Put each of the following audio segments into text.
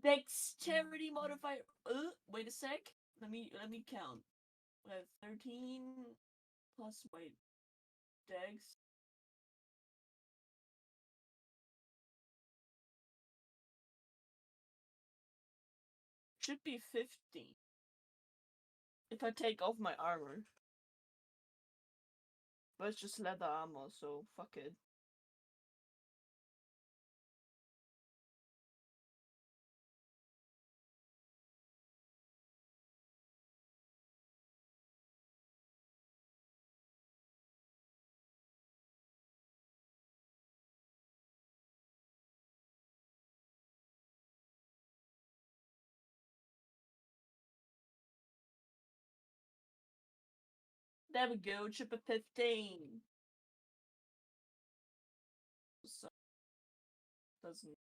Dexterity modifier. Wait a sec. Let me count. I have 13 plus my dex. Should be 15. If I take off my armor. But it's just leather armor, so fuck it. There we go, chip of 15. So, doesn't.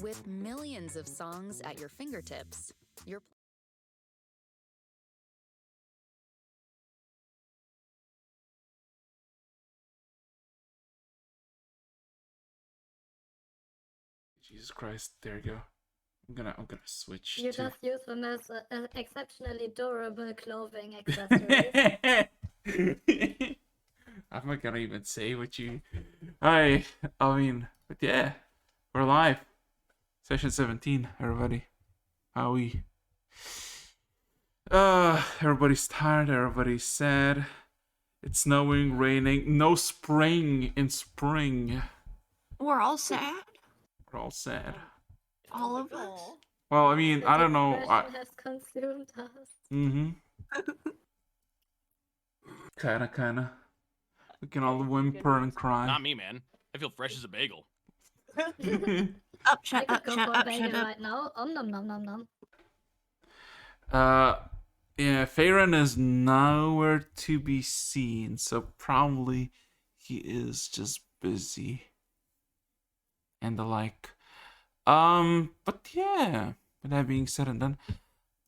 With millions of songs at your fingertips, your Jesus Christ, there you go. I'm gonna switch You to... just use them as exceptionally durable clothing accessories. I'm not gonna even say what you... I mean, but yeah, we're live. Session 17, everybody. How we... everybody's tired, everybody's sad. It's snowing, raining, no spring in spring. We're all sad. We're all sad. All of us. Well, I mean, The I don't know. depression has consumed us. Mm-hmm. Kinda. We can all whimper and cry. Not me, man. I feel fresh as a bagel. Up, I shut could up, go shut for a up, bagel shut up. right now. Nom nom nom nom. Yeah, Farron is nowhere to be seen, so probably he is just busy and the like. But yeah, with that being said and done,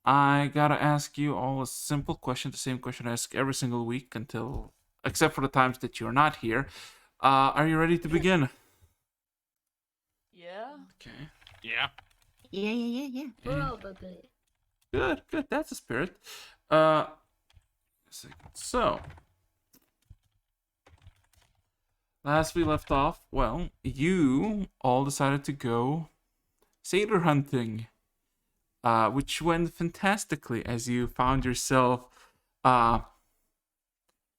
I gotta ask you all a simple question, the same question I ask every single week until, except for the times that you're not here. Are you ready to begin? Yeah. Okay. Yeah. Yeah. Probably. Good. That's the spirit. So, last we left off, well, you all decided to go satyr hunting, which went fantastically as you found yourself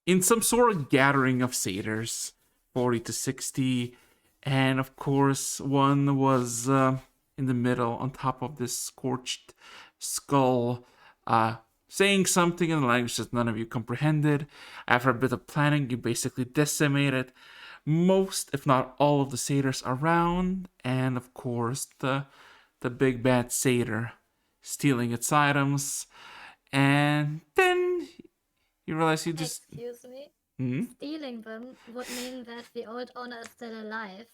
in some sort of gathering of satyrs, 40 to 60, and of course, one was in the middle on top of this scorched skull, saying something in a language that none of you comprehended. After a bit of planning, you basically decimated most, if not all, of the satyrs around, and of course the big bad satyr stealing its items, and then you realize you just... Excuse me. Hmm? Stealing them would mean that the old owner is still alive.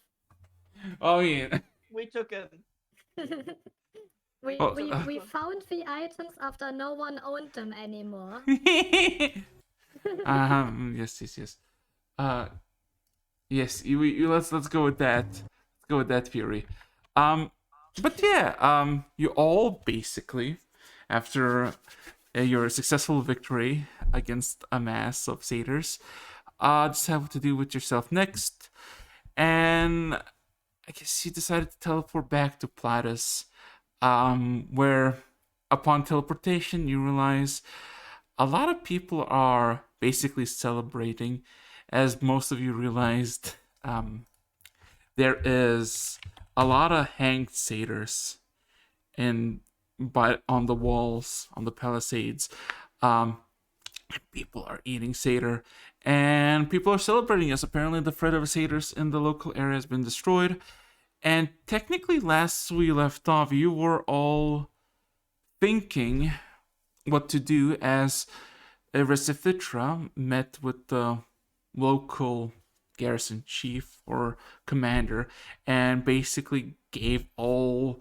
Oh yeah. We took him. We found the items after no one owned them anymore. Yes. Yes. Let's go with that. Let's go with that theory. But yeah. You all basically, after your successful victory against a mass of satyrs, decide what to do with yourself next, and I guess you decided to teleport back to Platus, where upon teleportation you realize a lot of people are basically celebrating, as most of you realized there is a lot of hanged satyrs on the walls, on the palisades. People are eating satyr, and people are celebrating, as apparently the threat of satyrs in the local area has been destroyed. And technically, last we left off, you were all thinking what to do as Recifitra met with the local garrison chief or commander and basically gave all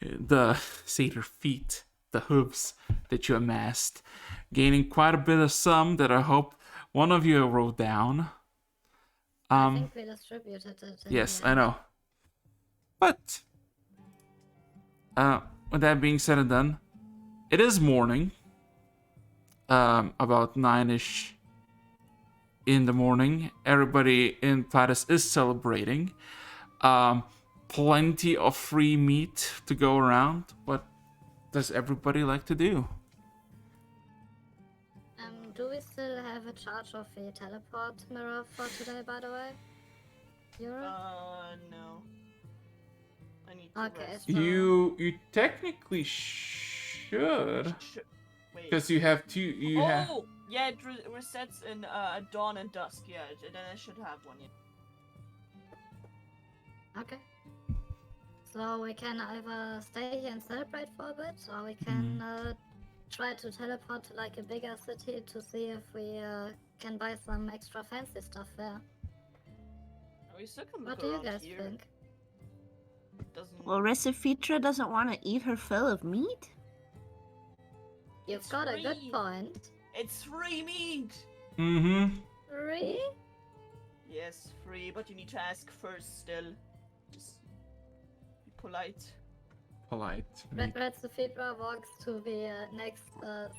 the satyr feet, the hooves that you amassed, gaining quite a bit of sum that I hope one of you wrote down. I think we distributed it. Yes, I know. But with that being said and done, it is morning. About 9ish in the morning. Everybody in Platus is celebrating. Plenty of free meat to go around. What does everybody like to do? Do we still have a charge of the teleport mirror for today, by the way? No. I need to Okay, rest. so... You technically should, because you have two. Yeah, it resets in dawn and dusk. Yeah, then I should have one. Yeah. Okay. So we can either stay here and celebrate for a bit, or we can try to teleport to like a bigger city to see if we can buy some extra fancy stuff there. We still can What go do you around guys here. think? Doesn't. Well, Recifitra doesn't want to eat her fill of meat? You've It's got a good free. point. It's free meat. Mm-hmm. Free? Yes, free, but you need to ask first. Still, just be polite. Polite. Red Sophia walks to the next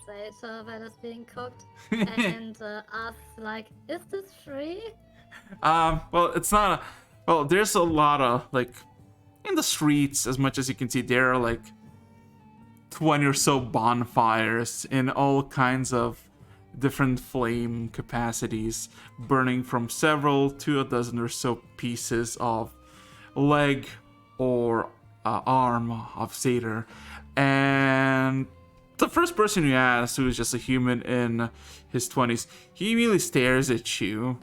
Zeta that is being cooked and asks, like, is this free? Well, it's not. Well, there's a lot of like in the streets. As much as you can see, there are like 20 or so bonfires in all kinds of different flame capacities, burning from several to a dozen or so pieces of leg or arm of Satyr. And the first person you ask, who is just a human in his 20s, he immediately stares at you,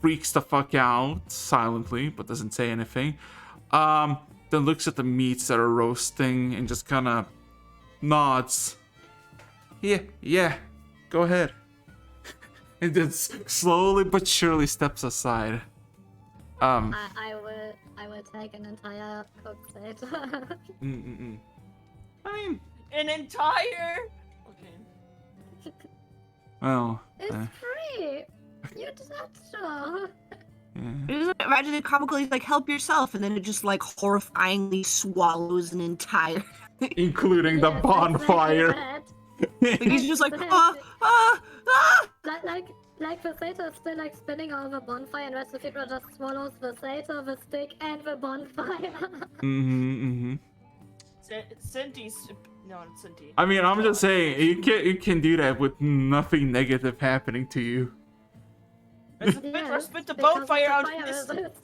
freaks the fuck out silently, but doesn't say anything. Then looks at the meats that are roasting and just kind of nods. Yeah, go ahead. And then slowly but surely steps aside. I will take an entire cooked Zeta. I mean, An entire. Okay. well, It's free! You said so! yeah. Imagine it comically like help yourself, and then it just like horrifyingly swallows an entire. Including the Yes, bonfire. exactly Like he's just like Exactly. ah. that. Like the Zeta is still like spinning over the bonfire and Red Sophia just swallows the Zeta, the stick, and the bonfire. Senti's. No, it's Senti. I mean, I'm just saying, you can do that with nothing negative happening to you. Resifitra, spit the because bonfire out. fire resistance.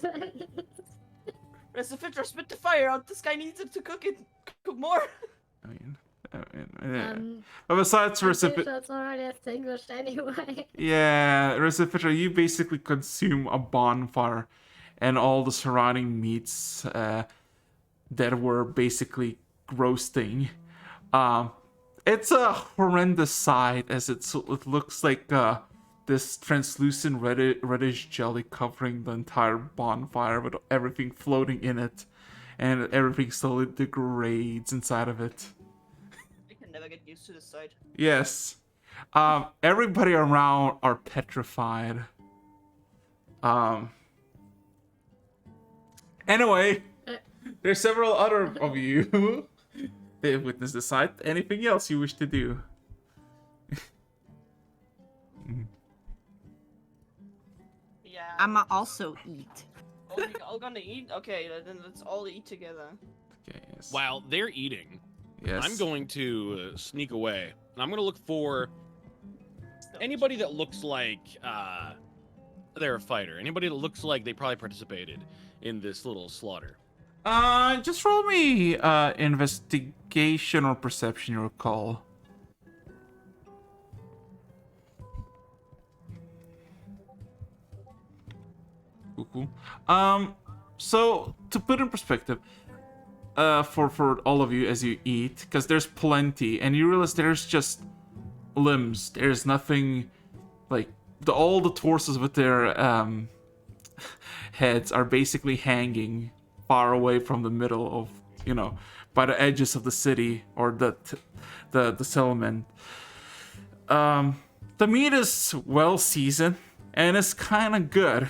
Resifitra, spit the fire out. This guy needs it to cook it. Cook more. I mean, yeah. Um, But besides I'm pretty Recipita, sure it's already extinguished anyway. yeah, Recipita, you basically consume a bonfire and all the surrounding meats that were basically roasting. It's a horrendous sight as it looks like this translucent reddish jelly covering the entire bonfire with everything floating in it, and everything slowly degrades inside of it. I can never get used to this sight. Yes. Everybody around are petrified. Anyway, there's several other of you that have witnessed the sight. Anything else you wish to do? Yeah. I'ma also eat. Oh, we all gonna eat? Okay, then let's all eat together. Okay, yes. While they're eating, Yes. I'm going to sneak away, and I'm going to look for anybody that looks like they're a fighter. Anybody that looks like they probably participated in this little slaughter. Just roll me investigation or perception, you recall. Cool. So to put in perspective, for all of you as you eat, because there's plenty, and you realize there's just limbs. There's nothing like all the torsos with their heads are basically hanging far away from the middle of, by the edges of the city or the settlement. The meat is well seasoned and it's kind of good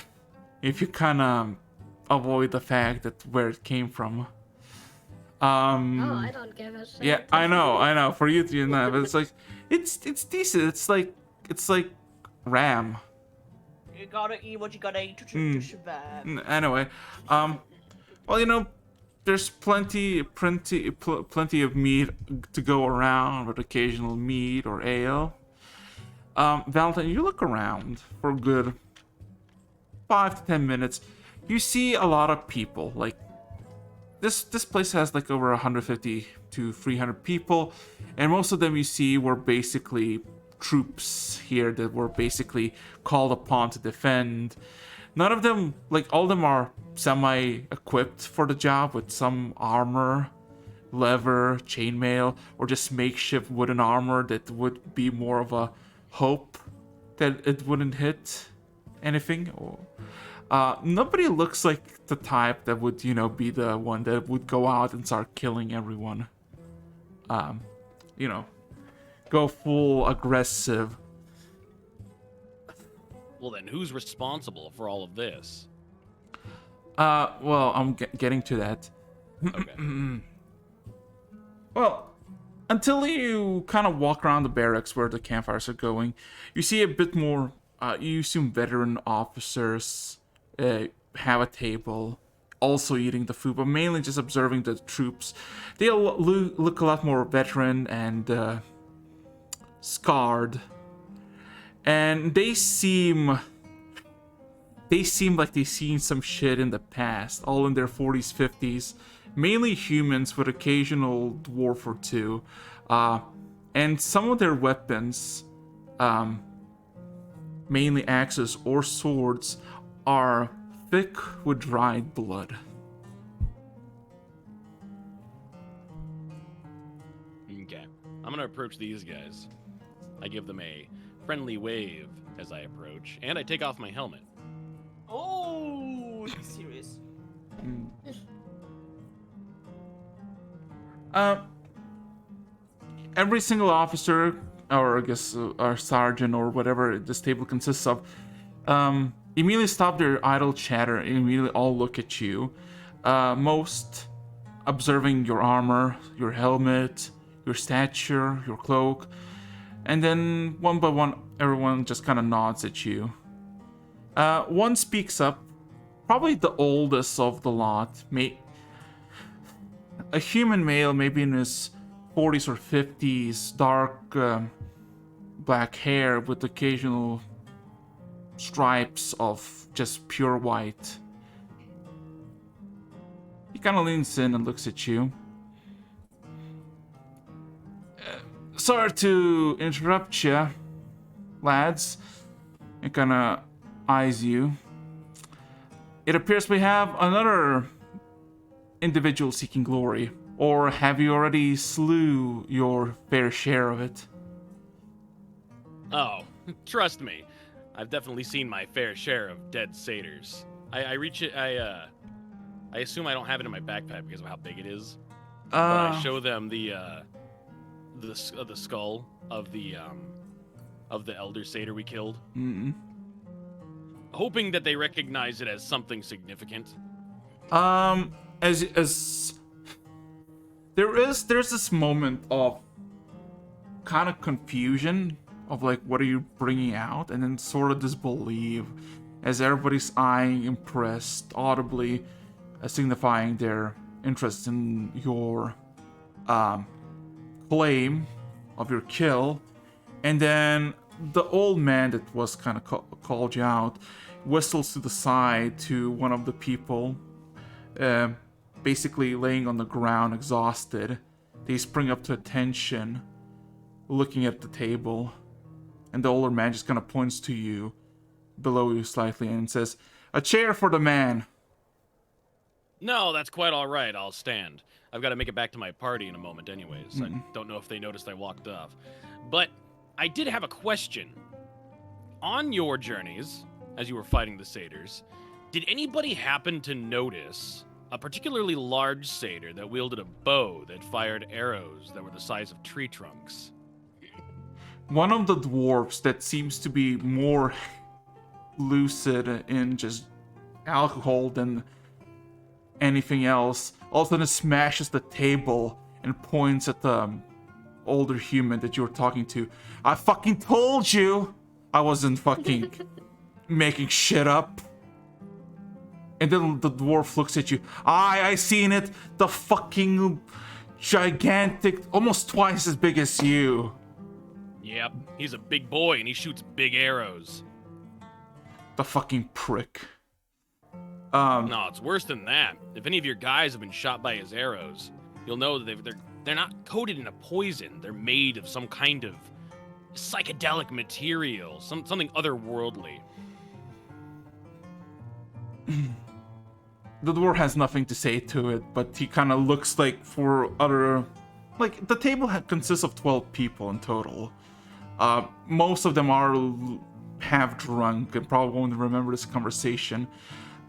if you kind of avoid the fact that where it came from. Oh, I don't give a shit. Yeah, I know. For you to know, but it's like it's decent. It's like ram. You gotta eat what you gotta eat to survive. Anyway, well, there's plenty of meat to go around with occasional meat or ale. Valentine, you look around for a good 5 to 10 minutes. You see a lot of people. Like this place has like over 150 to 300 people, and most of them you see were basically troops here that were basically called upon to defend. None of them, like all of them, are semi-equipped for the job with some armor, leather, chainmail, or just makeshift wooden armor that would be more of a hope that it wouldn't hit anything. Nobody looks like the type that would, be the one that would go out and start killing everyone. Go full aggressive. Well, then who's responsible for all of this? Well, I'm getting to that. Okay. Well, until you kind of walk around the barracks where the campfires are going, you see a bit more, you assume veteran officers have a table, also eating the food, but mainly just observing the troops. They look a lot more veteran and scarred. And they seem like they've seen some shit in the past, all in their 40s, 50s. Mainly humans with occasional dwarf or two. And some of their weapons, mainly axes or swords, are thick with dried blood. Okay. I'm gonna approach these guys. I give them a friendly wave as I approach, and I take off my helmet. Oh, he's serious. Every single officer, or I guess our sergeant or whatever this table consists of, immediately stop their idle chatter and immediately all look at you. Most observing your armor, your helmet, your stature, your cloak, and then one by one, everyone just kind of nods at you. One speaks up, probably the oldest of the lot, a human male, maybe in his 40s or 50s, dark black hair with occasional stripes of just pure white. He kind of leans in and looks at you. Sorry to interrupt you, lads. He kind of eyes you. It appears we have another individual seeking glory. Or have you already slew your fair share of it? Oh, trust me. I've definitely seen my fair share of dead satyrs. I reach it. I assume I don't have it in my backpack because of how big it is. But I show them the skull of the elder satyr we killed, hoping that they recognize it as something significant. As there's this moment of kind of confusion of like, what are you bringing out, and then sort of disbelief as everybody's eyeing, impressed, audibly signifying their interest in your claim of your kill. And then the old man that was kind of called you out whistles to the side to one of the people, basically laying on the ground, exhausted. They spring up to attention, looking at the table, and the older man just kind of points to you, below you slightly, and says, "A chair for the man." No, that's quite all right. I'll stand. I've got to make it back to my party in a moment anyways. I don't know if they noticed I walked off. But I did have a question. On your journeys, as you were fighting the satyrs, did anybody happen to notice a particularly large satyr that wielded a bow that fired arrows that were the size of tree trunks? One of the dwarves that seems to be more lucid in just alcohol than anything else all of a sudden smashes the table and points at the older human that you were talking to. "I fucking told you I wasn't fucking making shit up." And then the dwarf looks at you. I seen it. The fucking gigantic, almost twice as big as you. Yep, he's a big boy and he shoots big arrows. The fucking prick. No, it's worse than that. If any of your guys have been shot by his arrows, you'll know that they're not coated in a poison. They're made of some kind of psychedelic material, something otherworldly. The dwarf has nothing to say to it, but he kind of looks like for other... Like, the table consists of 12 people in total. Most of them are half drunk and probably won't remember this conversation.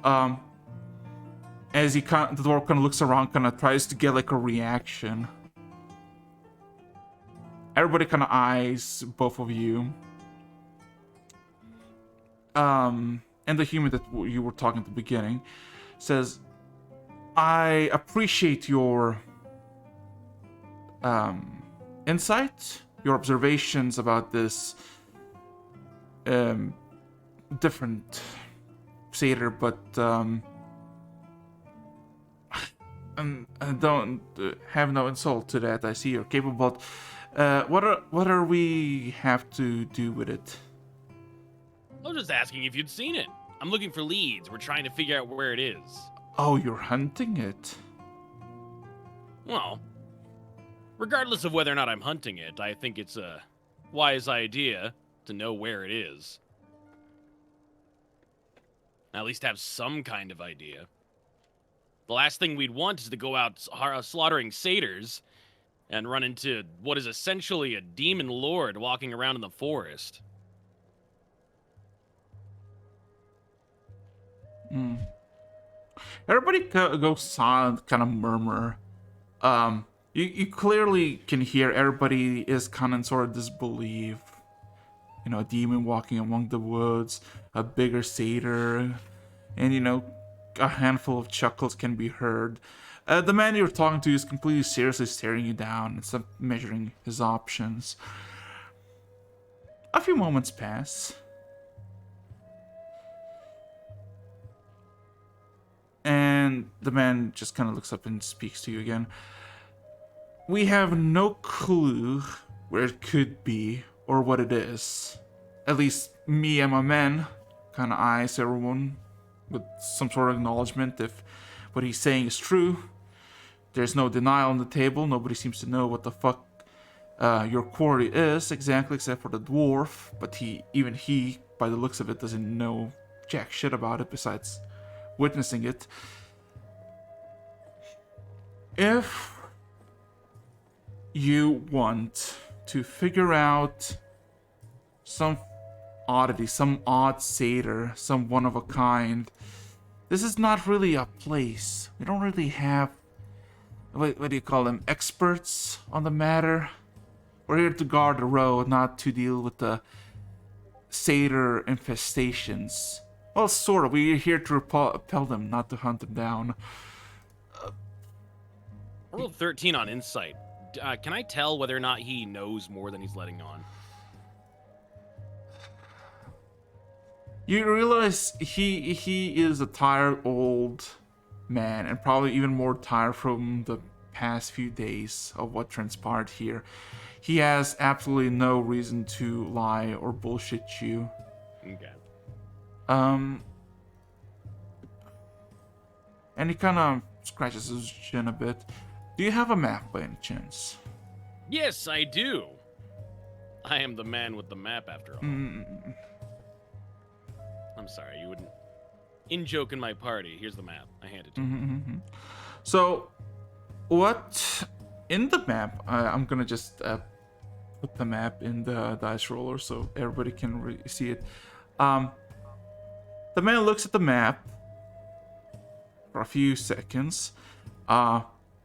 As the dwarf kind of looks around, kind of tries to get like a reaction. Everybody kind of eyes both of you. And the human that you were talking at the beginning says, I appreciate your insight, your observations about this different satyr, but I don't have no insult to that. I see you're capable. What are we have to do with it? I was just asking if you'd seen it. I'm looking for leads. We're trying to figure out where it is. Oh, you're hunting it. Well, regardless of whether or not I'm hunting it, I think it's a wise idea to know where it is. At least have some kind of idea. The last thing we'd want is to go out slaughtering satyrs and run into what is essentially a demon lord walking around in the forest. Everybody goes silent, kind of murmur. You clearly can hear everybody is kind of sort of disbelief. You know, a demon walking among the woods, a bigger satyr, and you know, a handful of chuckles can be heard. The man you're talking to is completely seriously staring you down and some measuring his options. A few moments pass. And the man just kind of looks up and speaks to you again. We have no clue where it could be or what it is. At least me and my men kind of eyes everyone with some sort of acknowledgement if what he's saying is true. There's no denial on the table. Nobody seems to know what the fuck your quarry is exactly, except for the dwarf. But even he, by the looks of it, doesn't know jack shit about it besides witnessing it. If you want to figure out some oddity, some odd satyr, some one of a kind, this is not really a place. We don't really have, what do you call them, experts on the matter. We're here to guard the road, not to deal with the satyr infestations. Well, sort of. We're here to repel them, not to hunt them down. I rolled 13 on insight. Can I tell whether or not he knows more than he's letting on? You realize he is a tired old man, and probably even more tired from the past few days of what transpired here. He has absolutely no reason to lie or bullshit you. Okay. And he kind of scratches his chin a bit. Do you have a map by any chance? Yes, I do. I am the man with the map, after all. I'm sorry, you wouldn't. In joke in my party. Here's the map. I hand it to you. So, what in the map? I'm gonna just put the map in the dice roller so everybody can see it. The man looks at the map for a few seconds,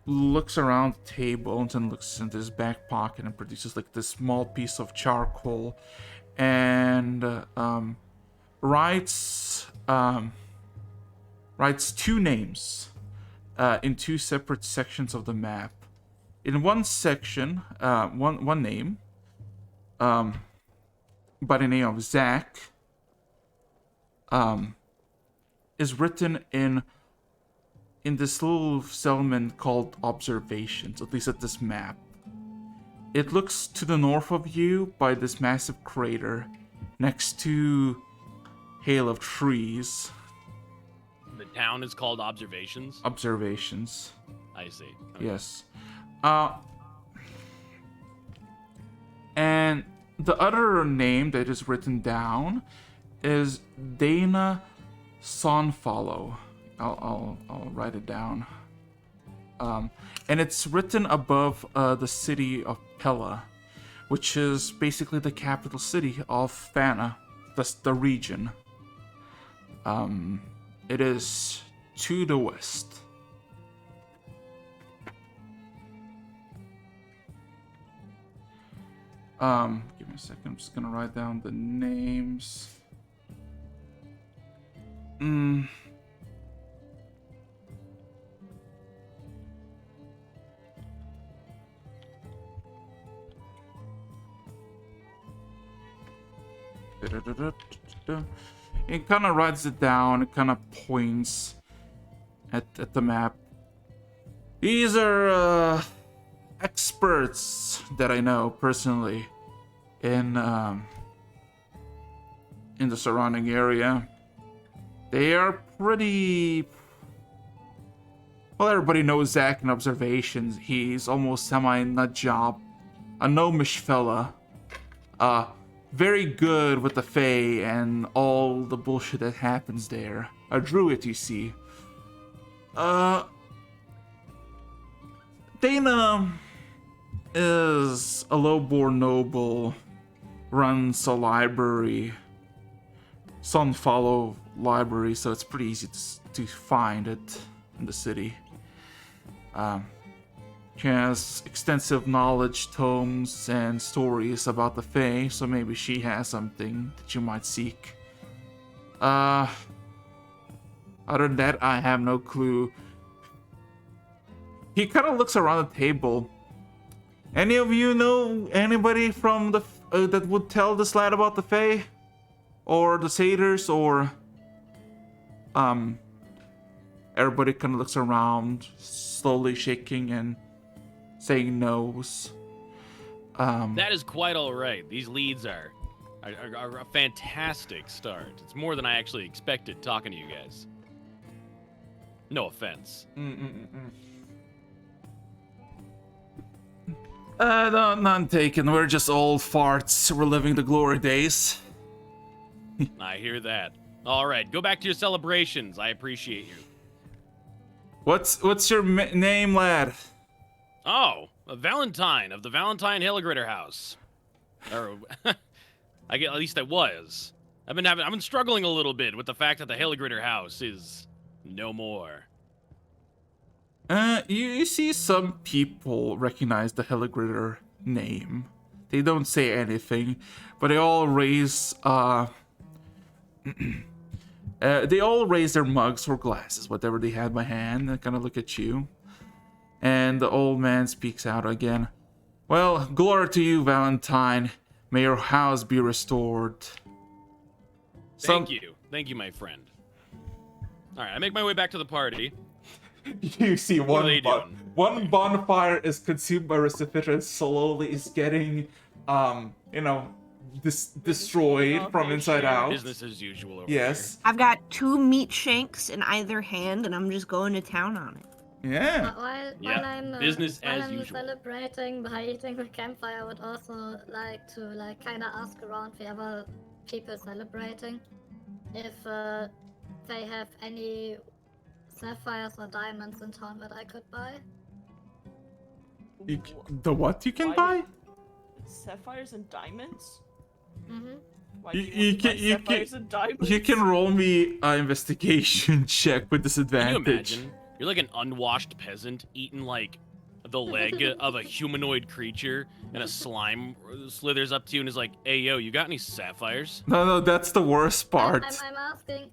looks around the table, and then looks into his back pocket and produces like this small piece of charcoal, and writes two names in two separate sections of the map. In one section, one name by the name of Zach is written in this little settlement called Observations, at least at this map. It looks to the north of you by this massive crater next to hail of trees. The town is called Observations? Observations. I see. Okay. Yes. And the other name that is written down is Dana Sonfollow. I'll write it down. And it's written above the city of Palla, which is basically the capital city of Fana. the region. It is to the west. Give me a second. I'm just gonna write down the names. It kind of writes it down. It kind of points at the map. These are experts that I know personally in the surrounding area. They are pretty. Well, everybody knows Zach in observations. He's almost semi-nut job, a gnomish fella. Very good with the Fae and all the bullshit that happens there. A druid, you see. Dana is a low-born noble, runs a library, Sunfollow library, so it's pretty easy to find it in the city. She has extensive knowledge, tomes, and stories about the Fae, so maybe she has something that you might seek. Other than that, I have no clue. He kind of looks around the table. Any of you know anybody from the that would tell this lad about the Fae? Or the satyrs, or... Everybody kind of looks around, slowly shaking and saying no's. That is quite all right. These leads are a fantastic start. It's more than I actually expected talking to you guys. No offense. No, none taken. We're just old farts reliving the glory days. I hear that. All right, go back to your celebrations. I appreciate you. What's your name, lad? Oh, a Valentine of the Valentine Hilligritter House. Or, at least I was. I've been struggling a little bit with the fact that the Hilligritter House is no more. You see some people recognize the Hilligritter name. They don't say anything, but they all raise their mugs or glasses, whatever they had by hand, and kind of look at you. And the old man speaks out again. Well, glory to you, Valentine. May your house be restored. Thank you, my friend. All right, I make my way back to the party. You see What are they doing? one bonfire is consumed by recipients, slowly is getting, destroyed from inside out. Business as usual over Yes. I've got 2 meat shanks in either hand, and I'm just going to town on it. Yeah. While Yeah, I'm business while as I'm usual. celebrating by eating the campfire, I would also like to kind of ask around the other people celebrating if they have any sapphires or diamonds in town that I could buy. The what you can Why buy? Sapphires and diamonds? Mm-hmm. Why You- do you want to buy can- you sapphires and diamonds? You can roll me an investigation check with Can disadvantage. you imagine? You're like an unwashed peasant eating like the leg of a humanoid creature, and a slime slithers up to you and is like, "Hey, yo, you got any sapphires?" No, that's the worst part. I'm asking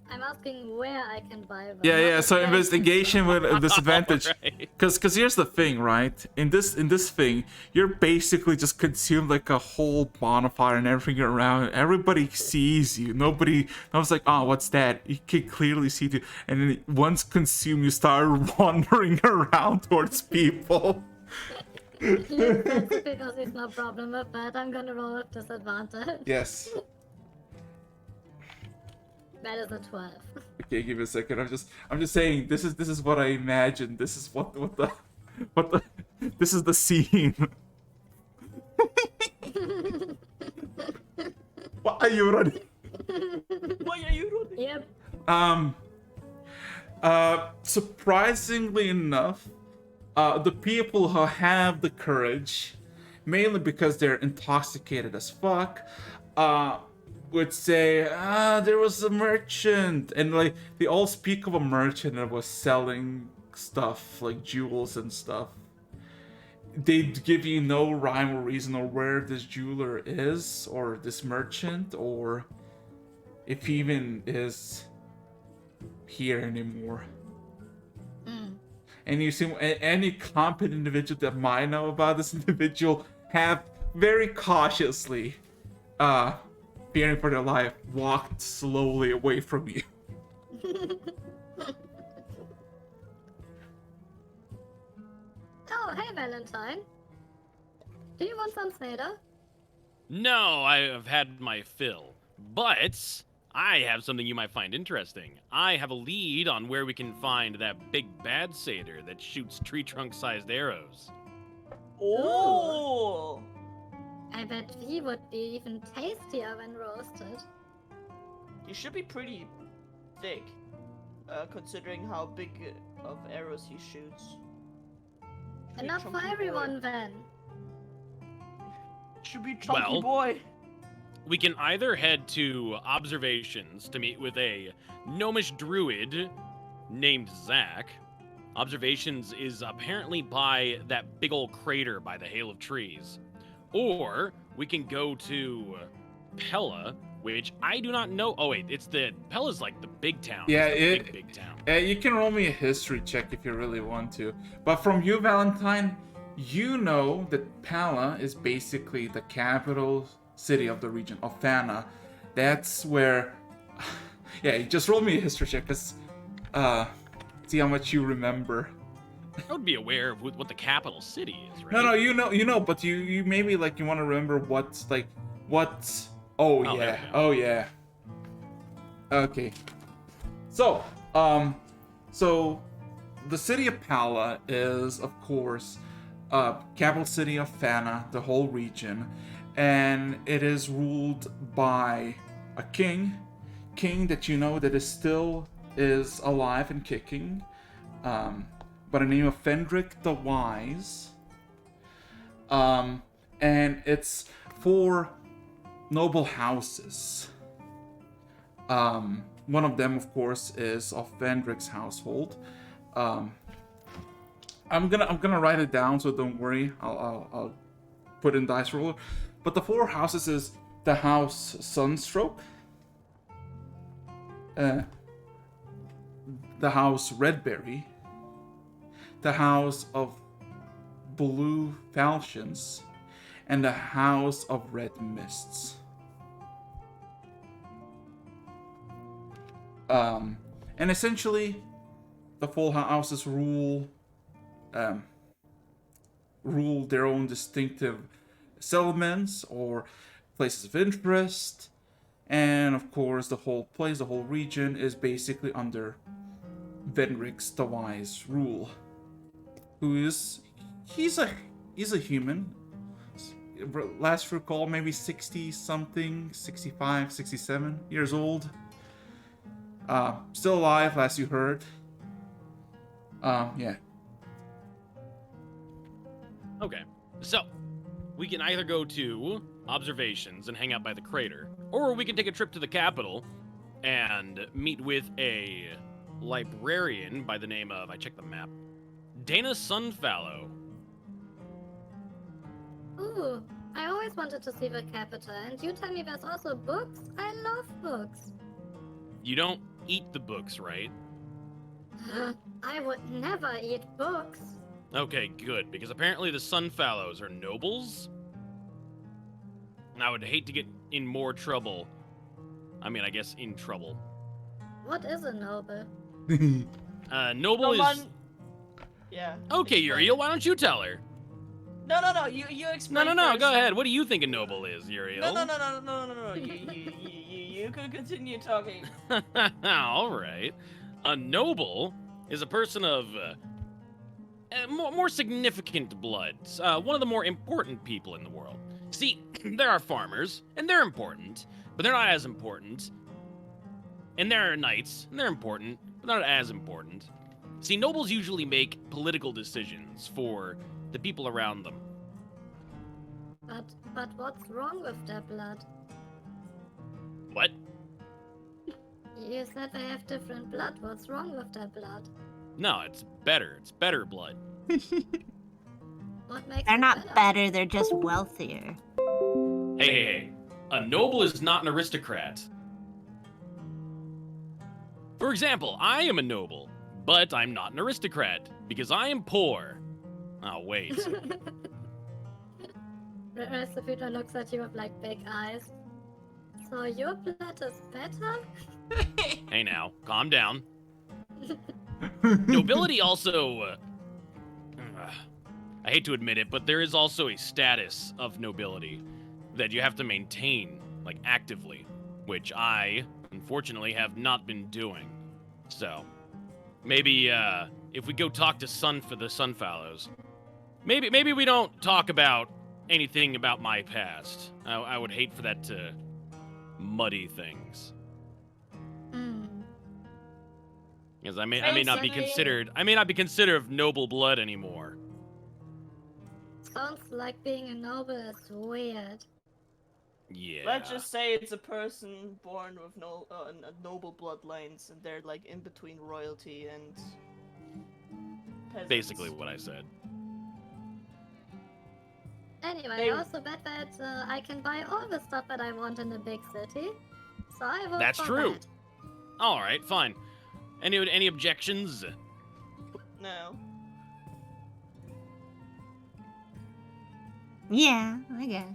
where I can buy them. Yeah, not yeah. the So place. investigation with a disadvantage, Alright. because here's the thing, right? In this thing, you're basically just consumed like a whole bonfire and everything around. Everybody sees you. Nobody. I was like, oh, what's that? You can clearly see you. And then once consumed, you start wandering around towards people. That's because it's no problem with that. I'm gonna roll with disadvantage. Yes. That is a 12. Okay, give me a second. I'm just saying this is what I imagined. This is what the this is the scene. Why are you running? Why are you running? Yep. Surprisingly enough, the people who have the courage, mainly because they're intoxicated as fuck, would say, there was a merchant, and like they all speak of a merchant that was selling stuff like jewels and stuff. They'd give you no rhyme or reason or where this jeweler is, or this merchant, or if he even is here anymore. And you see, any competent individual that might know about this individual have very cautiously, fearing for their life, walked slowly away from you. Oh, hey, Valentine. Do you want some cider? No, I have had my fill. But I have something you might find interesting. I have a lead on where we can find that big bad satyr that shoots tree trunk-sized arrows. Oh! I bet he would be even tastier when roasted. He should be pretty thick, considering how big of arrows he shoots. Pretty Enough for chunky boy. everyone then. Should be chunky Well- boy. We can either head to Observations to meet with a gnomish druid named Zach. Observations is apparently by that big old crater by the Hail of Trees. Or we can go to Pella, which I do not know. Oh wait, Pella's like the big town. Yeah, It's the big town. You can roll me a history check if you really want to. But from you, Valentine, you know that Palla is basically the capital city of the region of Fana. That's where... Yeah, you just roll me a history check. Let's see how much you remember. I would be aware of what the capital city is, right? No, you know, but you maybe like you want to remember what's like what's. Oh Oh, yeah, there we go. oh yeah. Okay, so so the city of Palla is, of course, capital city of Fana, the whole region, and it is ruled by a king that you know that is alive and kicking. By the name of Fendrick the Wise. And it's 4 noble houses. One of them, of course, is of Fendrick's household. I'm gonna write it down, so don't worry. I'll put in dice roller. But the 4 houses is the house Sunstroke, the house Redberry, the house of Blue Falchions, and the house of Red Mists. And essentially, the 4 houses rule their own distinctive settlements or places of interest, and of course, the whole region is basically under Venrix the Wise rule. He's a human. Last recall, maybe 60 something, 65, 67 years old. Still alive, as you heard. Yeah. Okay, so we can either go to Observations and hang out by the crater, or we can take a trip to the capital and meet with a librarian by the name of, I checked the map, Dana Sunfallow. Ooh, I always wanted to see the capital, and you tell me there's also books? I love books. You don't eat the books, right? I would never eat books. Okay, good, because apparently the Sunfallows are nobles. And I would hate to get in more trouble. I mean, I guess in trouble. What is a noble? Noble is... Someone... Yeah. Okay, explain. Uriel, why don't you tell her? No, you explain No, first. go ahead. What do you think a noble is, Uriel? No. You could continue talking. All right. A noble is a person of more significant blood. One of the more important people in the world. See, there are farmers, and they're important, but they're not as important. And there are knights, and they're important, but not as important. See, nobles usually make political decisions for the people around them. But what's wrong with their blood? What? You said they have different blood. What's wrong with their blood? No, it's better. It's better blood. What makes They're it not better, they're just wealthier. Hey. A noble is not an aristocrat. For example, I am a noble, but I'm not an aristocrat because I am poor. Oh, wait. Restituta looks at you with like big eyes. So your blood is better? Hey now, calm down. Nobility also. I hate to admit it, but there is also a status of nobility that you have to maintain, like actively, which I, unfortunately, have not been doing. So, maybe if we go talk to the Sunfallows, maybe we don't talk about anything about my past. I would hate for that to muddy things. Because I may not be considered of noble blood anymore. Sounds like being a noble is weird. Yeah. Let's just say it's a person born with noble bloodlines, and they're like in between royalty and peasants. Basically what I said. Anyway, I also bet that I can buy all the stuff that I want in the big city. So I vote That's for true. that. All right, fine. Any objections? No. Yeah, I guess.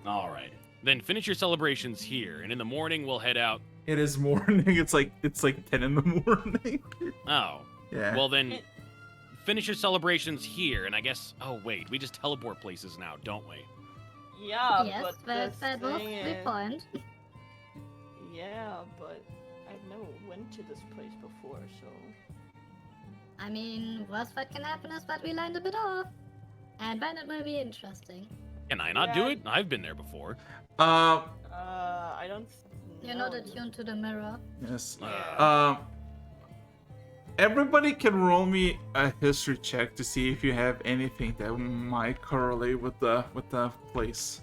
All right. Then finish your celebrations here, and in the morning we'll head out. It is morning. It's like 10 in the morning. Oh. Yeah. Well then, finish your celebrations here, and I guess. Oh wait, we just teleport places now, don't we? Yeah, Yes, but that was the point. Yeah, but I've never went to this place before, so. I mean, worst that can happen is that we land a bit off. And then it will be interesting. Can I not do it? I've been there before. I don't. You're not attuned to the mirror. Yes. Everybody can roll me a history check to see if you have anything that might correlate with the place.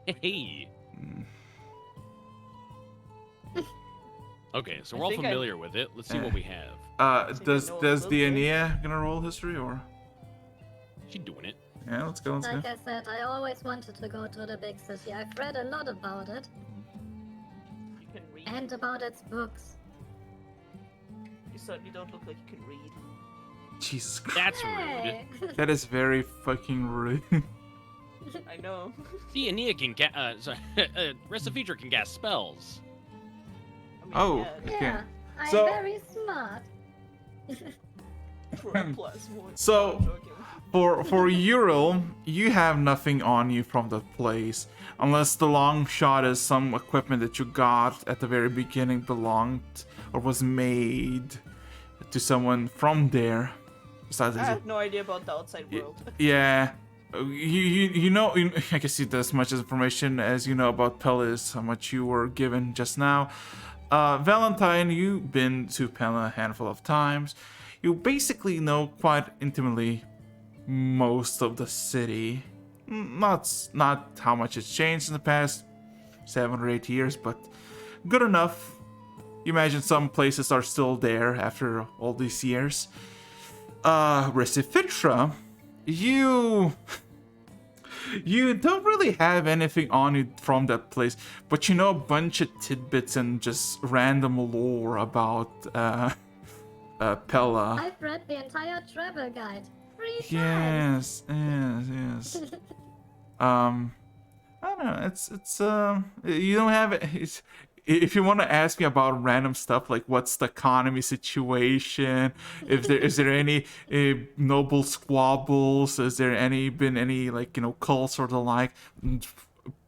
Hey. Okay, so I we're all think familiar with it. Let's see what we have. Does know a little bit. Diania gonna roll history or? She doing it. Yeah, let's go. Like I said, I always wanted to go to the big city. I've read a lot about it. You can read. And about its books. You certainly don't look like you can read. Jesus Christ. That's rude. Hey! That is very fucking rude. I know. Diania can Resifeature can cast spells. I mean, Oh, yeah, okay. Yeah, I'm So- very smart. for a plus one. So- No, I'm joking. For Ural, you have nothing on you from that place, unless the long shot is some equipment that you got at the very beginning belonged or was made to someone from there. Besides, I have no idea about the outside world. yeah, you know, I guess you as much information as you know about Pella is how much you were given just now. Valentine, you've been to Pella a handful of times. You basically know quite intimately most of the city. Not how much it's changed in the past 7 or 8 years, but good enough. You imagine some places are still there after all these years. Recifitra, you don't really have anything on you from that place, but you know a bunch of tidbits and just random lore about Pella. I've read the entire travel guide 3 times. Yes. I don't know. It's you don't have it. If you want to ask me about random stuff like what's the economy situation, if there is there any noble squabbles, is there been any like cults or the like?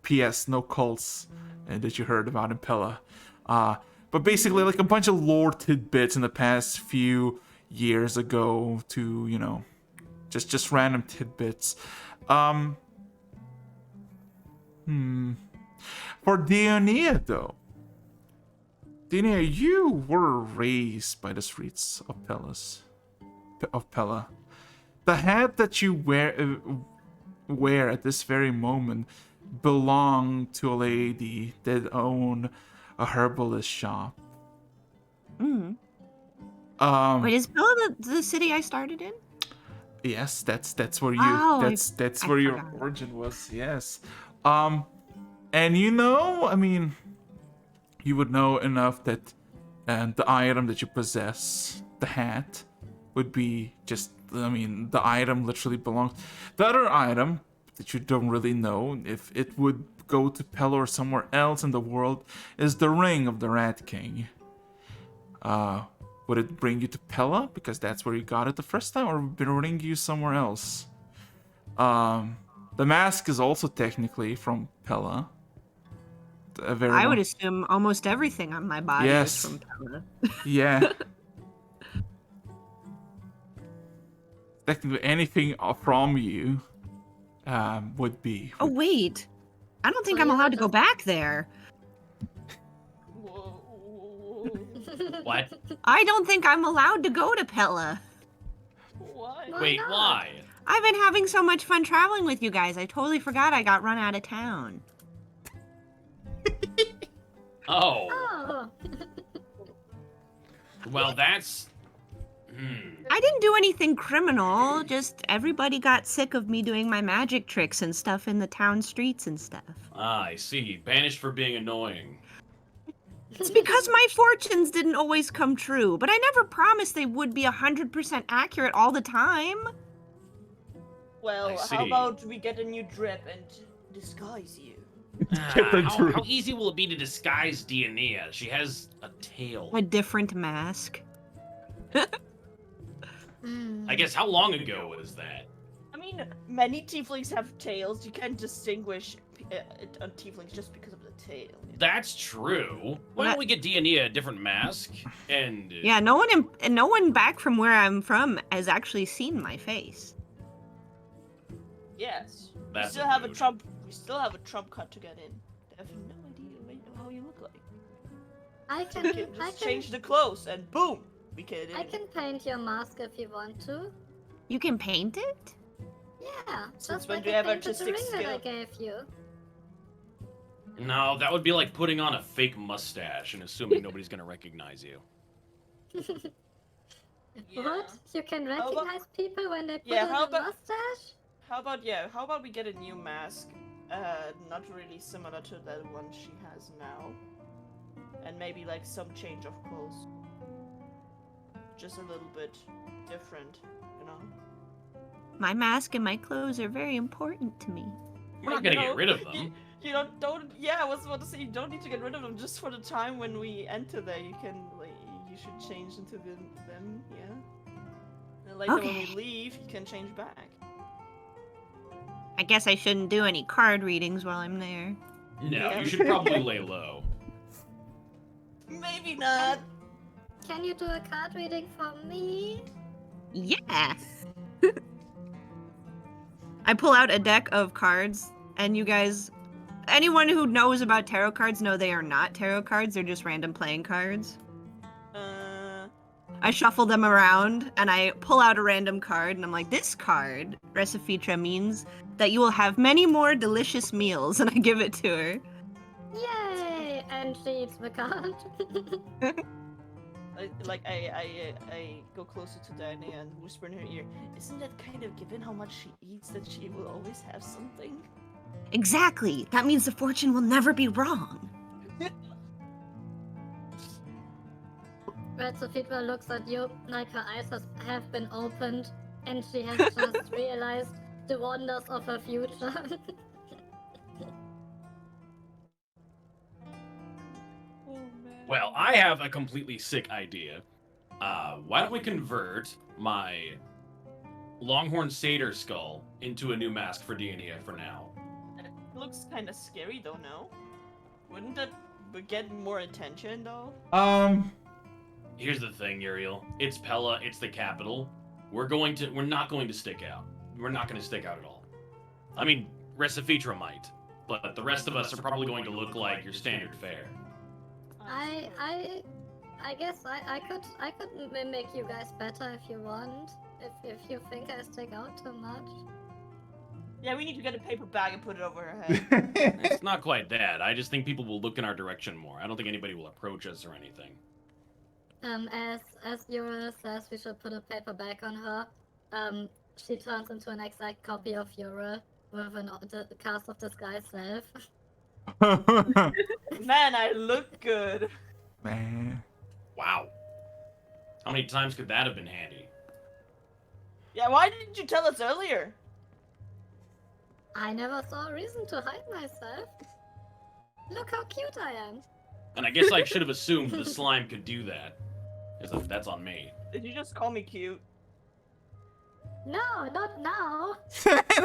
P.S. No cults that you heard about in Pella. But basically like a bunch of lore tidbits in the past few years ago to just random tidbits. For Diania though. Diania, you were raised by the streets of Pellas. Pella. The hat that you wear at this very moment belonged to a lady that owned a herbalist shop. Mm. Wait, is Pella the city I started in? Yes, that's where you Oh, that's I where your forgot. origin was. Yes. And you know, I mean, you would know enough that the item that you possess, the hat, would be just, I mean, the item literally belongs. The other item that you don't really know if it would go to Pella or somewhere else in the world is the ring of the Rat King. Would it bring you to Pella because that's where you got it the first time, or would it bring you somewhere else? The mask is also technically from Pella. A very I would long. assume almost everything on my body is Yes. from Pella. Yeah. Technically, anything from you would be. Oh wait, I don't think So I'm you allowed were to go just- back there. Whoa. What? I don't think I'm allowed to go to Pella. Why? Why Wait, not? why? I've been having so much fun traveling with you guys. I totally forgot I got run out of town. Oh. Oh, Well, that's. I didn't do anything criminal, just everybody got sick of me doing my magic tricks and stuff in the town streets and stuff. Ah, I see. Banished for being annoying. It's because my fortunes didn't always come true, but I never promised they would be 100% accurate all the time. Well, I how see. about we get a new drip and disguise you? How easy will it be to disguise Diania? She has a tail. A different mask. I guess how long ago was that? I mean, many tieflings have tails. You can't distinguish tieflings just because of the tail. That's true. Why don't we get Diania a different mask? And Yeah, no one back from where I'm from has actually seen my face. Yes. That's we still have a rude. trump. We still have a trump cut to get in. I have no idea how you look like. I So can, we can I just can, change the clothes and boom, we get in. I can paint your mask if you want to. You can paint it? Yeah, Since just when like do you you have painted the artistic ring that I skill? gave you. no, that would be like putting on a fake mustache and assuming nobody's gonna recognize you. Yeah. What? You can How about- recognize people when they put Yeah, on how a about- mustache? How about we get a new mask? Not really similar to the one she has now. And maybe like some change of clothes. Just a little bit different, you know? My mask and my clothes are very important to me. We're not You gonna know, get rid of them. You don't. Yeah, I was about to say you don't need to get rid of them. Just for the time when we enter there, you can like you should change into them. Yeah. And later when we Okay. leave, you can change back. I guess I shouldn't do any card readings while I'm there. No, Yeah. you should probably lay low. Maybe not. Can you do a card reading for me? Yeah. I pull out a deck of cards, and you guys, anyone who knows about tarot cards know they are not tarot cards, they're just random playing cards. I shuffle them around, and I pull out a random card, and I'm like, this card, Recifitra, means that you will have many more delicious meals, and I give it to her. Yay! And she eats the card. I go closer to Diana and whisper in her ear, isn't that kind of given how much she eats that she will always have something? Exactly. That means the fortune will never be wrong. Red Sophia looks at you like her eyes have been opened and she has just realized the wonders of her future. Oh man. Well, I have a completely sick idea. Why don't we convert my Longhorn Satyr skull into a new mask for Diania for now? It looks kind of scary though, no? Wouldn't that get more attention though? Here's the thing, Uriel. It's Pella. It's the capital. We're not going to stick out. We're not going to stick out at all. I mean, Recifitra might, but the rest of us are probably going to look like your standard fare. I guess I could mimic you guys better if you want. if you think I stick out too much. Yeah, we need to get a paper bag and put it over her head. It's not quite that. I just think people will look in our direction more. I don't think anybody will approach us or anything. As Yura says, we should put a paper bag on her. She turns into an exact copy of Yura with the cast of disguise self. Man, I look good. Man. Wow. How many times could that have been handy? Yeah, why didn't you tell us earlier? I never saw a reason to hide myself. Look how cute I am. And I guess I should have assumed the slime could do that. Because that's on me. Did you just call me cute? No, not now.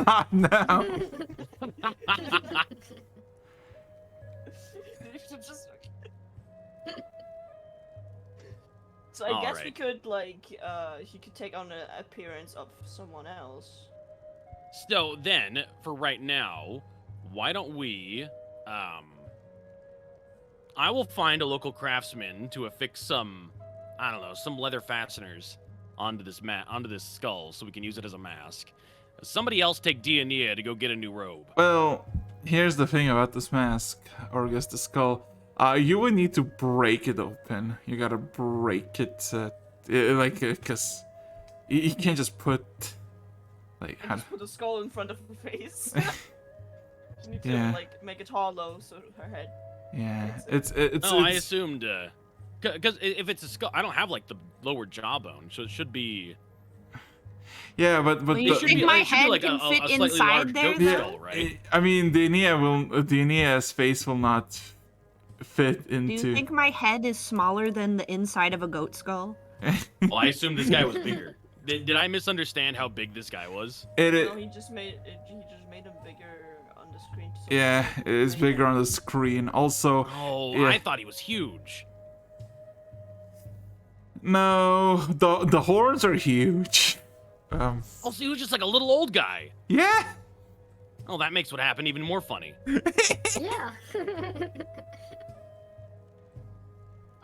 Not now. So I guess we Alright. could, like, he could take on the appearance of someone else. So then, for right now, why don't we, I will find a local craftsman to affix some, I don't know, some leather fasteners onto this skull so we can use it as a mask. Somebody else take Dionia to go get a new robe. Well, here's the thing about this mask, or I guess the skull. You would need to break it open. You gotta break it, because you can't just put, like, And just put a skull in front of her face. You need to, Yeah. like, make it hollow so her head. yeah, It's No, I it's assumed, because if it's a skull, I don't have, like, the lower jawbone, so it should be... yeah, but Well, you it should think be, my it should be head like can a fit slightly inside large there, goat though? skull, right? I mean, the Aenea's face will not fit Do into. you think my head is smaller than the inside of a goat skull? Well, I assumed this guy was bigger. Did I misunderstand how big this guy was? No, he just made him bigger on the screen. So Yeah, it is bigger on the screen. Also, Oh, yeah. I thought he was huge. no, the horns are huge. Also, he was just like a little old guy. Yeah. Oh, that makes what happened even more funny. Yeah.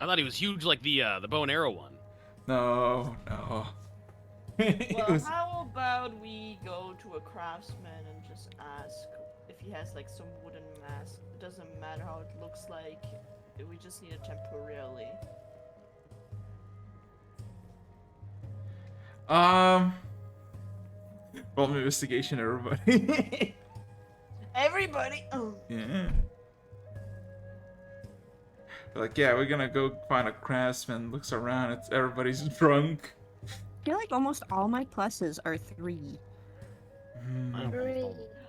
I thought he was huge like the bow and arrow one. No. It Well, was- how about we go to a craftsman and just ask if he has like some wooden mask? It doesn't matter how it looks like. We just need it temporarily. Roll me investigation, everybody. Everybody. Oh. Yeah. Like, yeah, we're gonna go find a craftsman. Looks around. Everybody's drunk. I feel like almost all my pluses are 3. Three.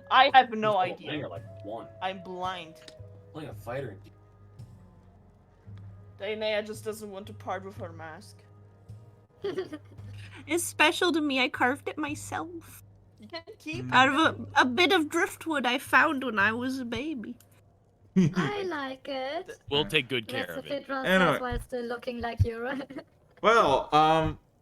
I have no idea. You're like one. I'm blind. Like a fighter. Dainea just doesn't want to part with her mask. It's special to me. I carved it myself. You can't keep Mm. Out of a bit of driftwood I found when I was a baby. I like it. We'll take good care That's of the it. fit Anyway. while still looking like Yura. Well,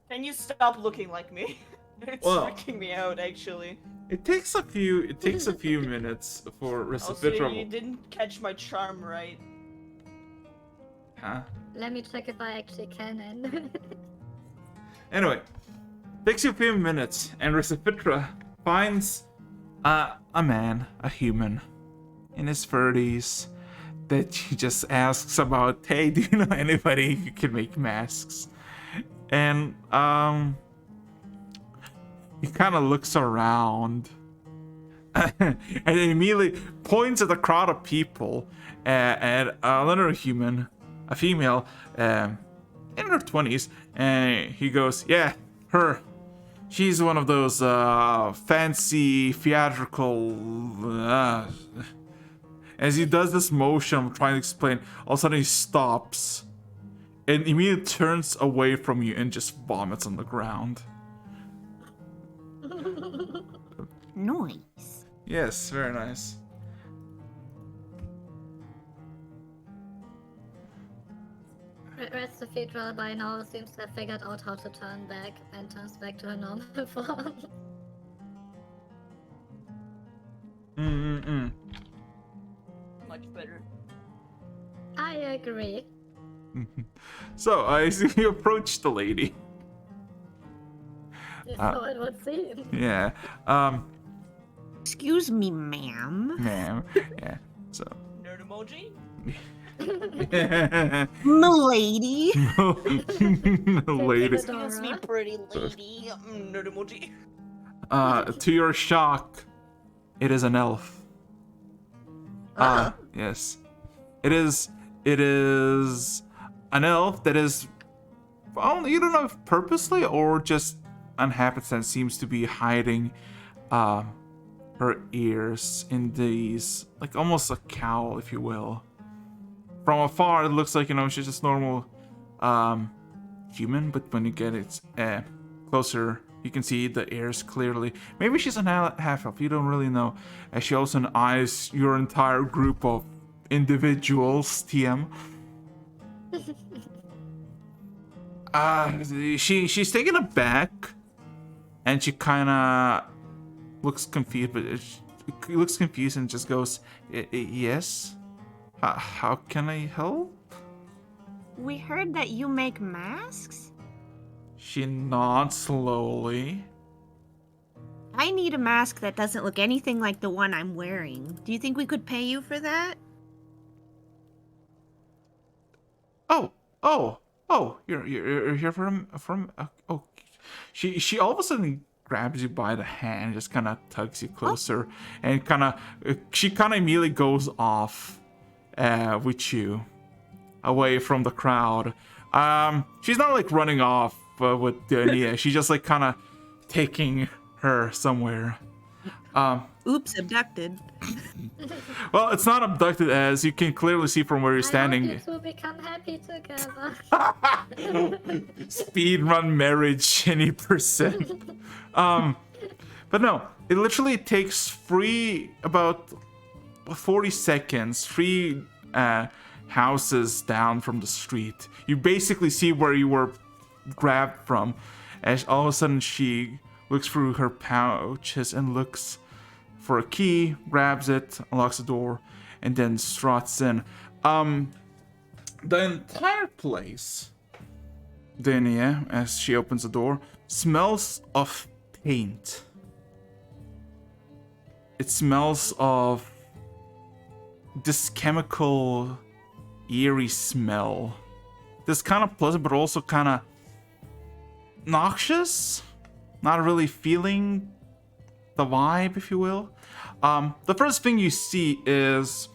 Can you stop looking like me? It's Well- freaking me out, actually. it takes a few minutes for Also, Recipitra. you didn't catch my charm right. Huh? Let me check if I actually can end. Anyway, takes you a few minutes, and Recipitra finds a man, a human, in his 30s, that he just asks about, hey, do you know anybody who can make masks? And he kind of looks around and immediately points at the crowd of people and another human, a female, in her 20s, and he goes, yeah, her. She's one of those fancy theatrical. As he does this motion, I'm trying to explain. All of a sudden, he stops and immediately turns away from you and just vomits on the ground. Nice. Yes, very nice. Rest of Phaedra by now seems to have figured out how to turn back and turns back to her normal form. Much better. I agree. So I see you approach the lady. So it would seem. Yeah. Excuse me, ma'am. Ma'am. Yeah. So. Nerd emoji? Milady. Lady. Excuse me, pretty lady. Nerd emoji. To your shock, it is an elf. Yes. It is an elf that is, you don't know if purposely or just on happenstance seems to be hiding her ears in these, like almost a cowl, if you will. From afar, it looks like, she's just normal human, but when you get it closer, you can see the ears clearly. Maybe she's an half-elf, you don't really know. As she also eyes your entire group of individuals, TM. She's taken aback, and she kind of looks confused, but she looks confused and just goes, yes? How can I help? We heard that you make masks? She nods slowly. I need a mask that doesn't look anything like the one I'm wearing. Do you think we could pay you for that? You're here from oh, she all of a sudden grabs you by the hand, just kind of tugs you closer, and she kind of immediately goes off with you away from the crowd. She's not like running off with Dania. She's just like kind of taking her somewhere. Oops, abducted. Well, it's not abducted, as you can clearly see from where you're standing. I want you to become happy together. Speedrun marriage any percent. But no, it literally takes about 40 seconds, 3 houses down from the street. You basically see where you were grabbed from, as all of a sudden she looks through her pouches and looks for a key, grabs it, unlocks the door, and then struts in. The entire place, Dania, as she opens the door, smells of paint. It smells of this chemical, eerie smell. This kind of pleasant, but also kind of noxious. Not really feeling the vibe, if you will. The first thing you see is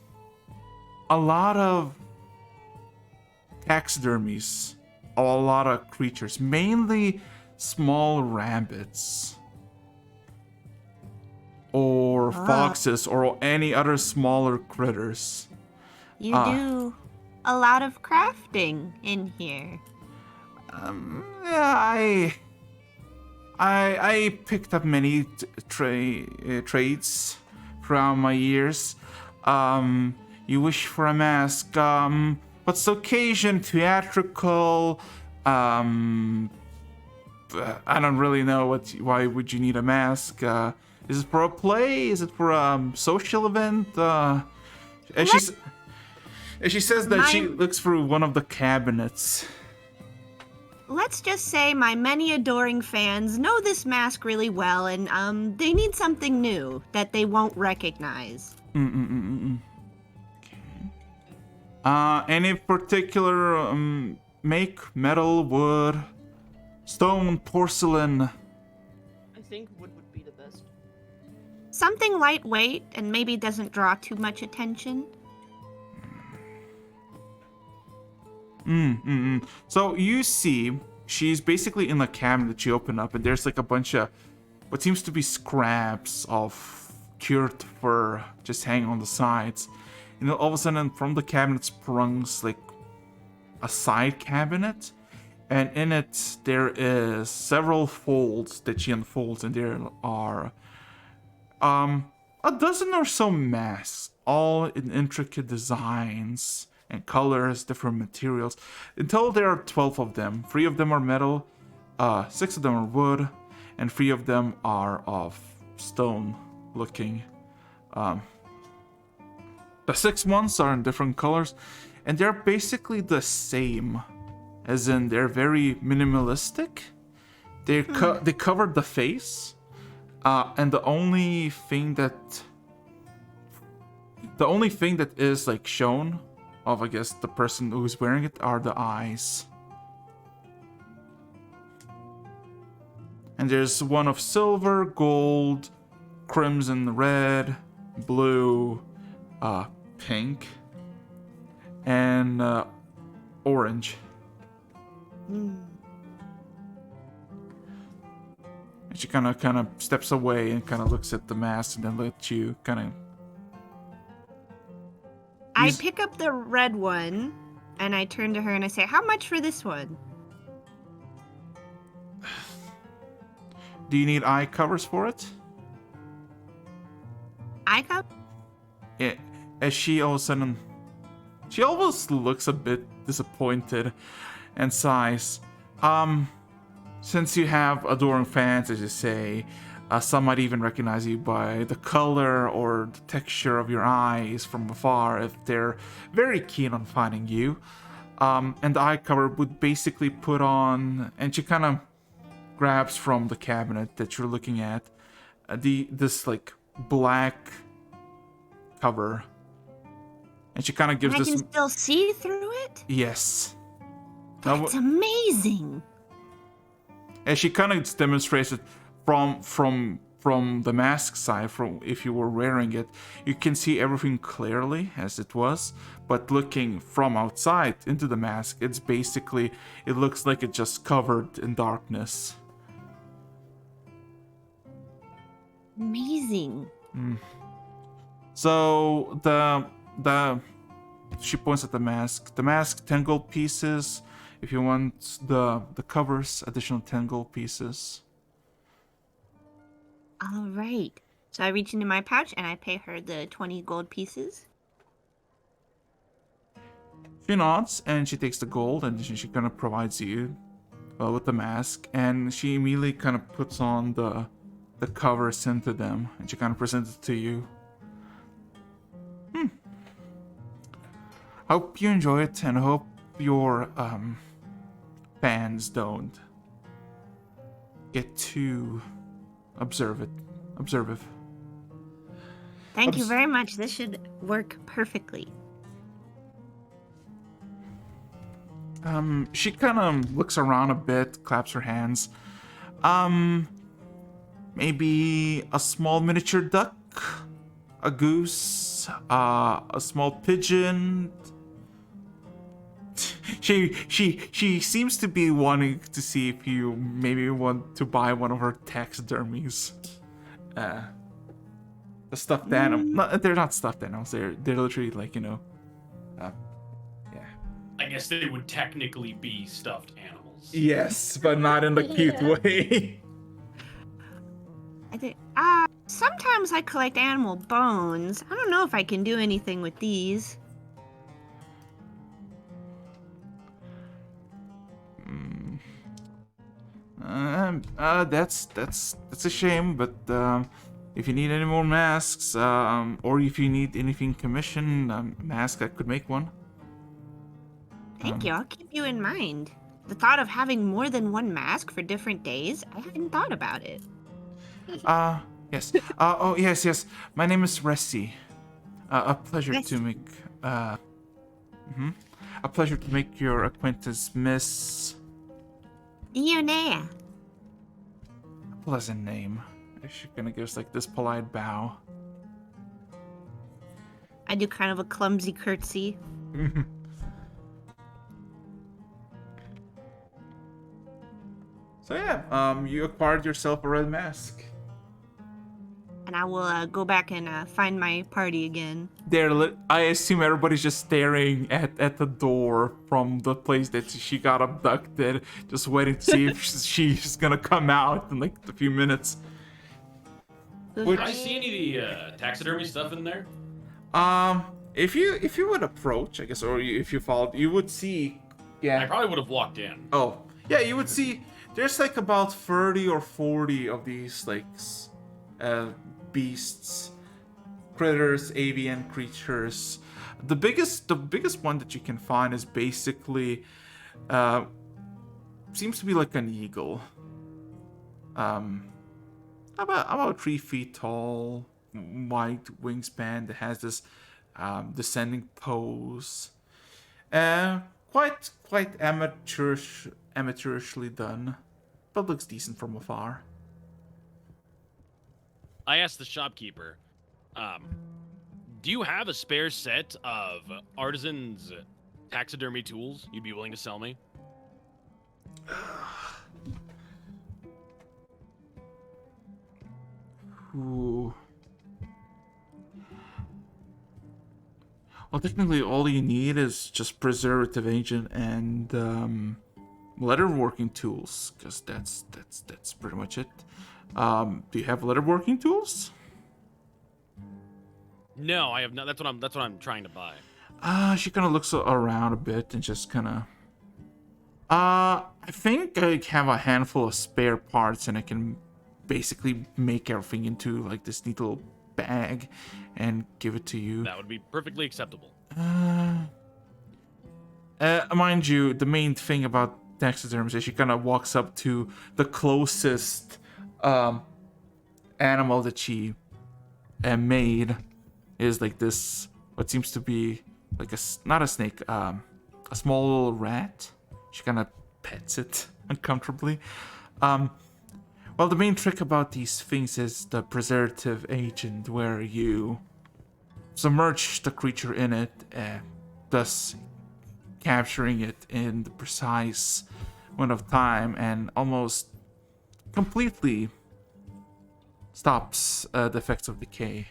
a lot of taxidermies of a lot of creatures, mainly small rabbits or foxes or any other smaller critters. You do a lot of crafting in here. Yeah, I picked up many trades throughout my years. You wish for a mask. What's the occasion? Theatrical? I don't really know why would you need a mask? Is it for a play? Is it for a social event? And she says that she looks through one of the cabinets. Let's just say my many adoring fans know this mask really well, and they need something new that they won't recognize. Okay. Any particular make? Metal, wood, stone, porcelain? I think wood would be the best. Something lightweight and maybe doesn't draw too much attention. So you see, she's basically in the cabinet that you open up, and there's like a bunch of what seems to be scraps of cured fur just hanging on the sides. And then all of a sudden, from the cabinet sprungs like a side cabinet, and in it there is several folds that she unfolds, and there are a dozen or so masks, all in intricate designs and colors, different materials. In total, there are 12 of them. 3 of them are metal, 6 of them are wood, and 3 of them are of stone looking. The 6 ones are in different colors, and they're basically the same, as in they're very minimalistic. They covered the face, and the only thing that is like shown of, I guess, the person who's wearing it are the eyes. And there's one of silver, gold, crimson, red, blue, pink, and orange. And she kind of steps away and kind of looks at the mask and then lets you kind of. I pick up the red one and I turn to her and I say, "How much for this one?" Do you need eye covers for it? I cup? Yeah. As she all of a sudden, she almost looks a bit disappointed and sighs. Since you have adoring fans, as you say, some might even recognize you by the color or the texture of your eyes from afar if they're very keen on finding you. And the eye cover would basically put on, and she kind of grabs from the cabinet that you're looking at, this like black cover, and she kind of gives And I this. can still see through it? Yes. That's amazing. And she kind of demonstrates it from the mask side. From if you were wearing it, you can see everything clearly as it was. But looking from outside into the mask, it's basically, it looks like it's just covered in darkness. Amazing. So she points at the mask. The mask, 10 gold pieces. If you want the covers, additional 10 gold pieces. All right. So I reach into my pouch and I pay her the 20 gold pieces. She nods and she takes the gold and she kind of provides you with the mask, and she immediately kind of puts on the covers into them and she kind of presents it to you. Hope you enjoy it and hope your fans don't get too observant. Thank you very much. This should work perfectly. She kind of looks around a bit, claps her hands. Maybe a small miniature duck, a goose, a small pigeon. She seems to be wanting to see if you maybe want to buy one of her taxidermies. The stuffed animal. No, they're not stuffed animals. They're literally like, yeah. I guess they would technically be stuffed animals. Yes, but not in the cute way. I think, sometimes I collect animal bones. I don't know if I can do anything with these. That's a shame, but if you need any more masks, or if you need anything commissioned, mask, I could make one. Thank you. I'll keep you in mind. The thought of having more than one mask for different days, I hadn't thought about it. Yes. Oh, yes. My name is Ressi. A pleasure to make. A pleasure to make your acquaintance, Miss. Dionea. Pleasant name. She's gonna give us like this polite bow. I do kind of a clumsy curtsy. So yeah, you acquired yourself a red mask. And I will go back and find my party again. I assume everybody's just staring at the door from the place that she got abducted, just waiting to see if she's gonna come out in like a few minutes. Can I see any of the taxidermy stuff in there? If you would approach, I guess, or if you followed, you would see. Yeah. I probably would have walked in. Oh, yeah, you would see. There's like about 30 or 40 of these like beasts, critters, avian creatures. The biggest one that you can find is basically seems to be like an eagle. about 3 feet tall, white wingspan that has this descending pose. Quite amateurishly done, but looks decent from afar. I asked the shopkeeper, do you have a spare set of artisan's taxidermy tools you'd be willing to sell me? Ooh. Well, technically, all you need is just preservative agent and leatherworking tools, because that's pretty much it. Do you have leatherworking tools? No, I have not. That's what I'm trying to buy. She kind of looks around a bit and just kind of. I think I have a handful of spare parts, and I can basically make everything into like this neat little bag and give it to you. That would be perfectly acceptable. Mind you, the main thing about taxiderms is she kind of walks up to the closest animal that she made. Is like this, what seems to be like not a snake, a small little rat. She kind of pets it uncomfortably. Well, the main trick about these things is the preservative agent, where you submerge the creature in it, thus capturing it in the precise amount of time, and almost completely stops the effects of decay.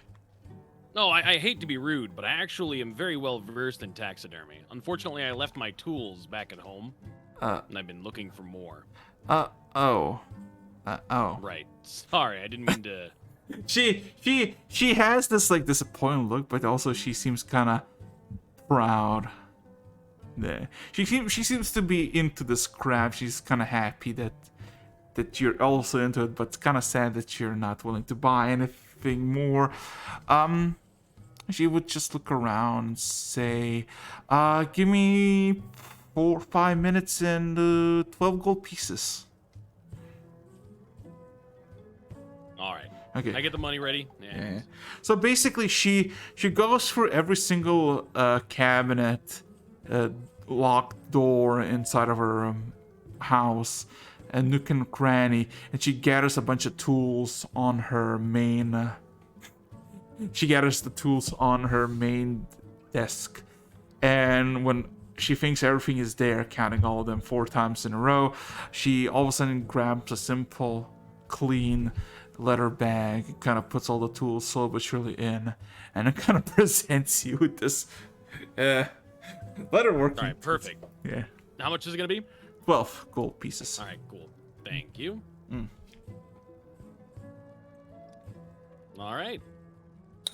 No, I hate to be rude, but I actually am very well versed in taxidermy. Unfortunately, I left my tools back at home, and I've been looking for more. Oh. Right. Sorry, I didn't mean to. She has this like disappointed look, but also she seems kind of proud. Yeah. She seems to be into this crap. She's kind of happy that you're also into it, but kind of sad that you're not willing to buy anything more. She would just look around and say, give me 4 or 5 minutes and 12 gold pieces. All right. Okay. I get the money ready. Yeah. So basically, she goes through every single cabinet, locked door inside of her house, and nook and cranny, and she gathers a bunch of tools on her main. She gathers the tools on her main desk, and when she thinks everything is there, counting all of them 4 times in a row, she all of a sudden grabs a simple, clean leather bag, kind of puts all the tools slowly but surely in, and it kind of presents you with this leatherworking. All right, perfect. Yeah. How much is it gonna be? 12 gold pieces. All right, cool. Thank you. All right.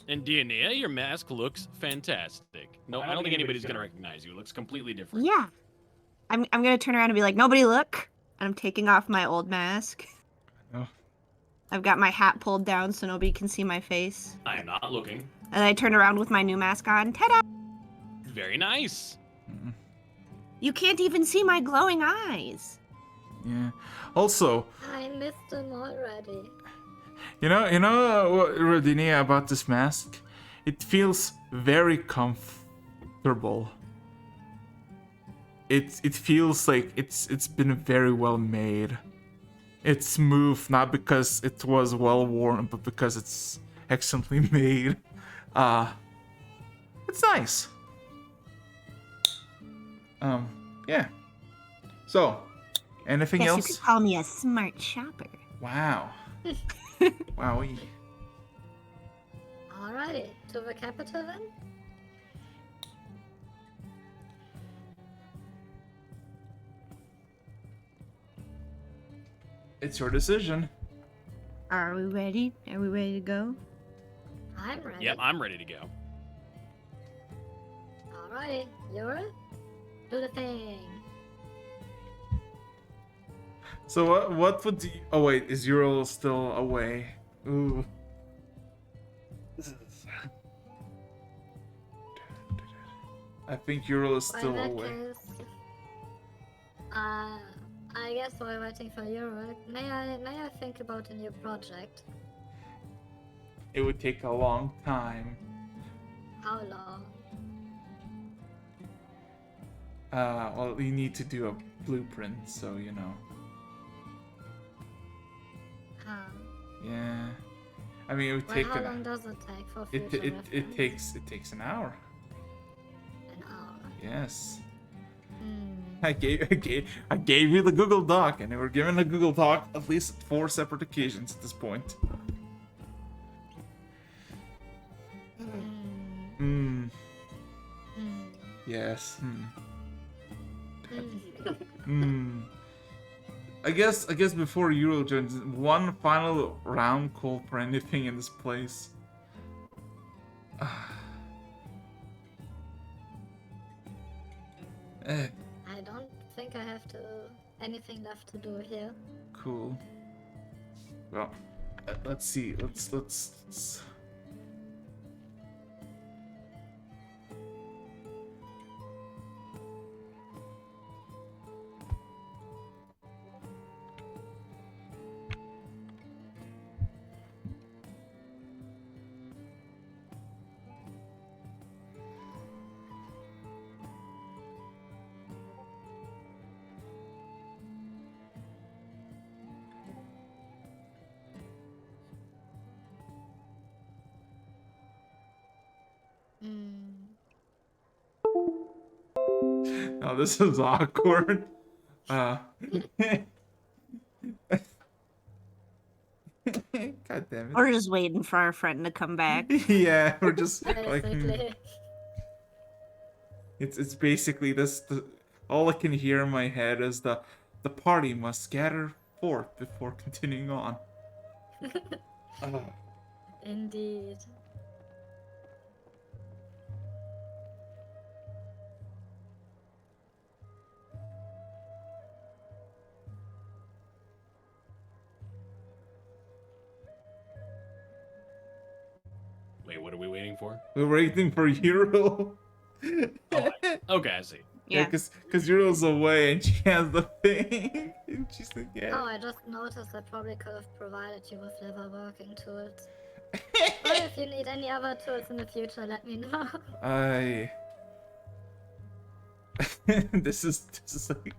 And Dionea, your mask looks fantastic. No, I don't think anybody's gonna recognize you. It looks completely different. Yeah. I'm gonna turn around and be like, nobody look. And I'm taking off my old mask. Oh. I've got my hat pulled down so nobody can see my face. I am not looking. And I turn around with my new mask on. Ta-da! Very nice. You can't even see my glowing eyes. Yeah. Also, I missed them already. you know what, Rodinia, about this mask? It feels very comfortable. It feels like it's been very well made. It's smooth, not because it was well worn, but because it's excellently made. It's nice. Yeah. So, anything Guess else? you could call me a smart shopper. Wow. Wowie. Alrighty, to the capital then? It's your decision. Are we ready? Are we ready to go? I'm ready. Yep, I'm ready to go. Alrighty, Yura, do the thing. So what would you... Oh wait, is Euro still away? Ooh. I think Euro is Well, still in that away. case, I guess while waiting for you, may I think about a new project? It would take a long time. How long? Well, you need to do a blueprint, so you know. Huh. Yeah. I mean, it would Well, take how long does it take for future it reference? takes an hour. An hour. Yes. Hmm. I gave you the Google Doc, and they were given a Google Doc at least 4 separate occasions at this point. Hmm. Yes. Hmm. I guess before Euro joins, one final round call for anything in this place. I don't think I have anything left to do here. Cool. Well, let's see. Let's. Oh, this is awkward. God damn it. We're just waiting for our friend to come back. Yeah, we're just like Basically. it's basically this. All I can hear in my head is the party must scatter forth before continuing on. Indeed. Wait, what are we waiting for? We're waiting for Euro. Okay, I see. Yeah, cause Euro's away and she has the thing. And she's like, Oh, yeah. I just noticed I probably could have provided you with liver working tools. Or if you need any other tools in the future, let me know. This is like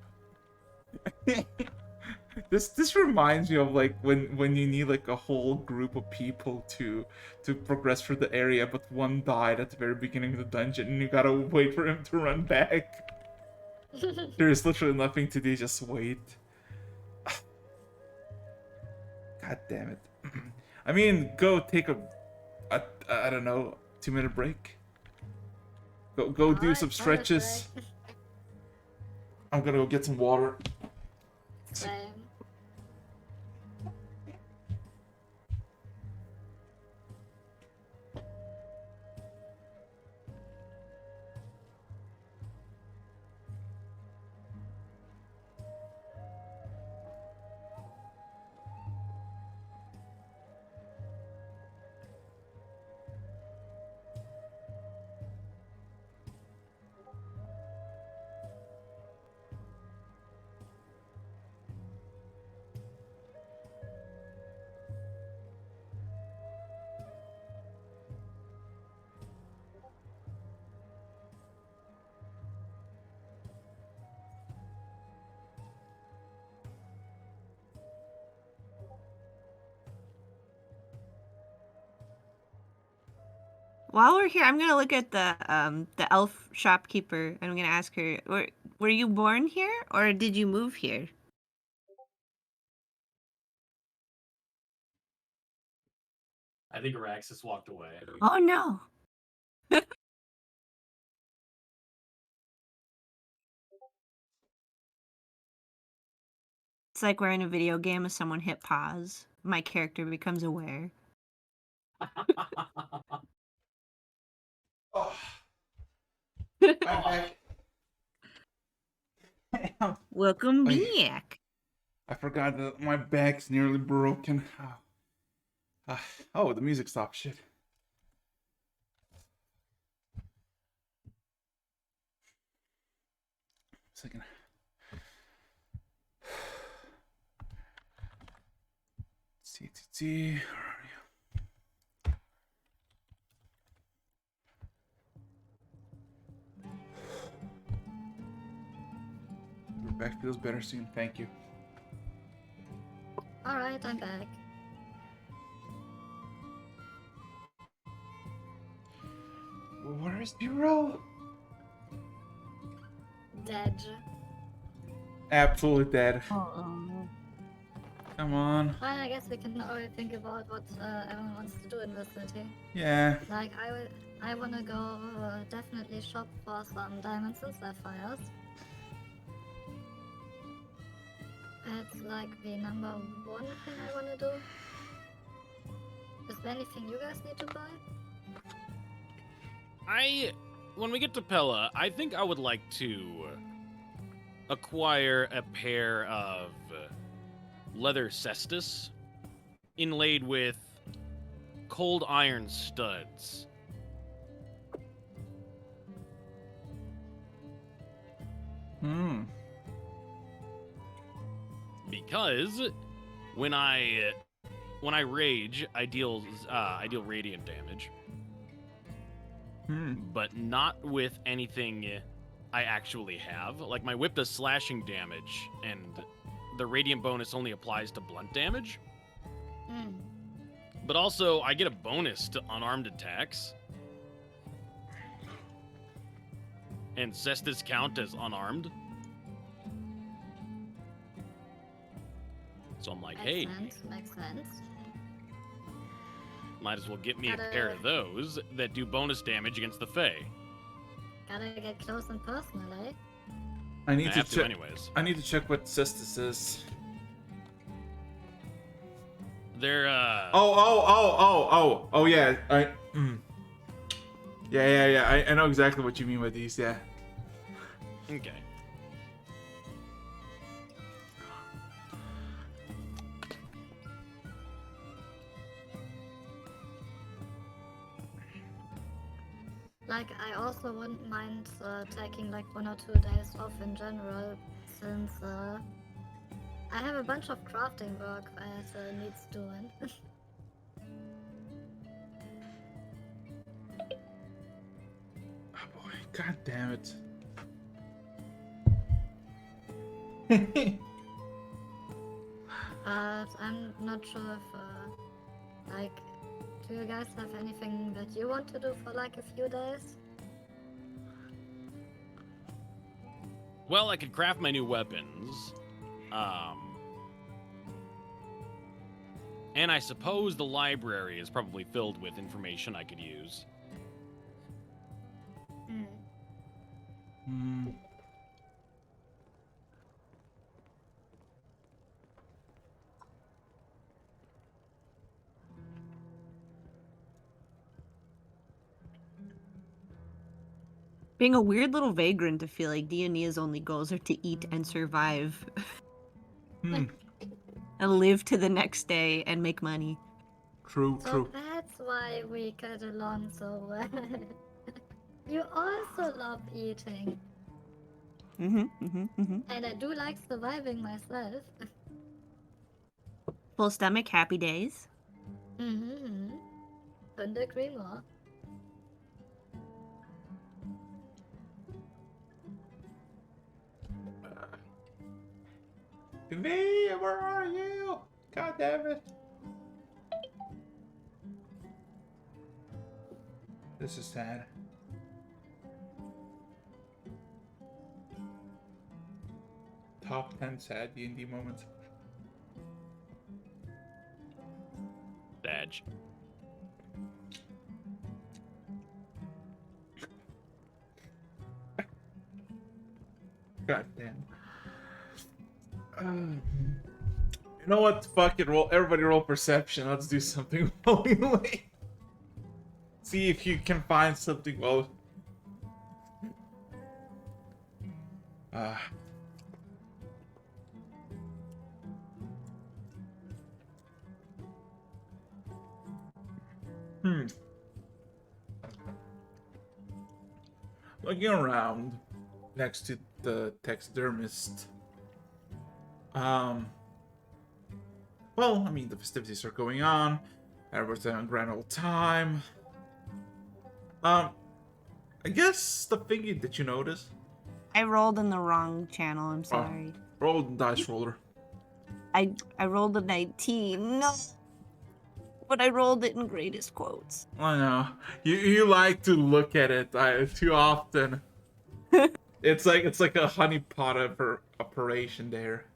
this reminds me of like when you need like a whole group of people to progress through the area, but one died at the very beginning of the dungeon and you gotta wait for him to run back. There is literally nothing to do, just wait. God damn it. I mean, go take a I don't know, 2-minute break. Go do Alright, some fine, stretches. I'm gonna go get some water. Same. While we're here, I'm gonna look at the elf shopkeeper. I'm gonna ask her, were you born here or did you move here? I think Araxis walked away. Oh no. It's like we're in a video game and someone hit pause. My character becomes aware. Oh. Welcome back. I forgot that my back's nearly broken. Oh, the music stopped. Shit. Second. Where are you? Your back feels better soon. Thank you. Alright, I'm back. Where is B-roll? Dead. Absolutely dead. Oh. Come on. Well, I guess we can already think about what everyone wants to do in the city. Yeah. Like, I wanna go definitely shop for some diamonds and sapphires. That's like the number one thing I wanna do. Is there anything you guys need to buy? When we get to Pella, I think I would like to acquire a pair of leather cestus inlaid with cold iron studs. Hmm. Because when I rage, I deal radiant damage. But not with anything I actually have. Like, my whip does slashing damage, and the radiant bonus only applies to blunt damage. But also, I get a bonus to unarmed attacks. And cestus count as unarmed. So I'm like, hey, Makes sense. might as well get me a pair of those that do bonus damage against the Fae. Gotta get close and personal, eh? I need I to have to check. anyways. I need to check what cestus is. They're Oh yeah. Yeah. I know exactly what you mean by these. Yeah. Okay. Like, I also wouldn't mind taking like 1 or 2 days off in general, since I have a bunch of crafting work that needs doing. Oh boy, god damn it. I'm not sure if, like, do you guys have anything that you want to do for like a few days? Well, I could craft my new weapons. And I suppose the library is probably filled with information I could use. Being a weird little vagrant, to feel like Diana's only goals are to eat and survive. And live to the next day and make money. True. So that's why we get along so well. You also love eating. And I do like surviving myself. Full stomach, happy days. Couldn't agree more. V, where are you? God damn it. This is sad. Top 10 sad D&D moments. Badge. God damn. You know what? Fuck it. Everybody roll perception. Let's do something willingly. See if you can find something well. Looking around next to the taxidermist. Well, well, I mean, the festivities are going on. Everyone's having a grand old time. I guess the thing that you notice. I rolled in the wrong channel. I'm Oh, sorry. roll the dice roller. I rolled a 19. No. But I rolled it in greatest quotes. I know. You like to look at it too often. It's like a honeypot operation there.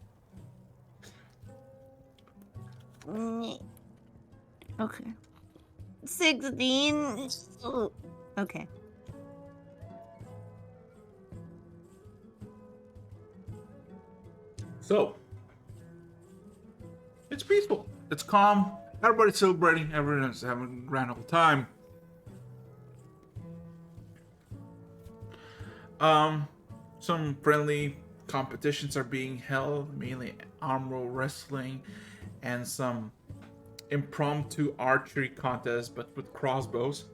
Okay. 16. Oh, okay. So, it's peaceful. It's calm. Everybody's celebrating. Everyone's having a grand old time. Some friendly competitions are being held, mainly arm wrestling and some impromptu archery contests, but with crossbows.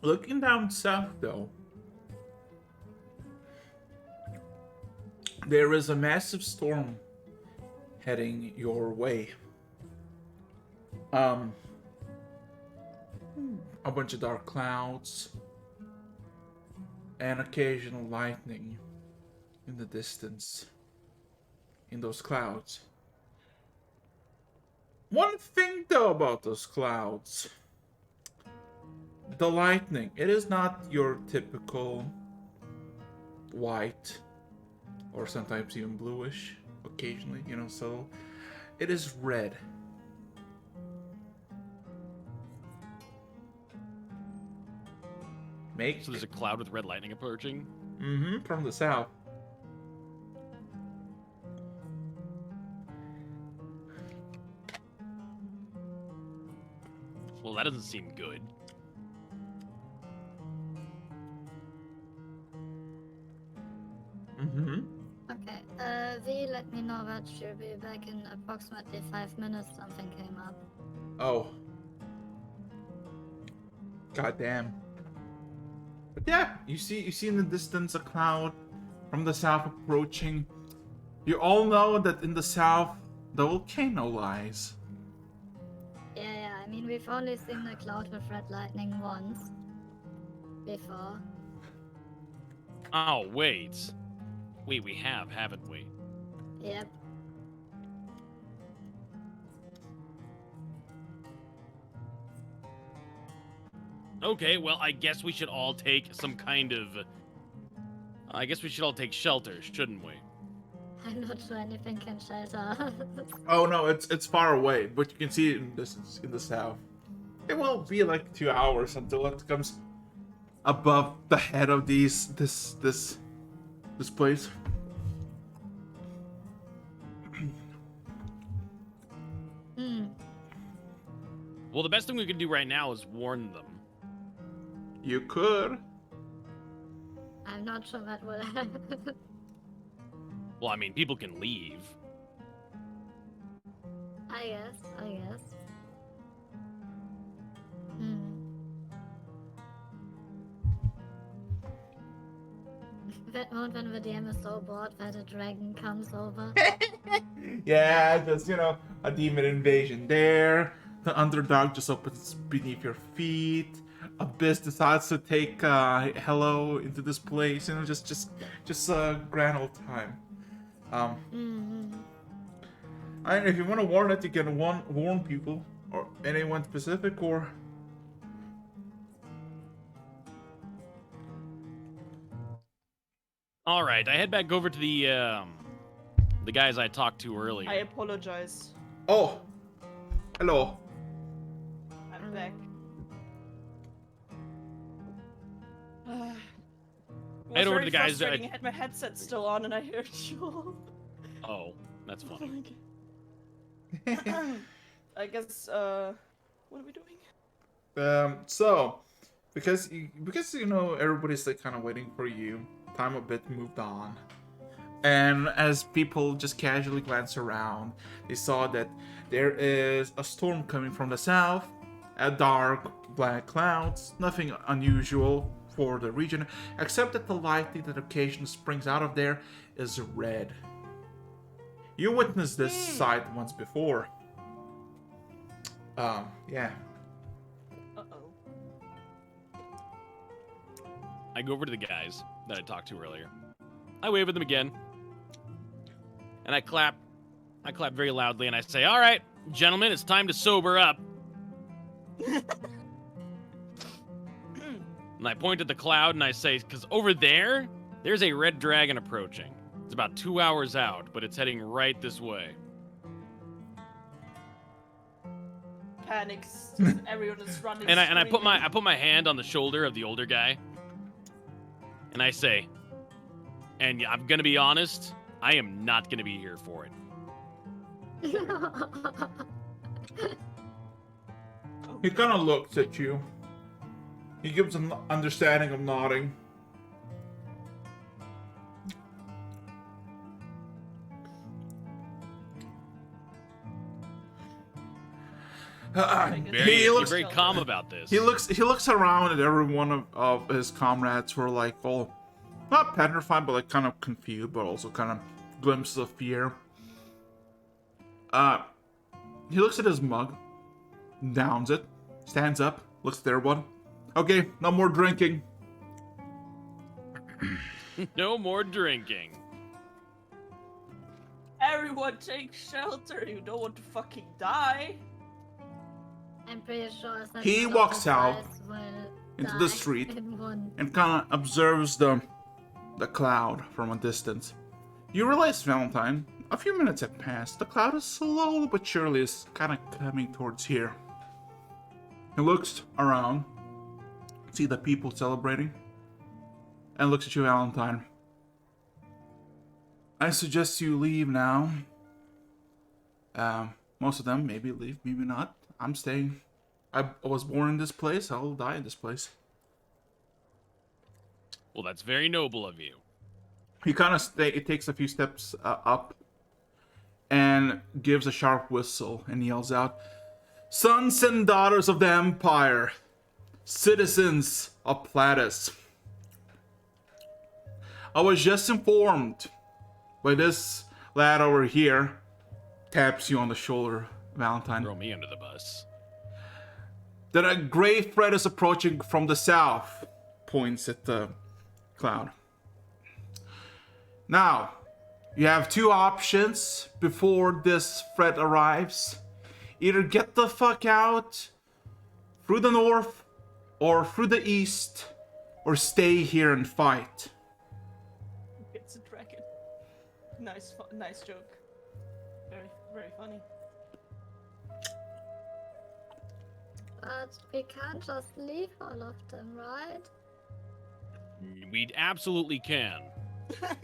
Looking down south, though, there is a massive storm heading your way. A bunch of dark clouds and occasional lightning in the distance in those clouds. One thing though about those clouds, the lightning, it is not your typical white or sometimes even bluish occasionally, so it is red. So there's a cloud with red lightning approaching? From the south. Well, that doesn't seem good. Okay, V, let me know that she'll be back in approximately 5 minutes. Something came up. Oh. Goddamn. But yeah, you see in the distance a cloud from the south approaching. You all know that in the south the volcano lies. Yeah, I mean, we've only seen a cloud with red lightning once before. Oh, wait. Wait, we have, haven't we? Yep. Okay, well, I guess we should all take some kind of... I guess we should all take shelter, shouldn't we? I'm not sure anything can shelter. Oh no, it's far away, but you can see it in distance in the south. It will be like 2 hours until it comes above the head of this place. Well, the best thing we can do right now is warn them. You could. I'm not sure that will happen. Well, I mean, people can leave. I guess. That moment when the DM is so bored that a dragon comes over. Yeah, just a demon invasion there. The underdog just opens beneath your feet. Abyss decides to take Hello into this place. Just a grand old time. And if you want to warn it, you can warn people or anyone specific or. All right, I head back over to the guys I talked to earlier. I apologize. Oh, hello. I'm back. Head over to the guys that I had my headset still on and I heard you. Oh, that's funny. I guess. What are we doing? So, because everybody's like kind of waiting for you. Time a bit moved on, and as people just casually glance around, they saw that there is a storm coming from the south. A dark black clouds, nothing unusual. for the region, except that the light that occasionally springs out of there is red. You witnessed this sight once before. Yeah. Uh-oh. I go over to the guys that I talked to earlier. I wave at them again. And I clap. I clap very loudly and I say, "All right, gentlemen, it's time to sober up." And I point at the cloud and I say, "Because over there's a red dragon approaching. It's about 2 hours out, but it's heading right this way." Panics. Just everyone is running. And I put screaming. my hand on the shoulder of the older guy. And I say, "And I'm gonna be honest, I am not gonna be here for it." He kind of looks at you. He gives an understanding of nodding. You're very calm about this. He looks around at every one of his comrades who are like all not petrified, but like kind of confused, but also kind of glimpses of fear. He looks at his mug, downs it, stands up, looks at everyone. Okay, no more drinking. No more drinking. Everyone take shelter. You don't want to fucking die. I'm pretty sure that He all walks the out guys will into die the street in one. and kind of observes the cloud from a distance. You realize, Valentine, a few minutes have passed. The cloud is slowly but surely is kind of coming towards here. He looks around, see the people celebrating, and looks at you, Valentine. I suggest you leave now. Most of them maybe leave, maybe not. I'm staying. I was born in this place. I'll die in this place. Well, that's very noble of you. He kind of it takes a few steps up and gives a sharp whistle and yells out, "Sons and daughters of the Empire, citizens of Platus, I was just informed by this lad over here," taps you on the shoulder, Valentine, Throw me under the bus. "that a great threat is approaching from the south," points at the cloud. "Now, you have two options before this threat arrives. Either get the fuck out through the north or through the east, or stay here and fight." It's a dragon. Nice joke. Very, very funny. But we can't just leave all of them, right? We absolutely can.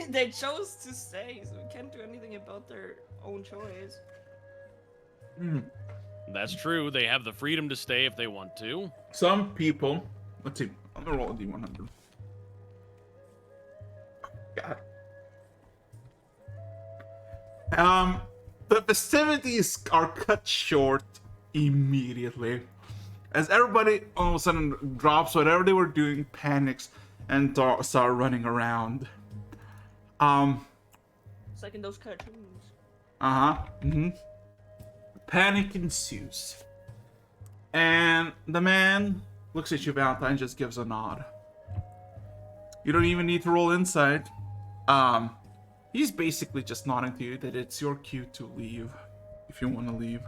They chose to stay, so we can't do anything about their own choice. That's true. They have the freedom to stay if they want to. Some people, let's see, I'm gonna roll a d100. God. The festivities are cut short immediately, as everybody all of a sudden drops whatever they were doing, panics, and start running around. It's like in those cartoons. Panic ensues. And the man looks at you, Valentine, just gives a nod. You don't even need to roll insight. He's basically just nodding to you that it's your cue to leave, if you want to leave.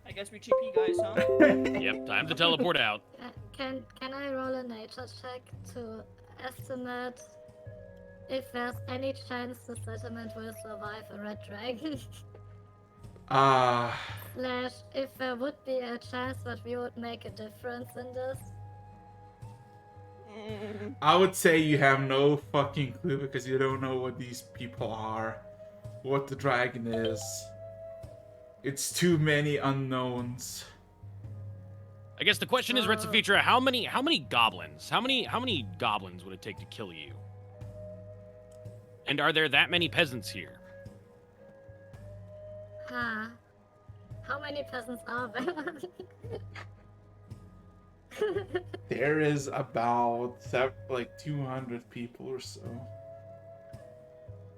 I guess we GP guys, huh? Yep, time to teleport out. Can I roll a nature check to estimate if there's any chance the settlement will survive a red dragon? Slash, if there would be a chance that we would make a difference in this? I would say you have no fucking clue because you don't know what these people are, what the dragon is. It's too many unknowns. I guess the question is, Retzafitra, how many goblins? How many goblins would it take to kill you? And are there that many peasants here? How many peasants are there? There is about like 200 people or so.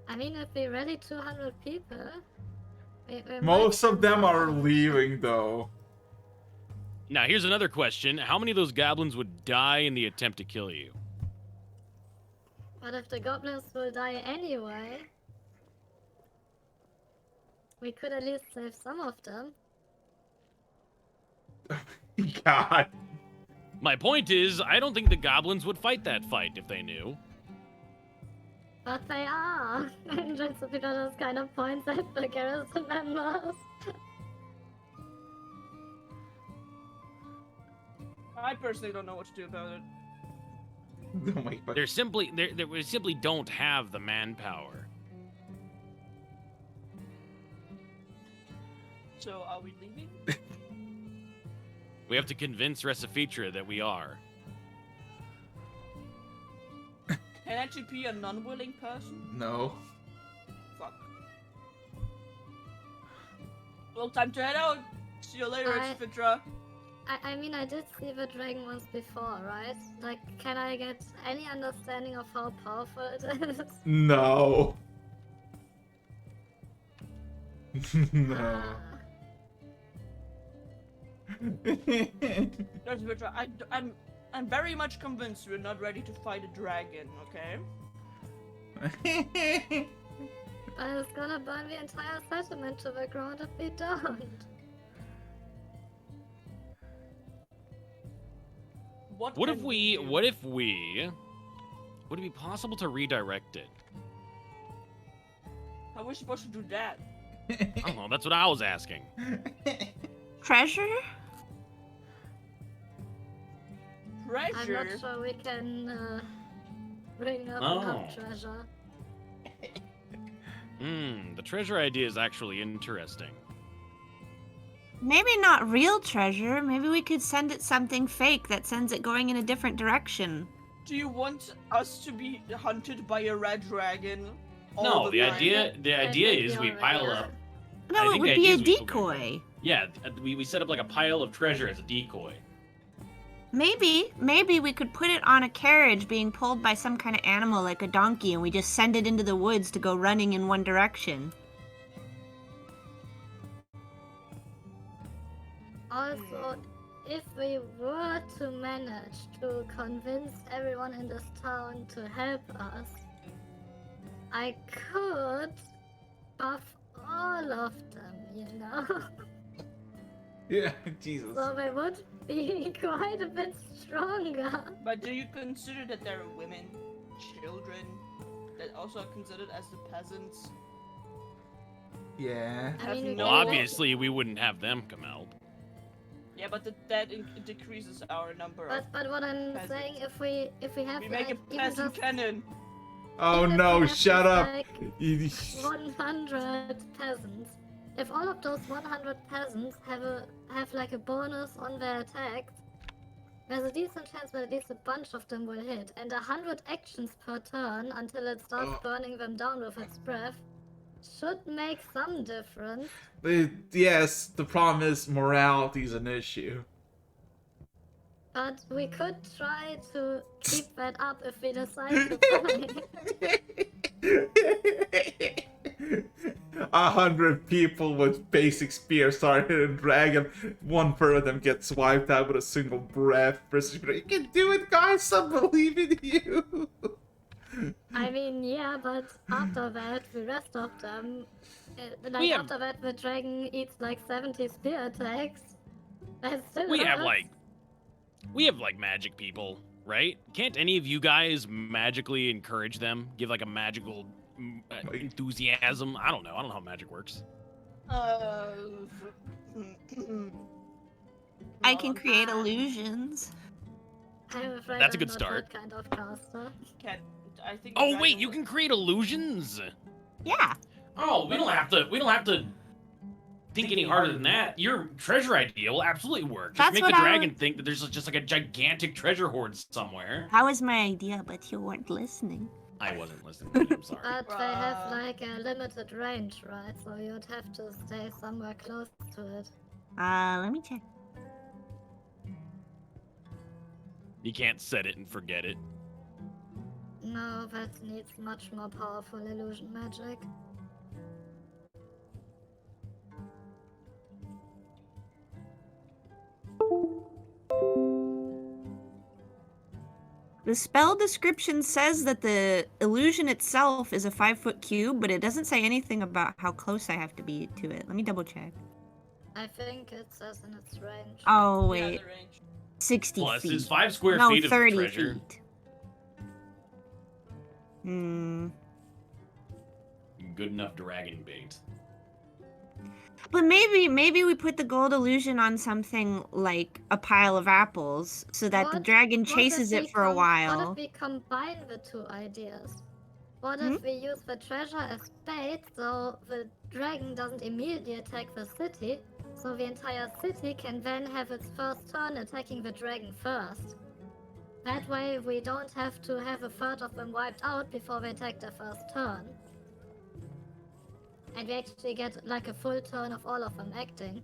I mean, if we rally 200 people, we Most might of them are survive. leaving though. Now, here's another question. How many of those goblins would die in the attempt to kill you? But if the goblins will die anyway, we could at least save some of them. God. My point is, I don't think the goblins would fight that fight if they knew. But they are. And just because this kind of points at the garrison members. I personally don't know what to do about it. Oh my God. We simply don't have the manpower. So are we leaving? We have to convince Recifitra that we are. Can I TP a non-willing person? No. Fuck. Well, time to head out. See you later, Fidra. I mean, I did see the dragon once before, right? Like, can I get any understanding of how powerful it is? No. No. There's Fidra. I'm very much convinced we're not ready to fight a dragon, okay? But it's gonna burn the entire settlement to the ground if we don't. Would it be possible to redirect it? How are we supposed to do that? I don't know, that's what I was asking. Treasure? Treasure? I'm not sure we can bring up enough treasure. The treasure idea is actually interesting. Maybe not real treasure. Maybe we could send it something fake that sends it going in a different direction. Do you want us to be hunted by a red dragon? No, the time? idea is we pile up. I No, it think would the be a idea is we- decoy. Yeah, we set up like a pile of treasure as a decoy. Maybe we could put it on a carriage being pulled by some kind of animal like a donkey, and we just send it into the woods to go running in one direction. Also, if we were to manage to convince everyone in this town to help us, I could buff all of them, you know? Yeah, Jesus. So they would be quite a bit stronger. But do you consider that there are women, children, that also are considered as the peasants? Yeah. I mean, no- Well, obviously, we wouldn't have them come out. Yeah, but that decreases our number of... But what I'm peasants. saying, if we have We make a like, even peasant just, cannon! Oh even if no, we have shut just, up. like, 100 peasants. If all of those 100 peasants have like a bonus on their attacks, there's a decent chance that at least a bunch of them will hit. And 100 actions per turn until it starts burning them down with its breath should make some difference. Yes, the problem is morality is an issue. But we could try to keep that up if we decide to fight. 100 people with basic spear started a dragon. One per of them gets wiped out with a single breath. You can do it, guys. I believe in you. I mean, yeah, but after that, the rest of them, after that, the dragon eats like 70 spear attacks. That still We have hurts. like magic people, right? Can't any of you guys magically encourage them? Give like a magical enthusiasm? I don't know how magic works. I can create illusions. I'm afraid That's a I'm good not start. that kind of caster. I think Oh the wait, dragon you will- can create illusions. Yeah. Oh, we don't have to think any harder than that. Your treasure idea will absolutely work. Just That's make what the I dragon would- think that there's just like a gigantic treasure hoard somewhere. That was my idea, but you weren't listening. I wasn't listening. I'm sorry. But they have Bruh. like a limited range, right? So you'd have to stay somewhere close to it. Let me check. You can't set it and forget it. No, that needs much more powerful illusion magic. The spell description says that the illusion itself is a 5-foot cube, but it doesn't say anything about how close I have to be to it. Let me double check. I think it says in its range. Oh, Yeah, wait. the range. 60 Plus, feet. is 5 square No, feet of 30 treasure. feet. Hmm. Good enough dragon bait. But maybe we put the gold illusion on something like a pile of apples so that the What- dragon what if chases we it for a What while. if we combine the two ideas? What Hmm? if we use the treasure as bait so the dragon doesn't immediately attack the city, so the entire city can then have its first turn attacking the dragon first? That way we don't have to have a third of them wiped out before they attack their first turn. And we actually get like a full turn of all of them acting.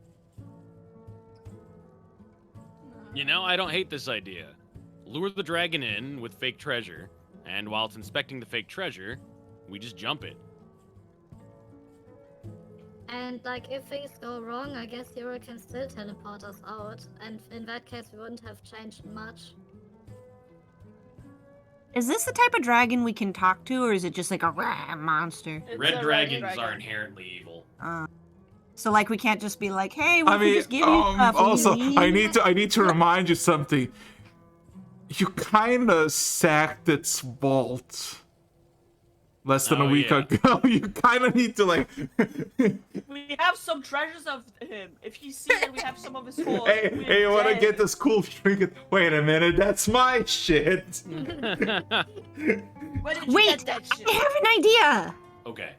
You know, I don't hate this idea. Lure the dragon in with fake treasure, and while it's inspecting the fake treasure, we just jump it. And like if things go wrong, I guess Hero can still teleport us out, and in that case we wouldn't have changed much. Is this the type of dragon we can talk to, or is it just like a rah monster? It's Red a dragons dragon. are inherently evil. So like we can't just be like, hey, we I can mean, just give you stuff. and you also, I leave? need to remind you something. You kind of sacked its vault less than a Oh, week yeah. ago. You kind of need to like. We have some treasures of him. If he sees that we have some of his horse, Hey, we're hey, you want to dead. get this cool trinket? Wait a minute, that's my shit. Where did you Wait, get that shit? I have an idea. Okay.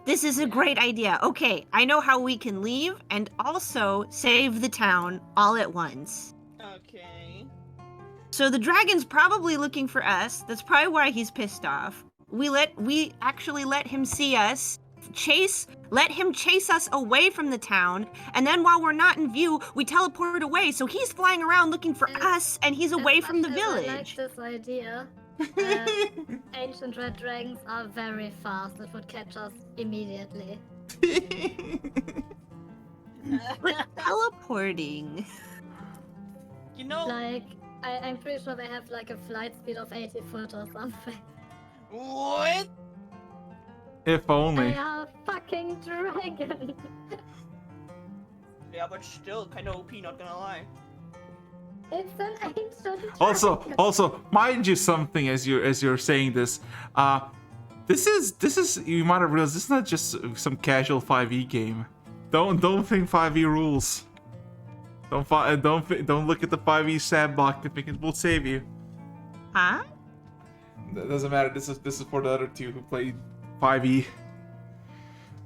This is a great idea. Okay, I know how we can leave and also save the town all at once. Okay. So the dragon's probably looking for us. That's probably why he's pissed off. We actually let him see us, let him chase us away from the town, and then while we're not in view, we teleport away. So he's flying around looking for As- us, and he's away from the As much as I like village. this idea. Ancient red dragons are very fast. It would catch us immediately. But teleporting. You know Like, I'm pretty sure they have like a flight speed of 80 foot or something. what? If only. They are fucking dragons. Yeah, but still kind of OP. Not gonna lie. It's an ancient dragon. Also, mind you something as you're saying this. This is you might have realized this is not just some casual 5e game. Don't think 5e rules. Don't look at the 5e sandbox and think it will save you. Huh? That doesn't matter. This is for the other two who played 5e.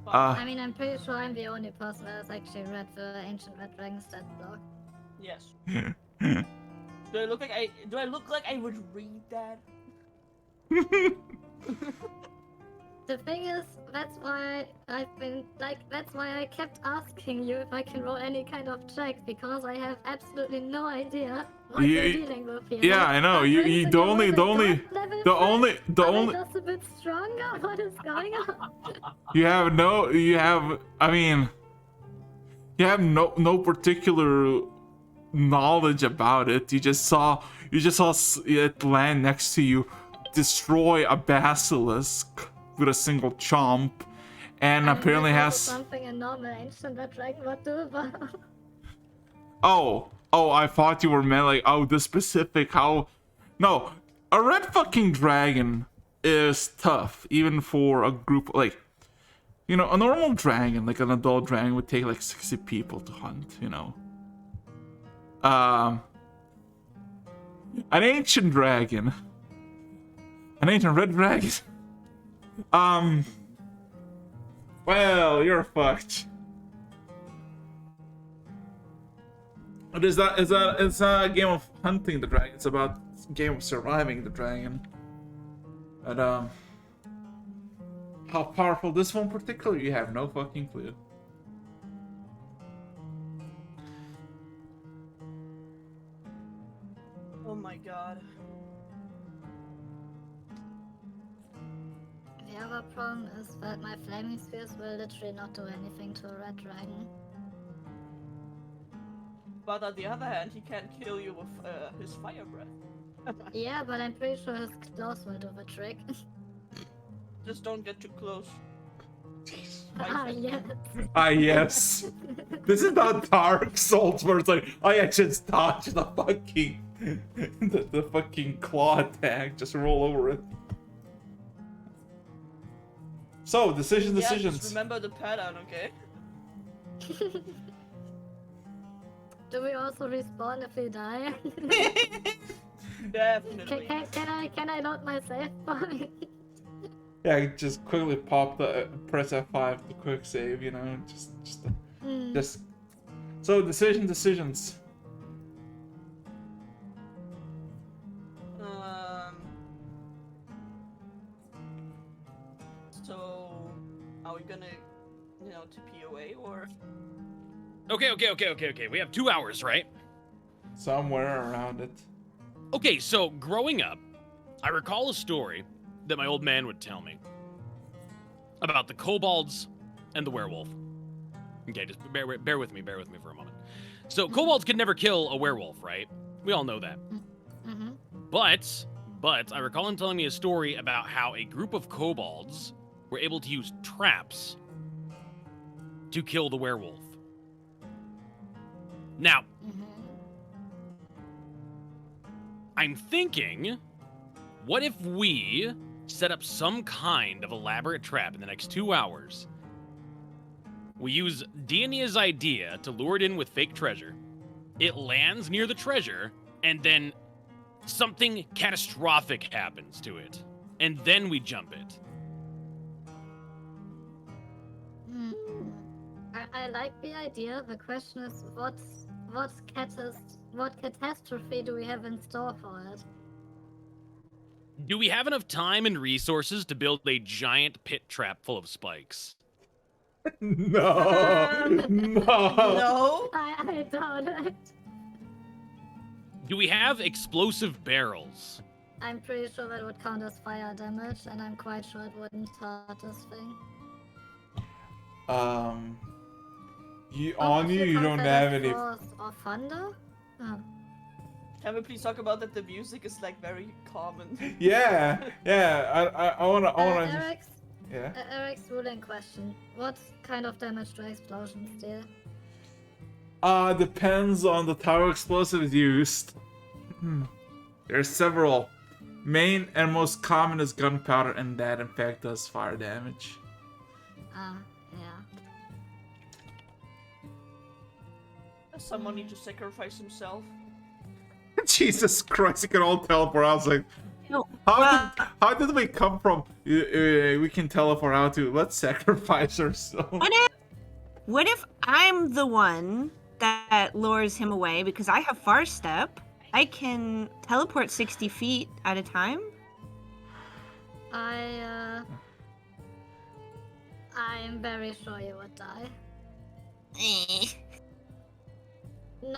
I mean, I'm pretty sure I'm the only person that has actually read the ancient red dragon stat block. Yes. Do I look like I would read that? The thing is, that's why I kept asking you if I can roll any kind of check, because I have absolutely no idea what You- you're dealing with here. Yeah, I know. Are You raising the your only weapon the only god level the five? only the Are they only just a bit stronger? What is going on? you have no particular knowledge about it. You just saw it land next to you, destroy a basilisk with a single chomp, and apparently That's has also something a normal ancient red dragon would do, but oh I thought you were meant like this specific how no a red fucking dragon is tough even for a group like. You know, a normal dragon, like an adult dragon, would take like 60 people to hunt, you know. An ancient dragon. An ancient red dragon. Well, you're fucked. It's not a game of hunting the dragon, it's about a game of surviving the dragon. But, how powerful this one particular, you have no fucking clue. god. The other problem is that my flaming spheres will literally not do anything to a red dragon. But on the other hand, he can kill you with his fire breath. Yeah, but I'm pretty sure his claws will do the trick. Just don't get too close. Ah, yes. Ah, yes. This is not Dark Souls where it's like, oh yeah, just dodge the fucking the fucking claw attack, just roll over it. So, Yeah, decisions. just remember the pattern, okay? Do we also respawn if we die? Definitely. Can I not my save point? Yeah, just quickly pop the press F5 to quick save, you know, just. So decisions. So, are we gonna, TP away or? Okay. We have 2 hours, right? Somewhere around it. Okay, so growing up, I recall a story that my old man would tell me about the kobolds and the werewolf. Okay, just bear with me for a moment. So kobolds could never kill a werewolf, right? We all know that. Mm-hmm. But I recall him telling me a story about how a group of kobolds were able to use traps to kill the werewolf. Now, I'm thinking, what if we set up some kind of elaborate trap in the next 2 hours? We use Diania's idea to lure it in with fake treasure. It lands near the treasure, and then something catastrophic happens to it. And then we jump it. I like the idea. The question is, what catastrophe do we have in store for it? Do we have enough time and resources to build a giant pit trap full of spikes? No. No. I doubt it. Do we have explosive barrels? I'm pretty sure that would count as fire damage, and I'm quite sure it wouldn't hurt this thing. You Obviously, you don't consider have any. force or thunder? Oh. Can we please talk about that? The music is like very common. Yeah. I wanna. Eric's, Yeah. Eric's ruling question. What kind of damage do explosions deal? Depends on the tower explosives used. There's several. Main and most common is gunpowder, and that in fact does fire damage. Yeah. Does someone need to sacrifice himself? Jesus Christ, you can all teleport. I was like, No. how did we come from? We can teleport out to. Let's sacrifice ourselves. What if I'm the one that lures him away because I have far step? I can teleport 60 feet at a time. I'm very sure you would die.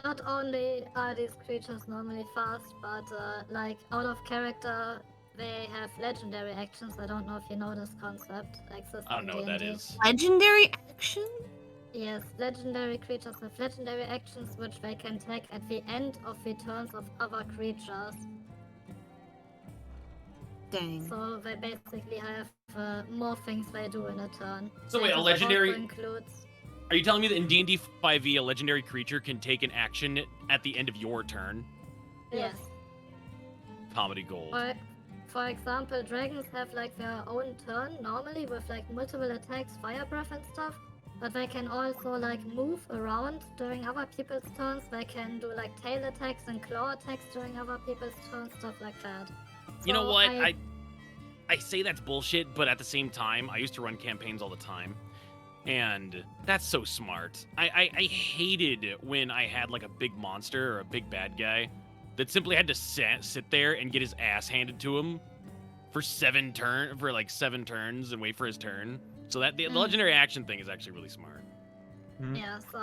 Not only are these creatures normally fast, but like out of character, they have legendary actions. I don't know if you know this concept. Exists I don't know in what that D&D. is. Legendary action? Yes, legendary creatures have legendary actions which they can take at the end of the turns of other creatures. Dang. So they basically have more things they do in a turn. So wait, This a also legendary- includes. Are you telling me that in D&D 5e, a legendary creature can take an action at the end of your turn? Yes. Comedy gold. For example, dragons have like their own turn normally with like multiple attacks, fire breath and stuff. But they can also like move around during other people's turns. They can do like tail attacks and claw attacks during other people's turns, stuff like that. You know So what? I say that's bullshit, but at the same time, I used to run campaigns all the time. And that's so smart. I hated when I had like a big monster or a big bad guy that simply had to sit there and get his ass handed to him for 7 turns and wait for his turn. So that the legendary action thing is actually really smart. Yeah, so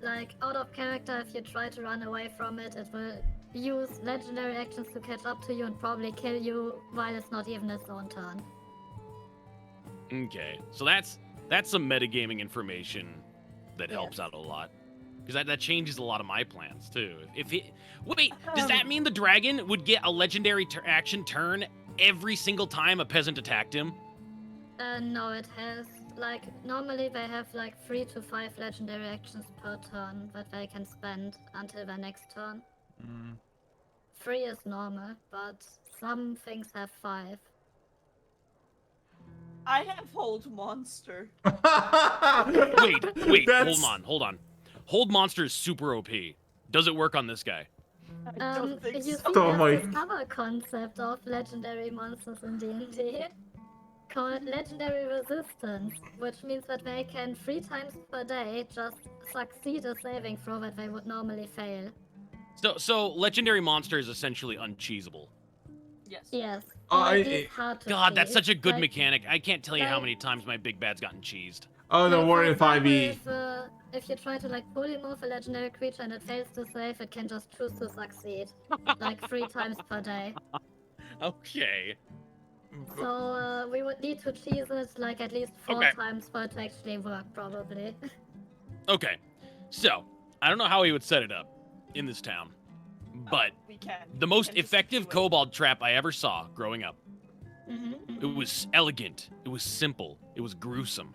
like out of character, if you try to run away from it, it will use legendary actions to catch up to you and probably kill you while it's not even its own turn. Okay, so that's some metagaming information that helps Yes. out a lot. Because that changes a lot of my plans too. Wait, does that mean the dragon would get a legendary action turn every single time a peasant attacked him? No, it has, like, normally they have like 3 to 5 legendary actions per turn that they can spend until their next turn. 3 is normal, but some things have 5. I have Hold Monster. Wait, That's- hold on. Hold Monster is super OP. Does it work on this guy? I don't think You so. see, Oh my- there's this other concept of legendary monsters in D&D called legendary resistance, which means that they can 3 times per day just succeed a saving throw that they would normally fail. So legendary monster is essentially uncheesable. Yes. Yes. Or I- at least hard to God, that's cheese. such a good Like, mechanic. I can't tell you how like- many times my big bad's gotten cheesed. Oh, don't like, worry for if example, if you try to like polymorph a legendary creature and it fails to save, it can just choose to succeed, like 3 times per day. Okay. So we would need to cheese it like at least 4 Okay. times for it to actually work, probably. Okay. So, I don't know how he would set it up in this town, but We can. the We most can just effective do it. kobold trap I ever saw growing up. Mm-hmm. It was elegant. It was simple. It was gruesome.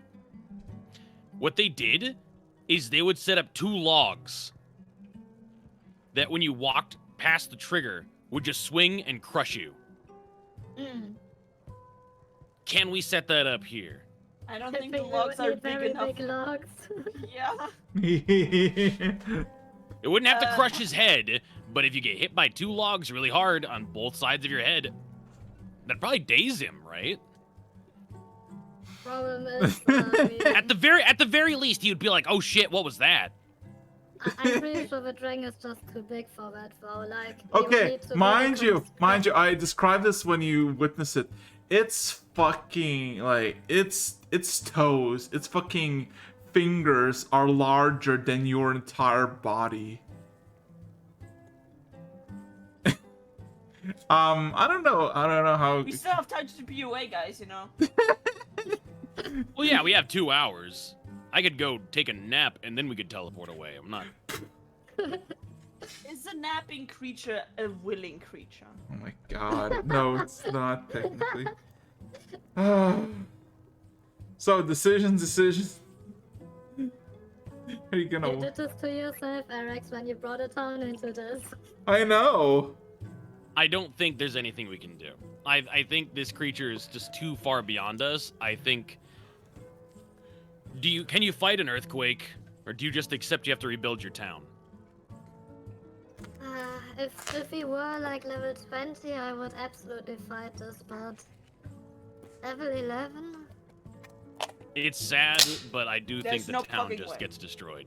What they did is they would set up 2 logs that when you walked past the trigger would just swing and crush you. Mm. Can we set that up here? I don't I think the think we logs would are need big very enough. big logs. Yeah. It wouldn't have to Uh. crush his head, but if you get hit by 2 logs really hard on both sides of your head, that'd probably daze him, right? Problem is, At the very least, he would be like, "Oh shit, what was that?" I'm pretty sure the dragon is just too big for that, though. Like, we would Okay, need to mind really you, I described this when you witness it. It's fucking like its toes, its fucking fingers are larger than your entire body. I don't know how. We still have time to be away, guys, you know. Well, yeah, we have 2 hours. I could go take a nap and then we could teleport away. I'm not. Is a napping creature a willing creature? Oh my god, no, it's not technically. So decisions. Are you You gonna? did this to yourself, Alex, when you brought a town into this. I know. I don't think there's anything we can do. I think this creature is just too far beyond us. I think. Can you fight an earthquake, or do you just accept you have to rebuild your town? If we were like level 20, I would absolutely fight this, but level 11? It's sad, but I do There's think the no town fucking just way. gets destroyed.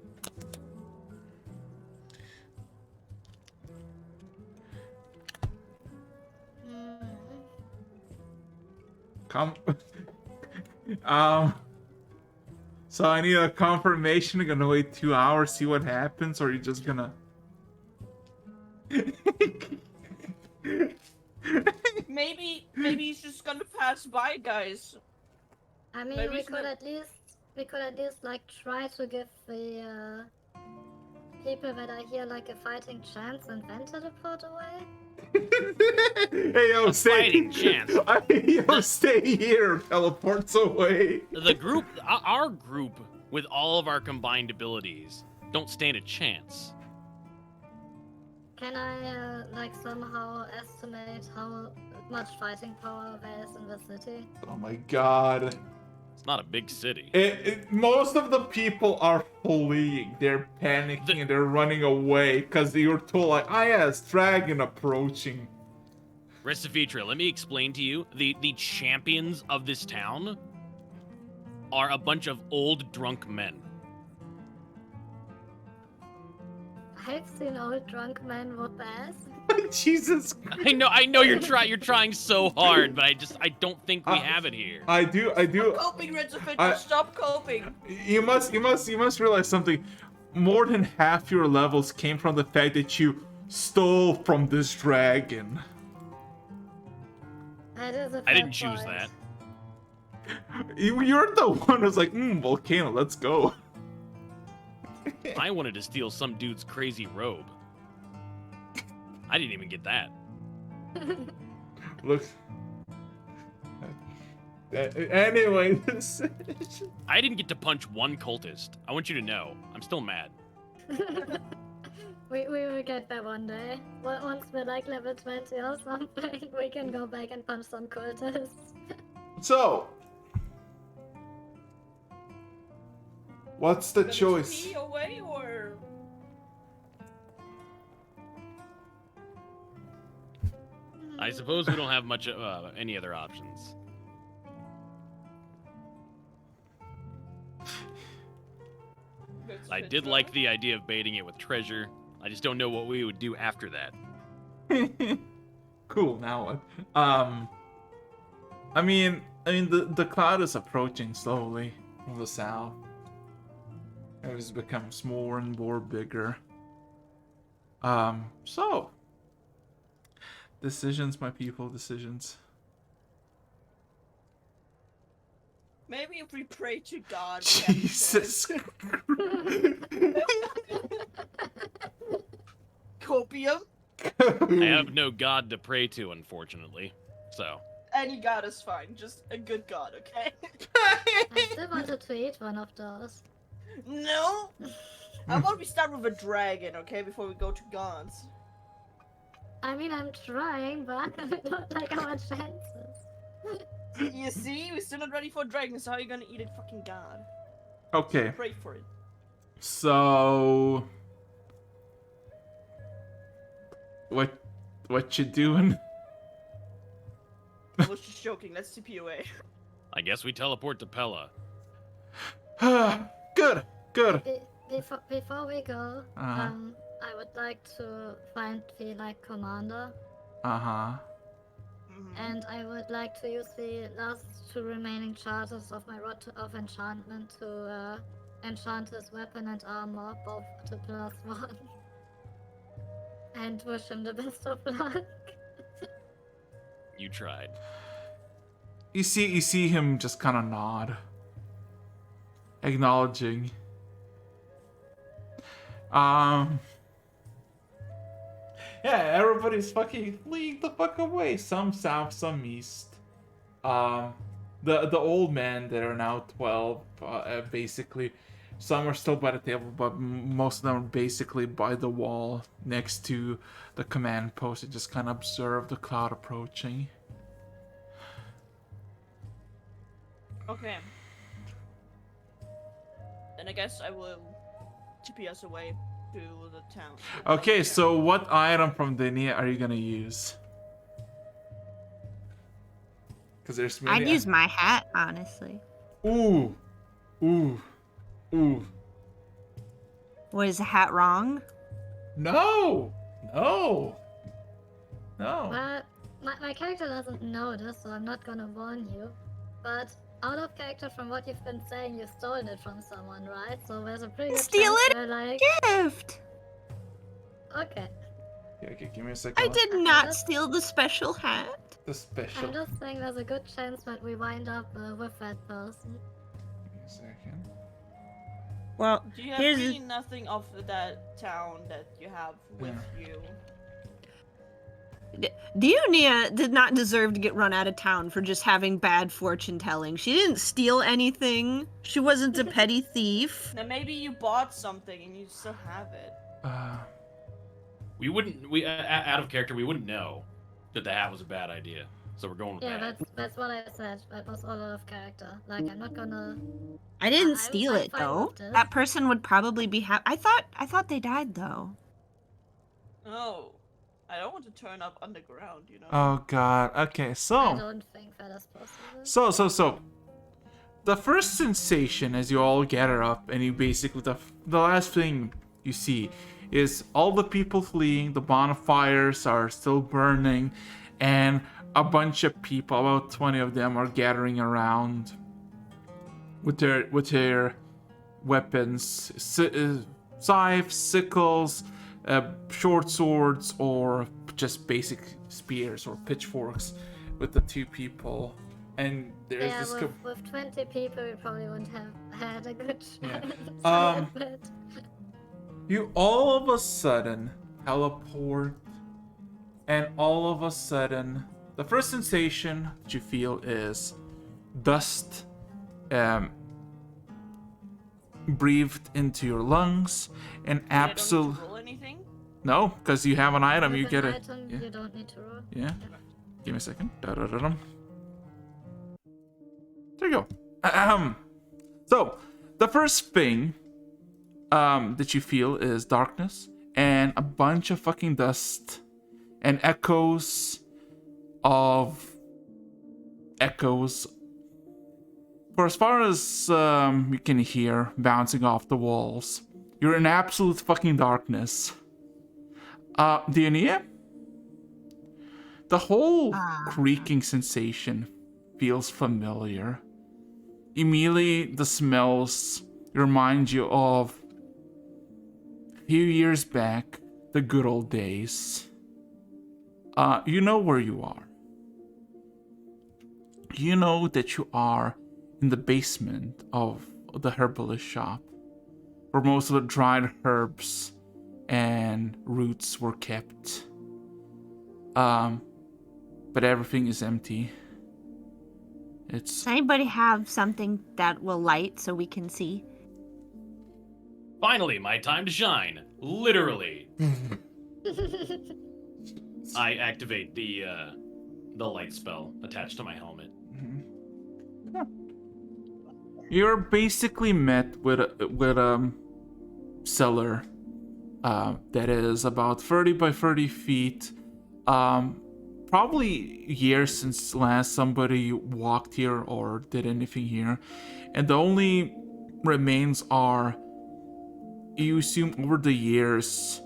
Come. So I need a confirmation. I'm gonna wait 2 hours, see what happens, or are you just gonna? Maybe he's just gonna pass by, guys. I mean, Maybe we it's could not- at least like try to give the people that are here like a fighting chance and then teleport away. Hey yo, A fighting chance. Yo, stay here. Teleports away. The group, our group, with all of our combined abilities, don't stand a chance. Can I like somehow estimate how much fighting power there is in the city? Oh my god. It's not a big city. Most of the people are fleeing. They're panicking and they're running away because they were told like, "Ah, yes, dragon approaching." Recifitra, let me explain to you. The champions of this town are a bunch of old drunk men. I've seen old drunk men whoop ass. Jesus. I know you're trying so hard, but I don't think we have it here. I do. Stop coping, Rizofit. Stop coping. You must realize something. More than half your levels came from the fact that you stole from this dragon. That is a I didn't fair choose point. that. You're the one who's like, volcano, let's go. I wanted to steal some dude's crazy robe. I didn't even get that. Look. Anyway, this. I didn't get to punch one cultist. I want you to know. I'm still mad. We will get there one day. Once we're like level 20 or something, we can go back and punch some cultists. So, what's the Gonna choice? pee away or I suppose we don't have much any other options. I did like the idea of baiting it with treasure. I just don't know what we would do after that. Cool. Now what? I mean, the cloud is approaching slowly from the south. It has become more and more bigger. So decisions, my people, decisions. maybe if we pray to God. we have a Jesus. Copium. I have no god to pray to, unfortunately. So, Any god is fine. Just a good god, okay? I still wanted to eat one of those. No. How about we start with a dragon, okay, before we go to gods? I mean, I'm trying, but I don't like our chances. You see, we're still not ready for dragons. So how are you gonna eat a fucking god? Okay, Pray for it. so what you doing? I was just joking. Let's TP away. I guess we teleport to Pella. Good. Before we go, Uh-huh. I would like to find the commander, Uh-huh. and I would like to use the last 2 remaining charges of my Rod of Enchantment to enchant his weapon and armor, both to +1, and wish him the best of luck. You tried. You see him just kind of nod, acknowledging. Yeah, everybody's fucking fleeing the fuck away. Some south, some east. The old men that are now 12, basically, some are still by the table, but most of them are basically by the wall next to the command post and just kind of observe the cloud approaching. Okay. Then I guess I will TP us away to the town. Okay, so what item from Denia are you gonna use? Because there's many. I'd use my hat, honestly. Ooh. What, is the hat wrong? No. But my character doesn't know this, so I'm not gonna warn you. But out of character, from what you've been saying, you stole it from someone, right? So there's a pretty good Steal chance it? where, like... Gift! Okay. Yeah, okay, give me a second. I did not steal the special hat. The special. I'm just saying there's a good chance that we wind up with that person. Give me a second. Well, Do you have here's really nothing of that town that you have with you? Dionia did not deserve to get run out of town for just having bad fortune telling. She didn't steal anything. She wasn't a petty thief. Now maybe you bought something and you still have it. We wouldn't. Out of character, we wouldn't know that the hat was a bad idea. So we're going with Yeah, that. that's what I said. That was all out of character. Like, I'm not gonna... I didn't I'm steal it fine though. with this. That person would probably be I thought they died though. Oh, I don't want to turn up underground, you know. Oh god. Okay, I so don't think that is possible. so the first sensation as you all gather up and you basically the last thing you see is all the people fleeing, the bonfires are still burning, and a bunch of people, about 20 of them, are gathering around with their weapons, scythes, sickles, short swords or just basic spears or pitchforks with the two people. And there's Yeah, this. with 20 people, we probably wouldn't have had a good Yeah. chance. I admit. You all of a sudden teleport, and all of a sudden, the first sensation that you feel is dust breathed into your lungs, and I don't need absolute. to roll anything. No, because you have an item, With you an get it. item, Yeah. you don't need to roll. Yeah. Give me a second. Da-da-da-dum. There you go. So, the first thing that you feel is darkness and a bunch of fucking dust and echoes for as far as you can hear bouncing off the walls. You're in absolute fucking darkness. Dionia? The whole creaking sensation feels familiar. Immediately, the smells remind you of a few years back, the good old days. You know where you are. You know that you are in the basement of the herbalist shop, where most of the dried herbs and roots were kept. But everything is empty. Does anybody have something that will light so we can see? Finally, my time to shine. Literally. I activate the light spell attached to my helmet. You're basically met with a cellar that is about 30 by 30 feet. Probably years since last somebody walked here or did anything here, and the only remains are, you assume, over the years,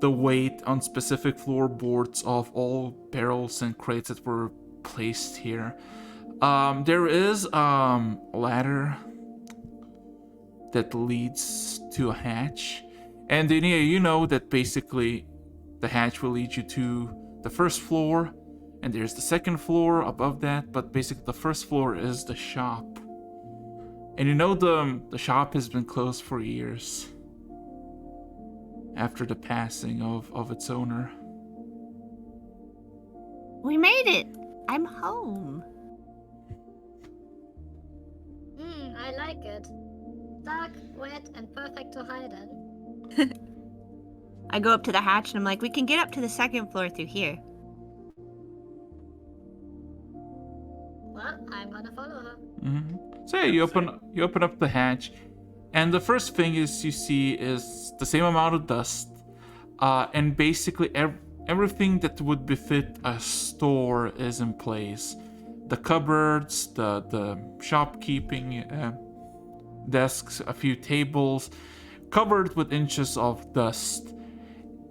the weight on specific floorboards of all barrels and crates that were placed here. There is a ladder that leads to a hatch, and Dania, you know that basically the hatch will lead you to the first floor, and there's the second floor above that, but basically the first floor is the shop. And you know the shop has been closed for years after the passing of its owner. We made it! I'm home. I like it. Dark, wet, and perfect to hide in. I go up to the hatch and I'm like, we can get up to the second floor through here. Well, I'm gonna follow her. So yeah, you open up the hatch, and the first thing you see is the same amount of dust, and basically everything that would befit a store is in place. The cupboards, the shopkeeping desks, a few tables, covered with inches of dust.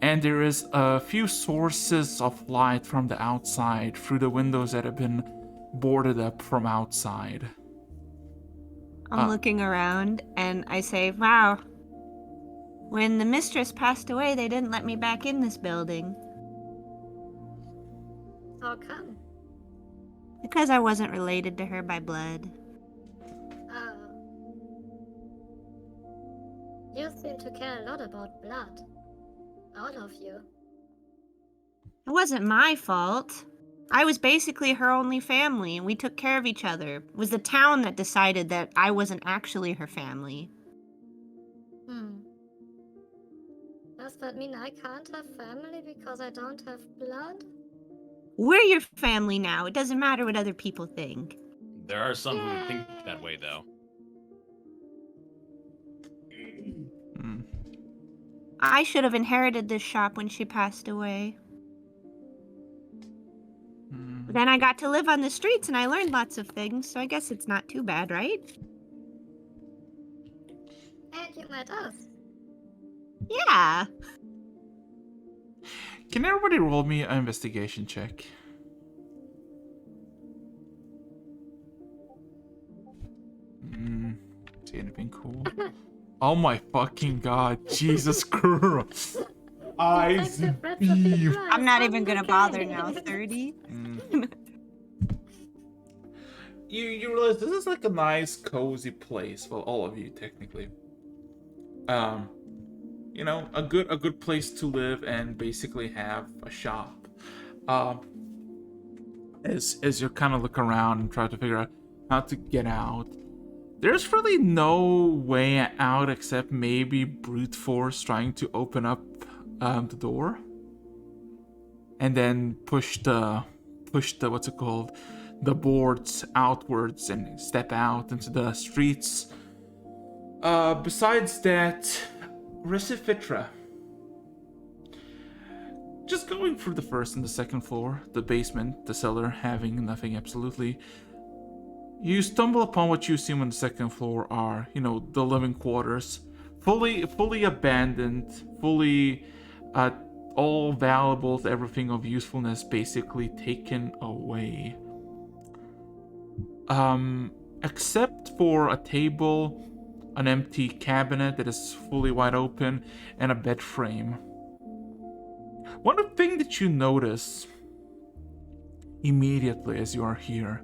And there is a few sources of light from the outside through the windows that have been boarded up from outside. I'm looking around and I say, wow, when the mistress passed away, they didn't let me back in this building. How come? Because I wasn't related to her by blood. Oh. You seem to care a lot about blood. All of you. It wasn't my fault. I was basically her only family, and we took care of each other. It was the town that decided that I wasn't actually her family. Does that mean I can't have family because I don't have blood? We're your family now. It doesn't matter what other people think. There are some who think that way, though. I should have inherited this shop when she passed away. But then I got to live on the streets and I learned lots of things, so I guess it's not too bad, right? And you met us. Yeah. Can everybody roll me an investigation check? See anything cool? Oh my fucking god, Jesus Christ. eyes Detective recipe beam. drive I'm not on even the gonna bother cake. now. 30. You realize this is like a nice, cozy place. Well, all of you technically. You know, a good place to live and basically have a shop. As you kind of look around and try to figure out how to get out, there's really no way out except maybe brute force trying to open up the door, and then push the what's it called, the boards outwards and step out into the streets. Besides that, Recifitra. Just going through the first and the second floor, the basement, the cellar, having nothing absolutely. You stumble upon what you assume on the second floor are, you know, the living quarters, fully abandoned, fully, all valuables, everything of usefulness basically taken away. Except for a table, an empty cabinet that is fully wide open, and a bed frame. One thing that you notice immediately as you are here,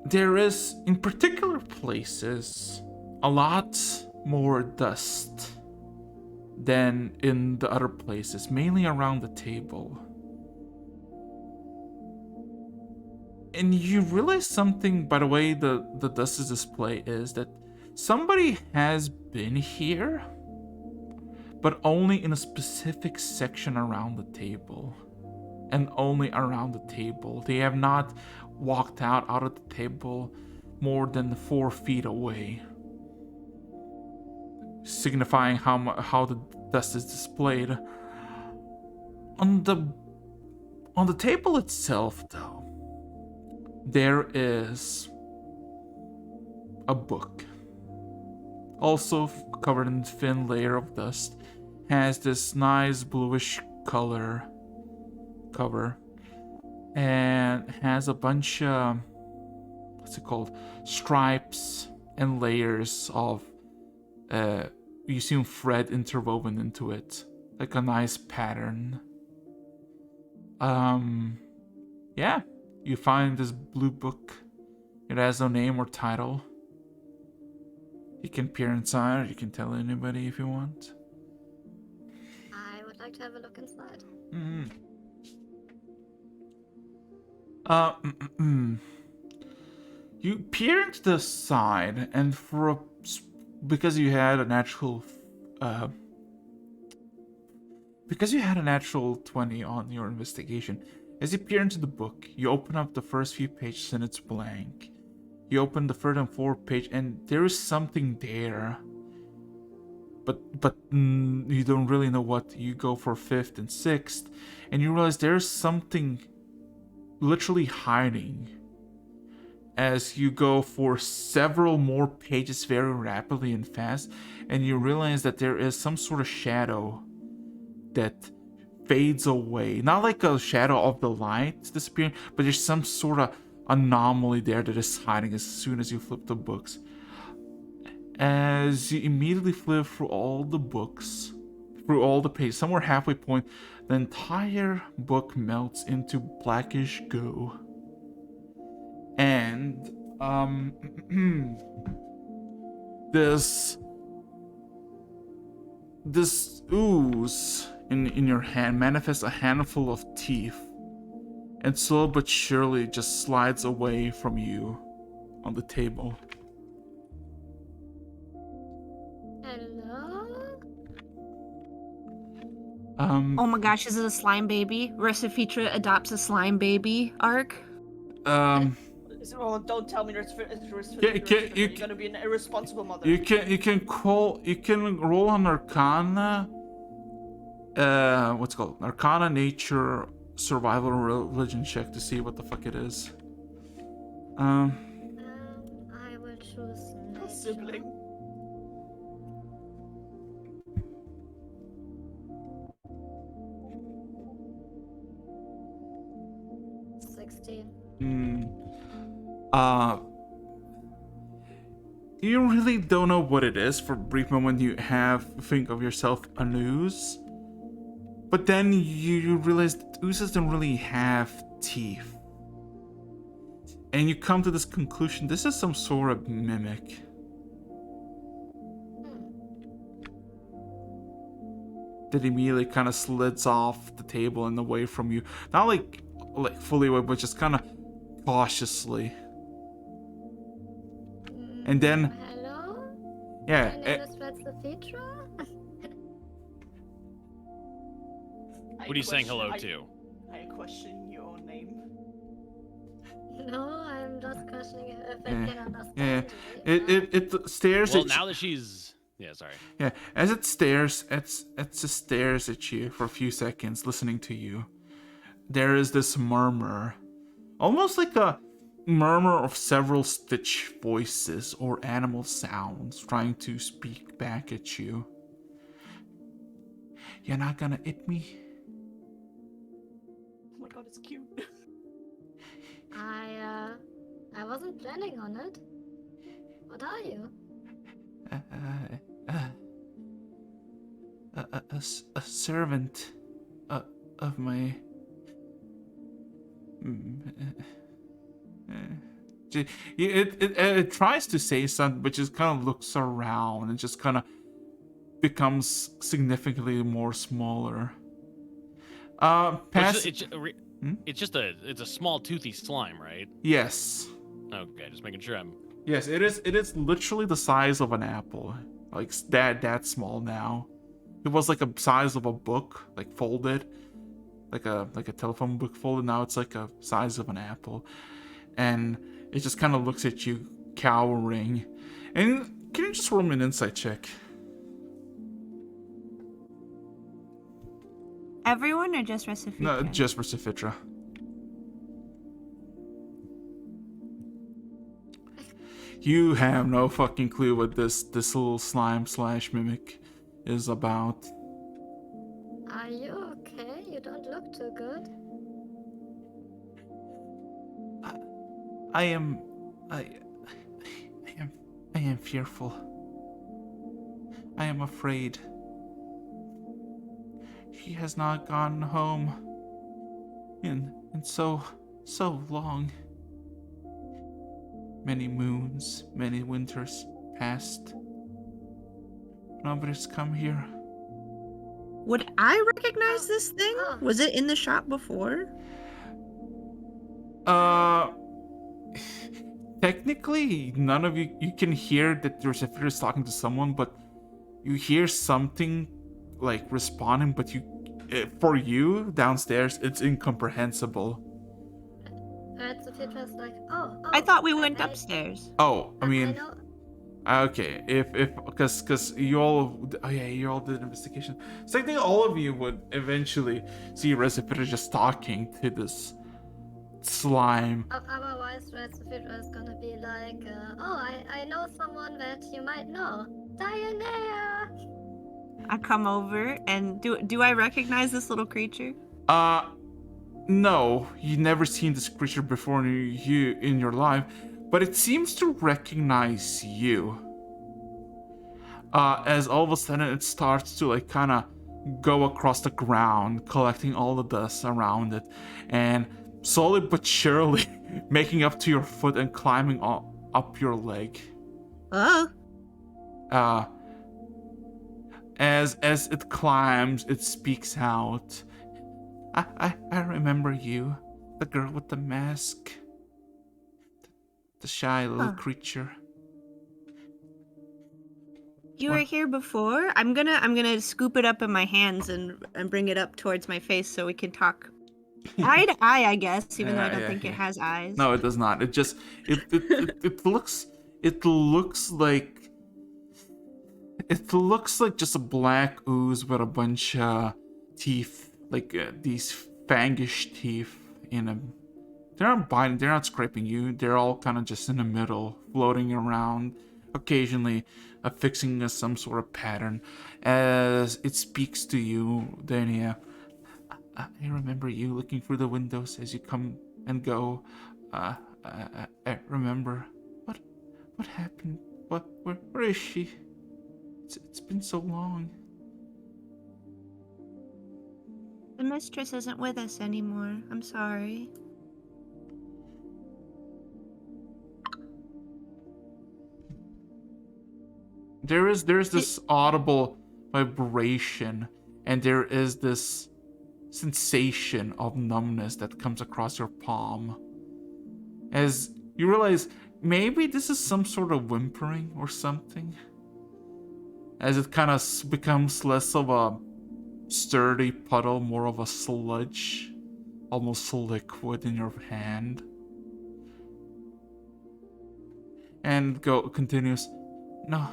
there is, in particular places, a lot more dust than in the other places, mainly around the table. And you realize something by the way the dust is displayed is that somebody has been here, but only in a specific section around the table. And only around the table. They have not walked out of the table more than 4 feet away. Signifying how the dust is displayed. On the table itself, though, there is a book. Also covered in a thin layer of dust. Has this nice bluish color cover. And has a bunch of, what's it called? Stripes and layers of, you see thread interwoven into it. Like a nice pattern. Yeah. You find this blue book. It has no name or title. You can peer inside, or you can tell anybody if you want. I would like to have a look inside. You peer into the side, and because you had a natural, because you had a natural 20 on your investigation, as you peer into the book, you open up the first few pages and it's blank. You open the third and fourth page, and there is something there. But you don't really know what. You go for fifth and sixth, and you realize there's something literally hiding. As you go for several more pages very rapidly and fast, and you realize that there is some sort of shadow that fades away. Not like a shadow of the light disappearing, but there's some sort of anomaly there that is hiding as soon as you flip the books. As you immediately flip through all the books, through all the pages, somewhere halfway point, the entire book melts into blackish goo. And this ooze in your hand manifests a handful of teeth, and slow but surely just slides away from you on the table. Hello? Oh my gosh, is it a slime baby? Recifitra adopts a slime baby arc. Oh, don't tell me you're gonna be an irresponsible mother. You can roll on Arcana. What's it called? Arcana, Nature, Survival, Religion check to see what the fuck it is. I will choose nature. Sibling. You really don't know what it is. For a brief moment, you think of yourself a news, But then you realize that oozes don't really have teeth. And you come to this conclusion, this is some sort of mimic. That immediately kind of slides off the table and away from you. Not like fully away, but just kind of cautiously. And then, Hello? yeah, My name is Retzefitra. What are you saying hello to? I question your own name. No, I'm just questioning if I Yeah, can understand yeah. you. It stares Well, at now that she's... Yeah, sorry. yeah, as it stares, it just stares at you for a few seconds, listening to you. There is this murmur, almost like a murmur of several Stitch voices or animal sounds trying to speak back at you. You're not gonna eat me? Oh my god, it's cute. I wasn't planning on it. What are you? A servant of my. It tries to say something, but just kind of looks around and just kind of becomes significantly more smaller. Pass. It's just a small toothy slime, right? Yes. Okay, just making sure I'm... Yes, it is. It is literally the size of an apple, like that small now. It was like a size of a book, like folded, like a telephone book folded. Now it's like a size of an apple, and it just kind of looks at you, cowering. And can you just roll me an insight check? Everyone or just Recifitra? No, just Versifitra. You have no fucking clue what this little slime / mimic is about. Are you okay? You don't look too good. I am fearful. I am afraid. She has not gone home in so long. Many moons, many winters passed. Nobody's come here. Would I recognize this thing? Oh. Was it in the shop before? Technically, none of you can hear that there's a figure talking to someone, but you hear something like responding, but for you downstairs, it's incomprehensible. Retzefitra's like, oh. I thought we went I- upstairs. Oh, I I mean, know. okay, because you all, oh yeah, you all did an investigation. So I think all of you would eventually see Recipita just talking to this slime. Otherwise, Retzefitra is gonna be like, I know someone that you might know. Diana! I come over and do I recognize this little creature? No, you've never seen this creature before in your life, but it seems to recognize you. As all of a sudden it starts to like kind of go across the ground, collecting all the dust around it, and slowly but surely making up to your foot and climbing up your leg. Oh. As it climbs, it speaks out. I remember you, the girl with the mask, the shy little creature. You were here before? I'm gonna scoop it up in my hands and bring it up towards my face so we can talk eye to eye, I guess, even though I don't think it has eyes. No, it does not. It just it looks like just a black ooze with a bunch of teeth, like these fangish teeth in a. They're not biting. They're not scraping you. They're all kind of just in the middle, floating around, occasionally affixing some sort of pattern. As it speaks to you, Dania. I remember you looking through the windows as you come and go. I remember. What happened? Where is she? It's been so long. mistress isn't with us anymore. I'm sorry. There's this audible vibration, and there is this sensation of numbness that comes across your palm. As you realize maybe this is some sort of whimpering or something. As it kind of becomes less of a sturdy puddle, more of a sludge, almost liquid in your hand. And continues, no.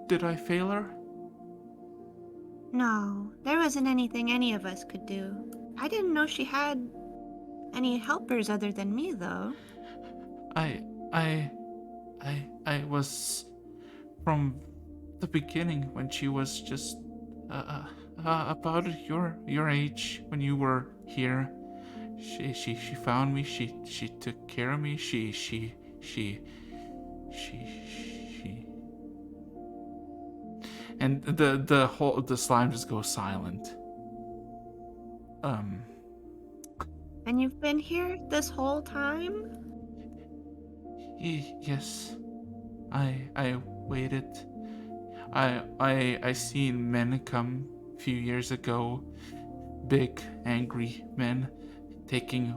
Did I fail her? No, there wasn't anything any of us could do. I didn't know she had any helpers other than me, though. I was from the beginning when she was just about your age when you were here. She found me. She took care of me. She. And the slime just goes silent. And you've been here this whole time? Yes. I waited. I seen men come a few years ago. Big, angry men taking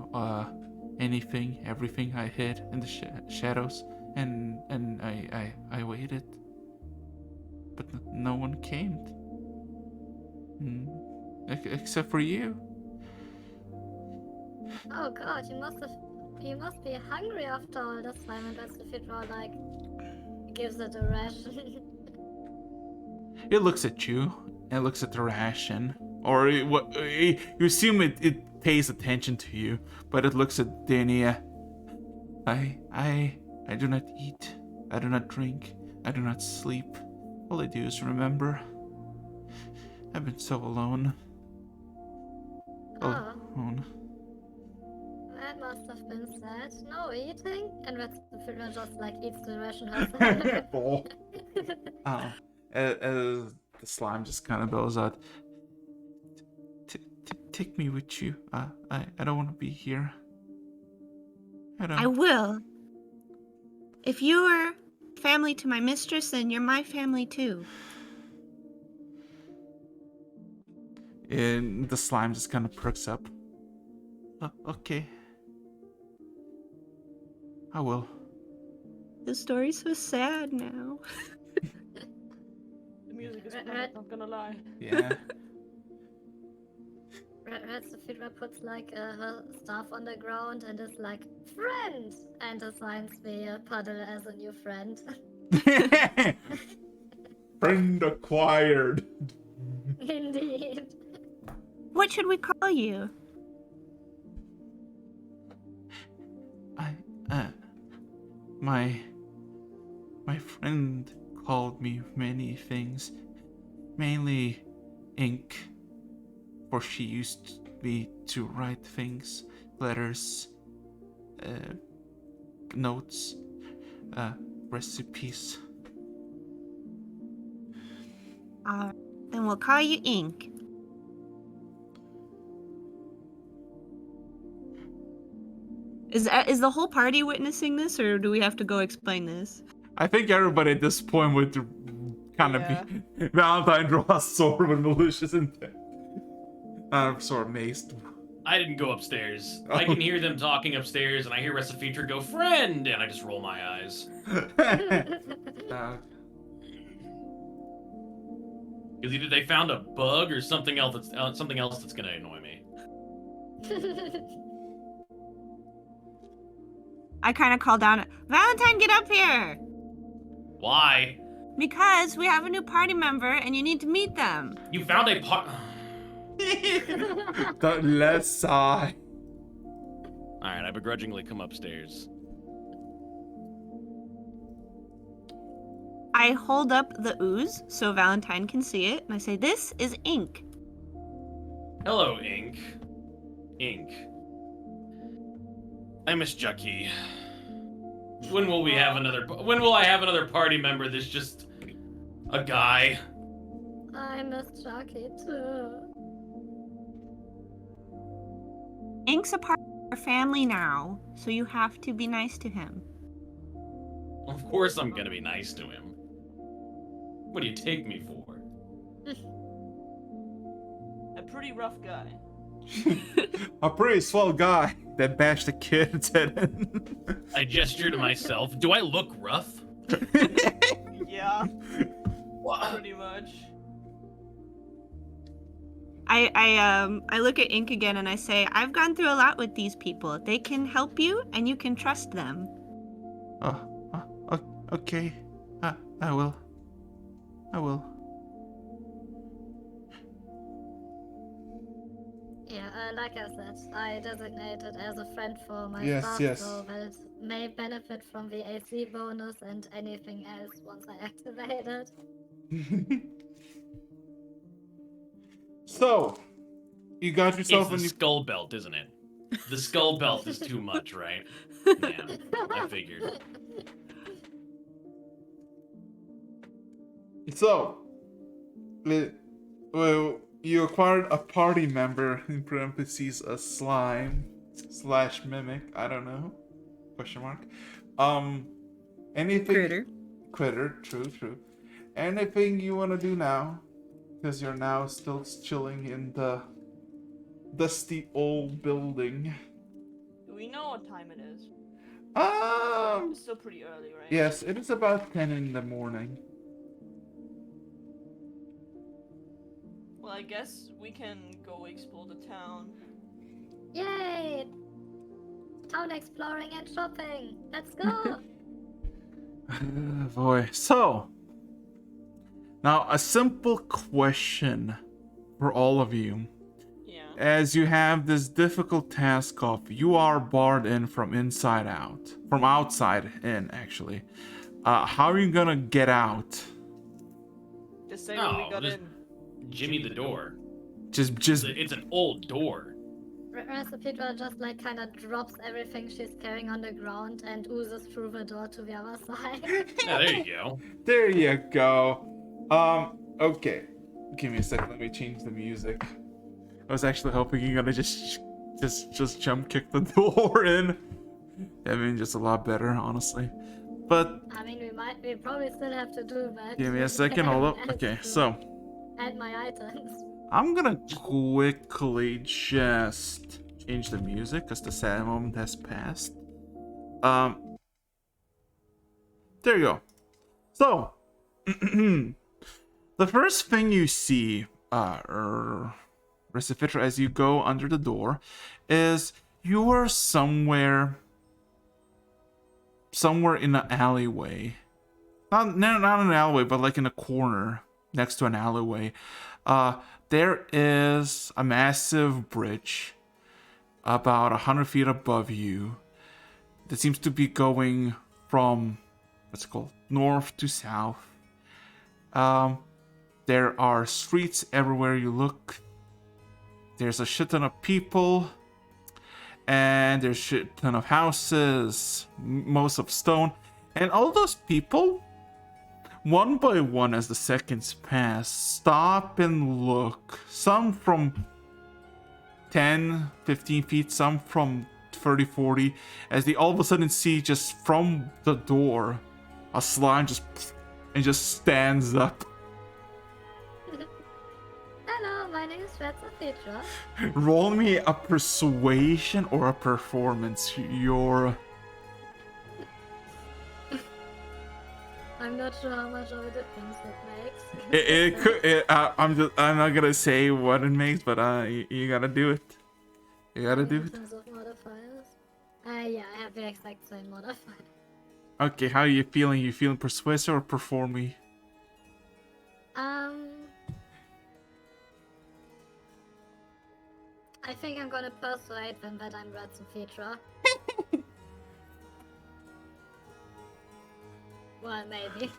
anything, everything I hid in the shadows, and I waited, but no one came, except for you. Oh god, you must be hungry after all this time, and that's if it were like gives it a ration. It looks at you and looks at the ration, or you assume it pays attention to you, but it looks at Dania. I do not eat, I do not drink, I do not sleep. All I do is remember. I've been so alone. Oh. Alone. That must have been sad. No eating? And that's the film just like eats the ration herself. As the slime just kind of bellows out, take me with you. I don't want to be here. I will. If you're family to my mistress, then you're my family too. And the slime just kind of perks up. Okay. I will. The story's so sad now. The music is fun, not gonna lie. Yeah. Red Sophia puts like her staff on the ground and is like, friend! And assigns me Puddle as a new friend. Friend acquired. Indeed. What should we call you? My friend called me many things, mainly ink, for she used me to write things, letters, notes, recipes. Then we'll call you Ink. Is the whole party witnessing this, or do we have to go explain this? I think everybody at this point would kind of be Valentine draws sword with malicious intent. I'm sort of amazed. I didn't go upstairs. I can hear them talking upstairs, and I hear Resifeature go, friend, and I just roll my eyes. Because either they found a bug or something else that's gonna annoy me. I kind of call down, Valentine, get up here! Why? Because we have a new party member and you need to meet them. You found a Let's sigh. Alright, I begrudgingly come upstairs. I hold up the ooze so Valentine can see it, and I say, this is Ink. Hello, Ink. Ink. I miss Jucky. When will I have another party member that's just A guy. I miss Chucky too. Ink's a part of our family now, so you have to be nice to him. Of course I'm gonna be nice to him. What do you take me for? A pretty rough guy. A pretty swell guy that bashed a kid's head in. I gesture to myself. Do I look rough? Yeah, What? pretty much. I look at Ink again and I say, I've gone through a lot with these people. They can help you and you can trust them. Okay. I will. Yeah, like I said, I designated as a friend for my Yes, staff, yes. so that may benefit from the AC bonus and anything else once I activate it. So, you got It's yourself the a new. skull belt, isn't it? The skull belt is too much, right? Yeah, I figured. So, well, you acquired a party member, in parentheses, a slime / mimic. I don't know. Question mark. Anything? Critter. True. Anything you want to do now? Because you're now still chilling in the dusty old building. Do we know what time it is? Um. It's still pretty early, right? Yes, it is about 10 in the morning. Well, I guess we can go explore the town. Yay! Town exploring and shopping! Let's go! Boy. So, now a simple question for all of you. Yeah. As you have this difficult task of you are barred in from inside out. From outside in, actually. How are you gonna get out? Just say when we got just in. Jimmy the door. Just It's an old door. Recipedra just like kind of drops everything she's carrying on the ground and oozes through the door to the other side. Yeah, there you go. there you go. Okay. Give me a second, let me change the music. I was actually hoping you're gonna just jump kick the door in. I mean, just a lot better, honestly. But I mean, we probably still have to do that. give me a second, hold up. Okay, so Add my items. I'm gonna quickly just change the music because the sad moment has passed. There you go. So, the first thing you see, Recipitra, as you go under the door, is you are somewhere in an alleyway. Not an alleyway, but like in a corner next to an alleyway. There is a massive bridge about 100 feet above you that seems to be going from, what's it called, north to south. There are streets everywhere you look. There's a shit ton of people. And there's a shit ton of houses, most of stone. And all those people, one by one as the seconds pass, stop and look. Some from 10, 15 feet, some from 30, 40. As they all of a sudden see just from the door, a slime just stands up. Hello, my name is Recipedra. Roll me a persuasion or a performance. I'm not sure how much of a difference it makes. It could. I'm not gonna say what it makes, but you gotta do it. You gotta do In it. terms of modifiers? Yeah, I have the exact same modifier. Okay, how are you feeling? You feeling persuasive or performy? I think I'm gonna persuade them that I'm Recipedra. Well, maybe.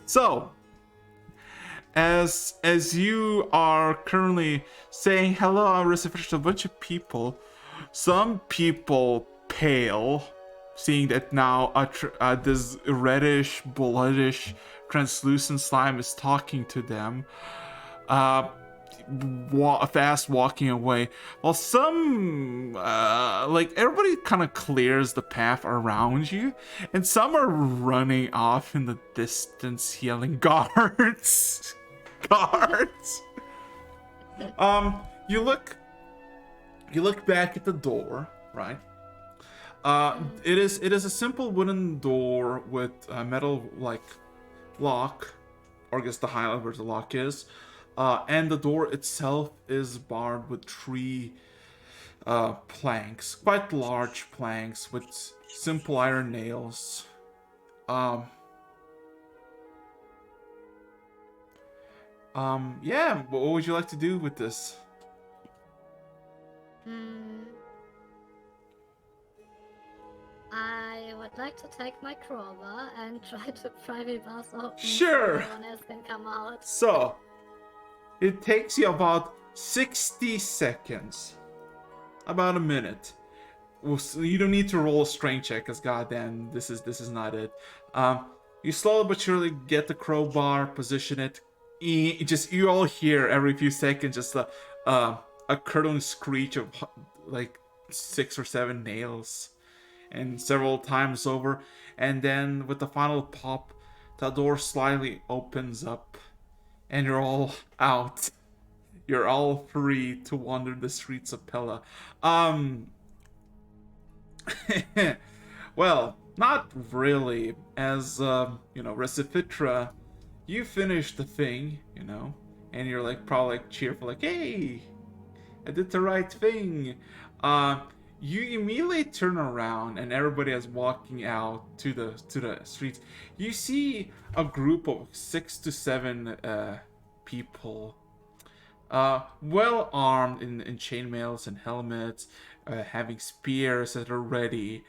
So, as you are currently saying hello, I'm Recipient to a bunch of people. Some people pale seeing that now this reddish, bloodish, translucent slime is talking to them. Fast walking away, while some like everybody kind of clears the path around you, and some are running off in the distance yelling, guards. Guards. You look back at the door, right? It is a simple wooden door with a metal like lock, or I guess the highlight where the lock is. And the door itself is barred with 3 planks, quite large planks with simple iron nails. Yeah, what would you like to do with this? I would like to take my crowbar and try to pry the bars open. Sure. So no one else can come out. So, it takes you about 60 seconds. About a minute. Well, so you don't need to roll a strength check, because goddamn, this is not it. You slowly but surely get the crowbar, position it. You all hear every few seconds just a curdling screech of like 6 or 7 nails, and several times over, and then with the final pop, the door slightly opens up, and you're all out. You're all free to wander the streets of Pella. Well, not really, as Recipitra, you finished the thing, and you're like probably like cheerful, like, hey, I did the right thing. You immediately turn around, and everybody is walking out to the streets. You see a group of 6 to 7 people, well armed in chainmails and helmets, having spears that are ready.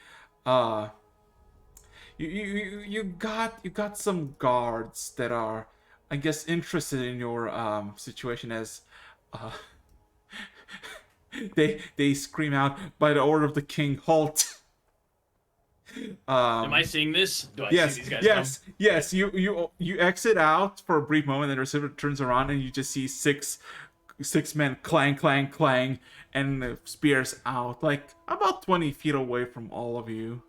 You got some guards that are, I guess, interested in your situation, as they scream out, by the order of the king, halt. Am I seeing this? Do I Yes, see these guys yes. You exit out for a brief moment, and the receiver turns around, and you just see six men clang, clang, clang, and the spears out, like about 20 feet away from all of you.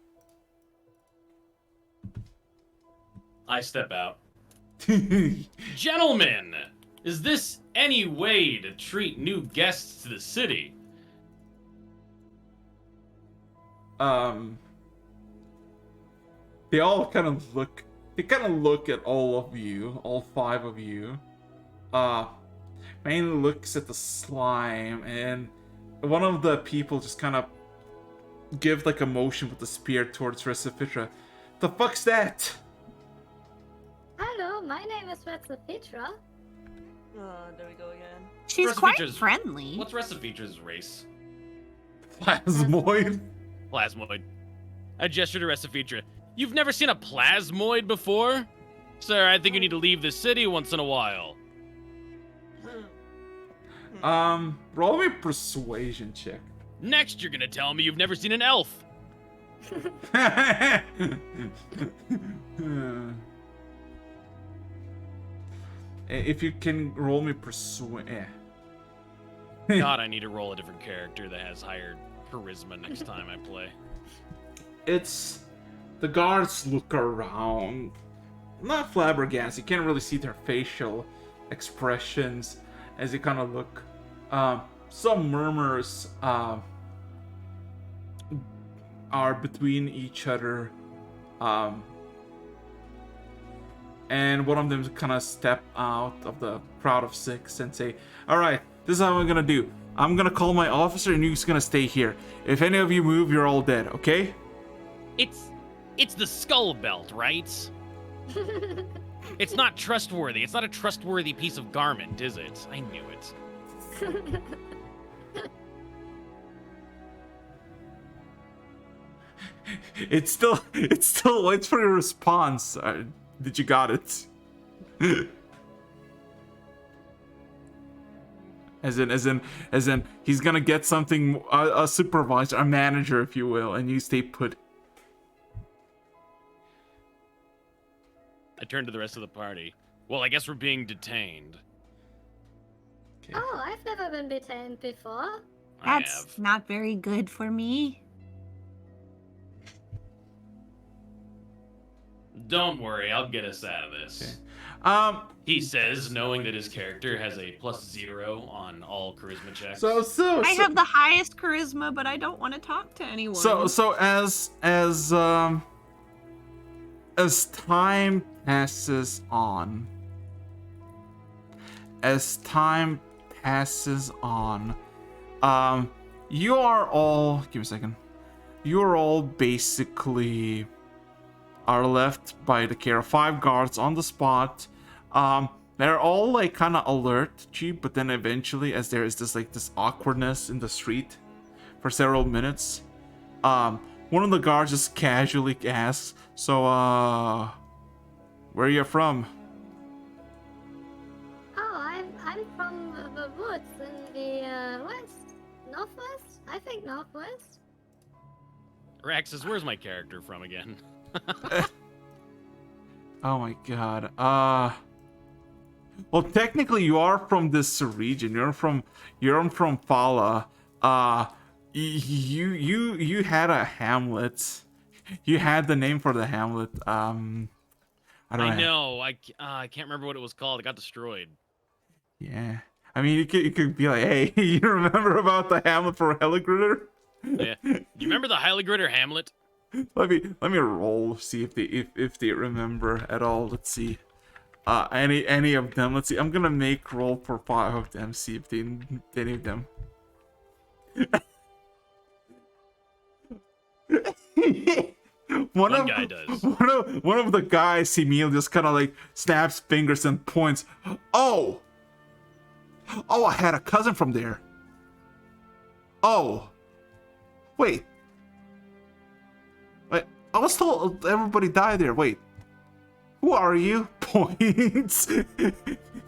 I step out. Gentlemen, is this any way to treat new guests to the city? They all kind of look. They kind of look at all of you, all 5 of you. Mainly looks at the slime, and one of the people just kind of give like a motion with the spear towards Recipitra. The fuck's that? Hello, my name is Petra. There we go again. She's quite Features- friendly. What's Recipita's race? Plasmoid. Plasmoid. I gesture to Recipitra. You've never seen a plasmoid before? Sir, I think you need to leave the city once in a while. Roll me a persuasion check. Next, you're gonna tell me you've never seen an elf. If you can roll me persuasion. God, I need to roll a different character that has higher charisma next time I play. It's the guards look around, not flabbergasted. You can't really see their facial expressions as you kind of look. Some murmurs are between each other, and one of them kind of step out of the crowd of 6 and say, "All right, this is how I'm gonna do. I'm gonna call my officer, and you're just gonna stay here. If any of you move, you're all dead. Okay?" It's the skull belt, right? It's not trustworthy. It's not a trustworthy piece of garment, is it? I knew it. It's still waits for your response. Did you got it? As in, he's gonna get something, a supervisor, a manager, if you will, and you stay put. I turn to the rest of the party. Well, I guess we're being detained. Okay. Oh, I've never been detained before. I That's have. not very good for me. Don't worry, I'll get us out of this. Okay. He says, knowing that his character has a +0 on all charisma checks. So I have the highest charisma, but I don't want to talk to anyone. So as time passes on, you are all, give me a second. You are all basically are left by the care of 5 guards on the spot. They're all like kind of alert to you, but then eventually, as there is this awkwardness in the street for several minutes, one of the guards just casually asks, "So, where are you from?" Oh, I'm from the woods in the west, northwest. I think northwest. Raxus, where's my character from again? Oh my god. Well, technically, you are from this region. You're from Palla. You had a hamlet. You had the name for the hamlet. I don't I know. I can't remember what it was called. It got destroyed. Yeah. I mean, you could be like, hey, you remember about the hamlet for Heligritter? Yeah. You remember the Heligritter Hamlet? Let me roll, see if they remember at all. Let's see. Any of them. Let's see. I'm gonna make roll for 5 of them. See if any of them. One guy does. One of the guys, Emil, just kind of like snaps fingers and points. Oh, I had a cousin from there. Oh, wait. I was told everybody died there. Wait, who are you? Points.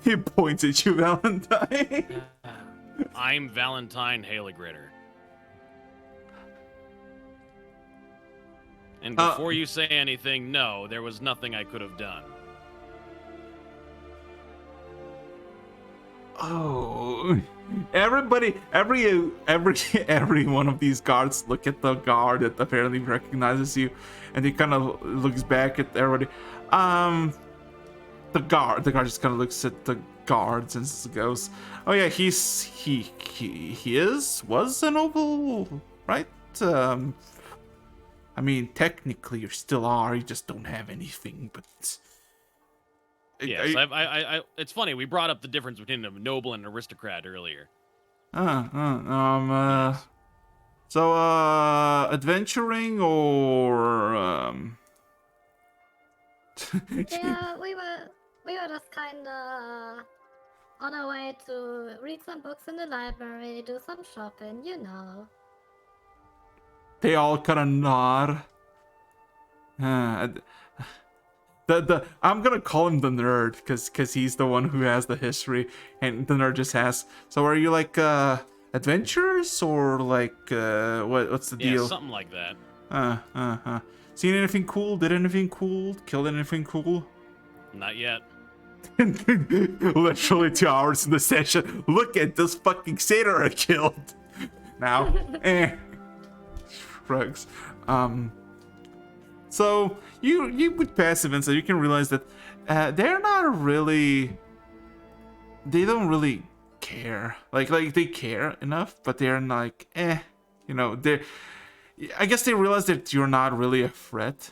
He points at you, Valentine. I'm Valentine Heligritter. And before you say anything, no, there was nothing I could have done. Oh, every one of these guards look at the guard that apparently recognizes you, and he kind of looks back at everybody. The guard just kind of looks at the guards and goes, "Oh yeah, he was a noble, right? I mean, technically you still are. You just don't have anything, but." Yes, it's funny. We brought up the difference between a noble and an aristocrat earlier. So, adventuring or, Yeah, we were just kinda on our way to read some books in the library, do some shopping, you know. They all kind of nod. I'm gonna call him the nerd because he's the one who has the history, and the nerd just asks, "So are you like adventurers or like what's the deal?" Yeah, something like that. Seen anything cool? Did anything cool? Killed anything cool? Not yet. Literally 2 hours in the session. Look at this fucking satyr I killed. Now, shrugs. So you with passive insight, you can realize that they're not really. They don't really care. Like they care enough, but they're like, you know. They, I guess they realize that you're not really a threat.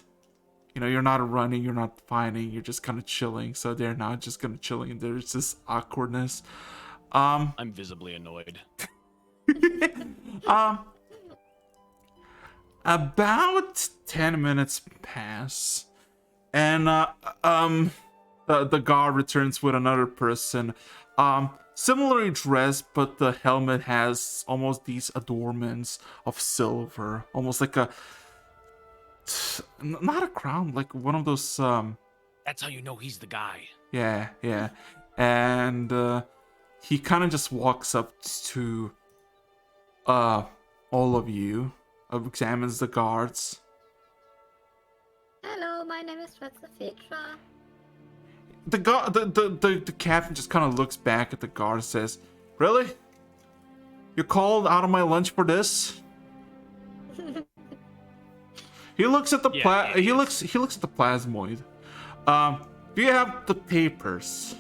You know, you're not running, you're not fighting, you're just kind of chilling. So they're not just kind of chilling, and there's this awkwardness. I'm visibly annoyed. About 10 minutes pass, and the guard returns with another person, similarly dressed, but the helmet has almost these adornments of silver, almost like not a crown, like one of those That's how you know he's the guy. yeah, and he kind of just walks up to all of you, examines the guards. Hello, my name is Fetsa. the captain just kind of looks back at the guard and says, "Really? You called out of my lunch for this?" He looks at the he looks at the plasmoid. Do you have the papers?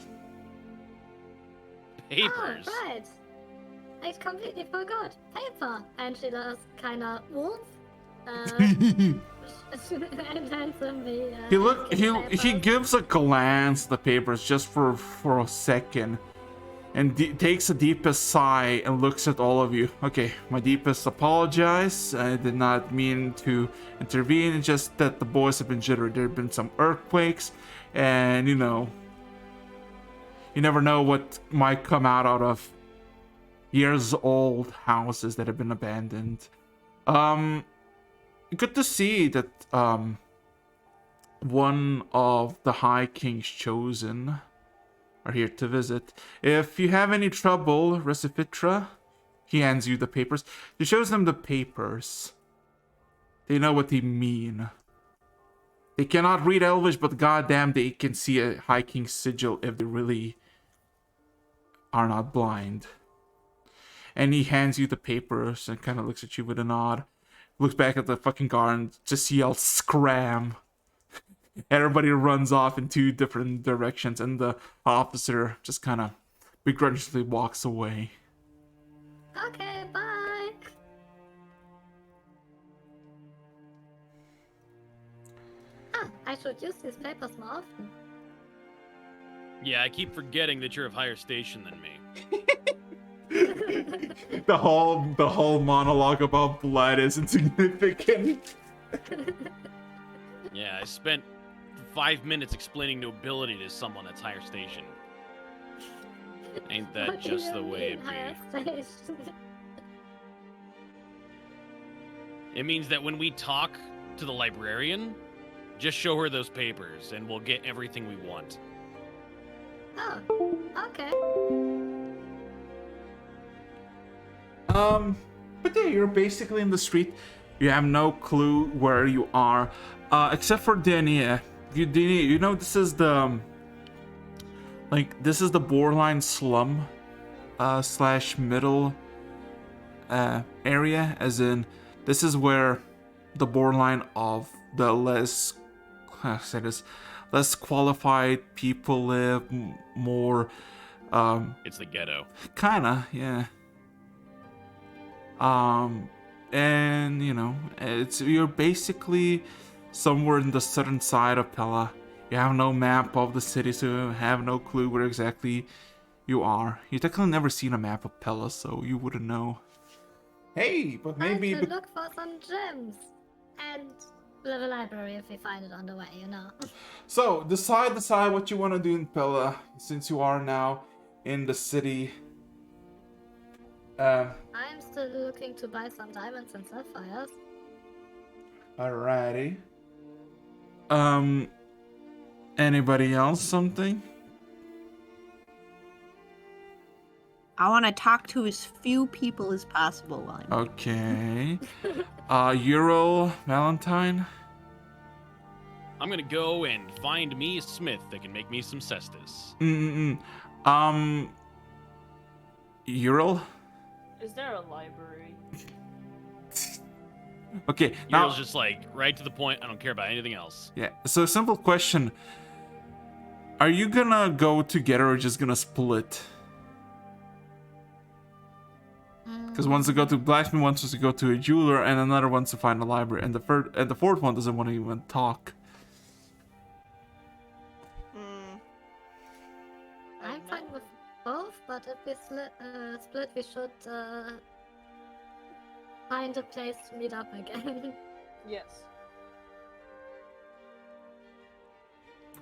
Papers. Oh, right. I completely forgot. Paper. And she does kind of wolf. And hands him the. He gives a glance at the papers just for a second, and takes a deepest sigh and looks at all of you. Okay, my deepest apologize. I did not mean to intervene. It's just that the boys have been jittery. There have been some earthquakes, and you never know what might come out of years old houses that have been abandoned. Good to see that one of the High King's chosen are here to visit. If you have any trouble, Recipitra, he hands you the papers. He shows them the papers. They know what they mean. They cannot read Elvish, but goddamn, they can see a High King's sigil if they really are not blind. And he hands you the papers and kind of looks at you with a nod. Looks back at the fucking guard and just yells, "Scram!" Everybody runs off in two different directions, and the officer just kind of begrudgingly walks away. Okay, bye. I should use these papers more often. Yeah, I keep forgetting that you're of higher station than me. The whole monologue about blood is insignificant. Yeah, I spent 5 minutes explaining nobility to someone that's higher station. Ain't that What do just you the way mean, it higher be? station? It means that when we talk to the librarian, just show her those papers and we'll get everything we want. Oh, okay. But yeah, you're basically in the street. You have no clue where you are, except for Dania. You know this is the this is the borderline slum, slash middle, area. As in, this is where the borderline of the less qualified people live. More, It's the ghetto. kinda, yeah. And you're basically somewhere in the southern side of Pella. You have no map of the city, so you have no clue where exactly you are. You've technically never seen a map of Pella, so you wouldn't know. Hey, but maybe... I should look for some gems. And the library if we find it on the way, So, decide what you want to do in Pella, since you are now in the city. I'm still looking to buy some diamonds and sapphires. Alrighty. Anybody else something? I want to talk to as few people as possible while I'm Okay. Euro Valentine? I'm gonna go and find me a smith that can make me some cestus. Ural? Is there a library? Okay, now... Ural's just like, right to the point, I don't care about anything else. Yeah, so simple question. Are you gonna go together or just gonna split? Because one wants to go to blacksmith, one wants to go to a jeweler, and another wants to find a library, and the fourth one doesn't want to even talk. I'm fine with both, but if we split, we should find a place to meet up again. Yes.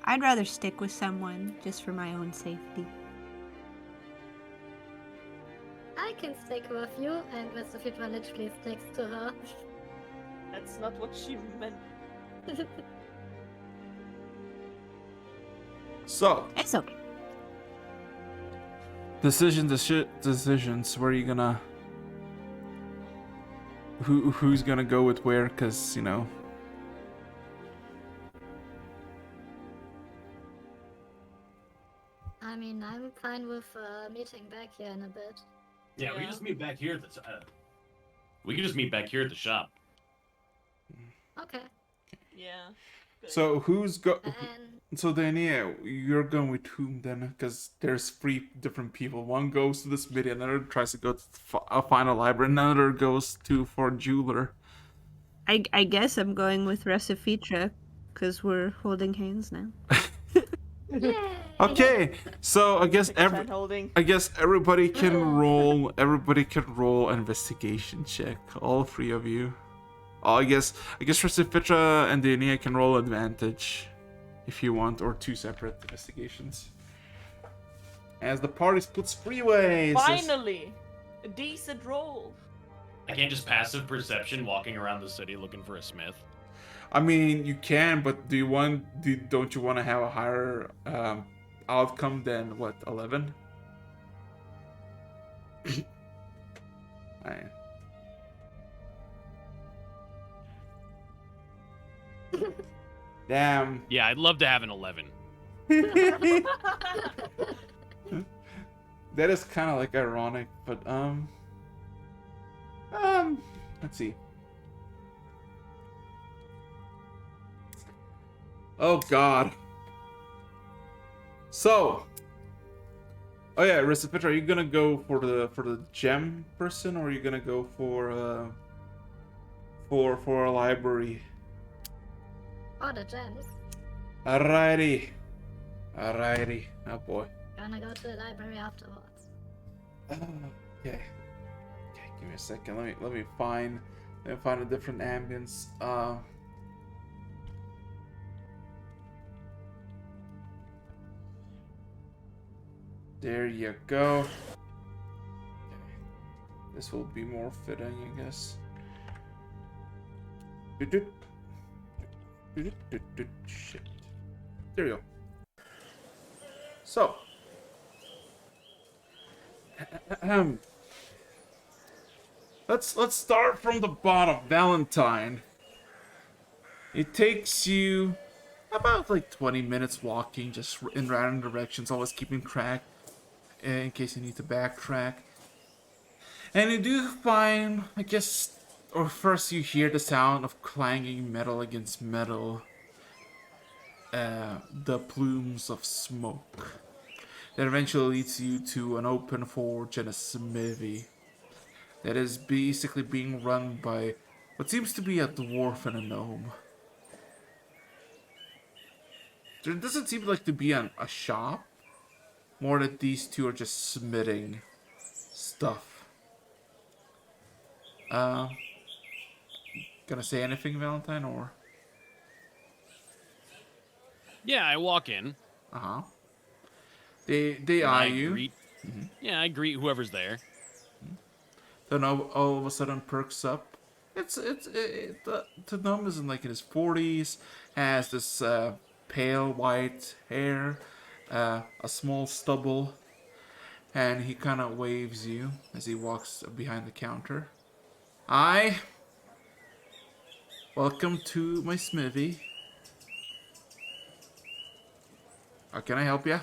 I'd rather stick with someone just for my own safety. I can stick with you, and Vesofitra literally sticks to her. That's not what she meant. So, It's okay. decisions. Where are you gonna... Who's gonna go with where? Because, fine with meeting back here in a bit. Yeah, we Yeah. can just meet back here at the. We can just meet back here at the shop. Okay. Yeah. Good So who's go? And So then, yeah, you're going with whom then? Because there's 3 different people. One goes to the smithy, another tries to go to find a library, another goes to for a jeweler. I guess I'm going with Recifitra because we're holding hands now. yay! Okay, so I guess Six hand holding. everybody can roll. Everybody can roll an investigation check. All 3 of you. Oh, I guess Recifitra and Dania can roll advantage if you want, or 2 separate investigations. As the party splits 3 ways. Finally! A decent roll. I can't just passive perception walking around the city looking for a smith. I mean, you can, but don't you want to have a higher outcome than what, 11? I- Damn. Yeah, I'd love to have an 11. That is kind of like ironic, but let's see. Oh God. So, oh yeah, Recipiter, are you gonna go for the gem person, or are you gonna go for a library? Oh, the gems. Alrighty. Oh boy. Gonna go to the library afterwards. Okay. Give me a second. Let me find a different ambience. There you go. Okay. This will be more fitting, I guess. Shit. There you go. So. Let's start from the bottom. Valentine. It takes you about like 20 minutes walking, just in random directions, always keeping track in case you need to backtrack. And you do find, I guess, or first you hear the sound of clanging metal against metal. The plumes of smoke. That eventually leads you to an open forge and a smithy that is basically being run by what seems to be a dwarf and a gnome. There doesn't seem like to be a shop. More that these 2 are just smithing stuff. Gonna say anything, Valentine, or? Yeah, I walk in. Uh-huh. They and eye I you. Greet, Yeah, I greet whoever's there. Then all of a sudden perks up. The gnome is in like in his 40s, has this pale white hair, a small stubble, and he kind of waves you as he walks behind the counter. Hi, welcome to my smithy. How can I help you?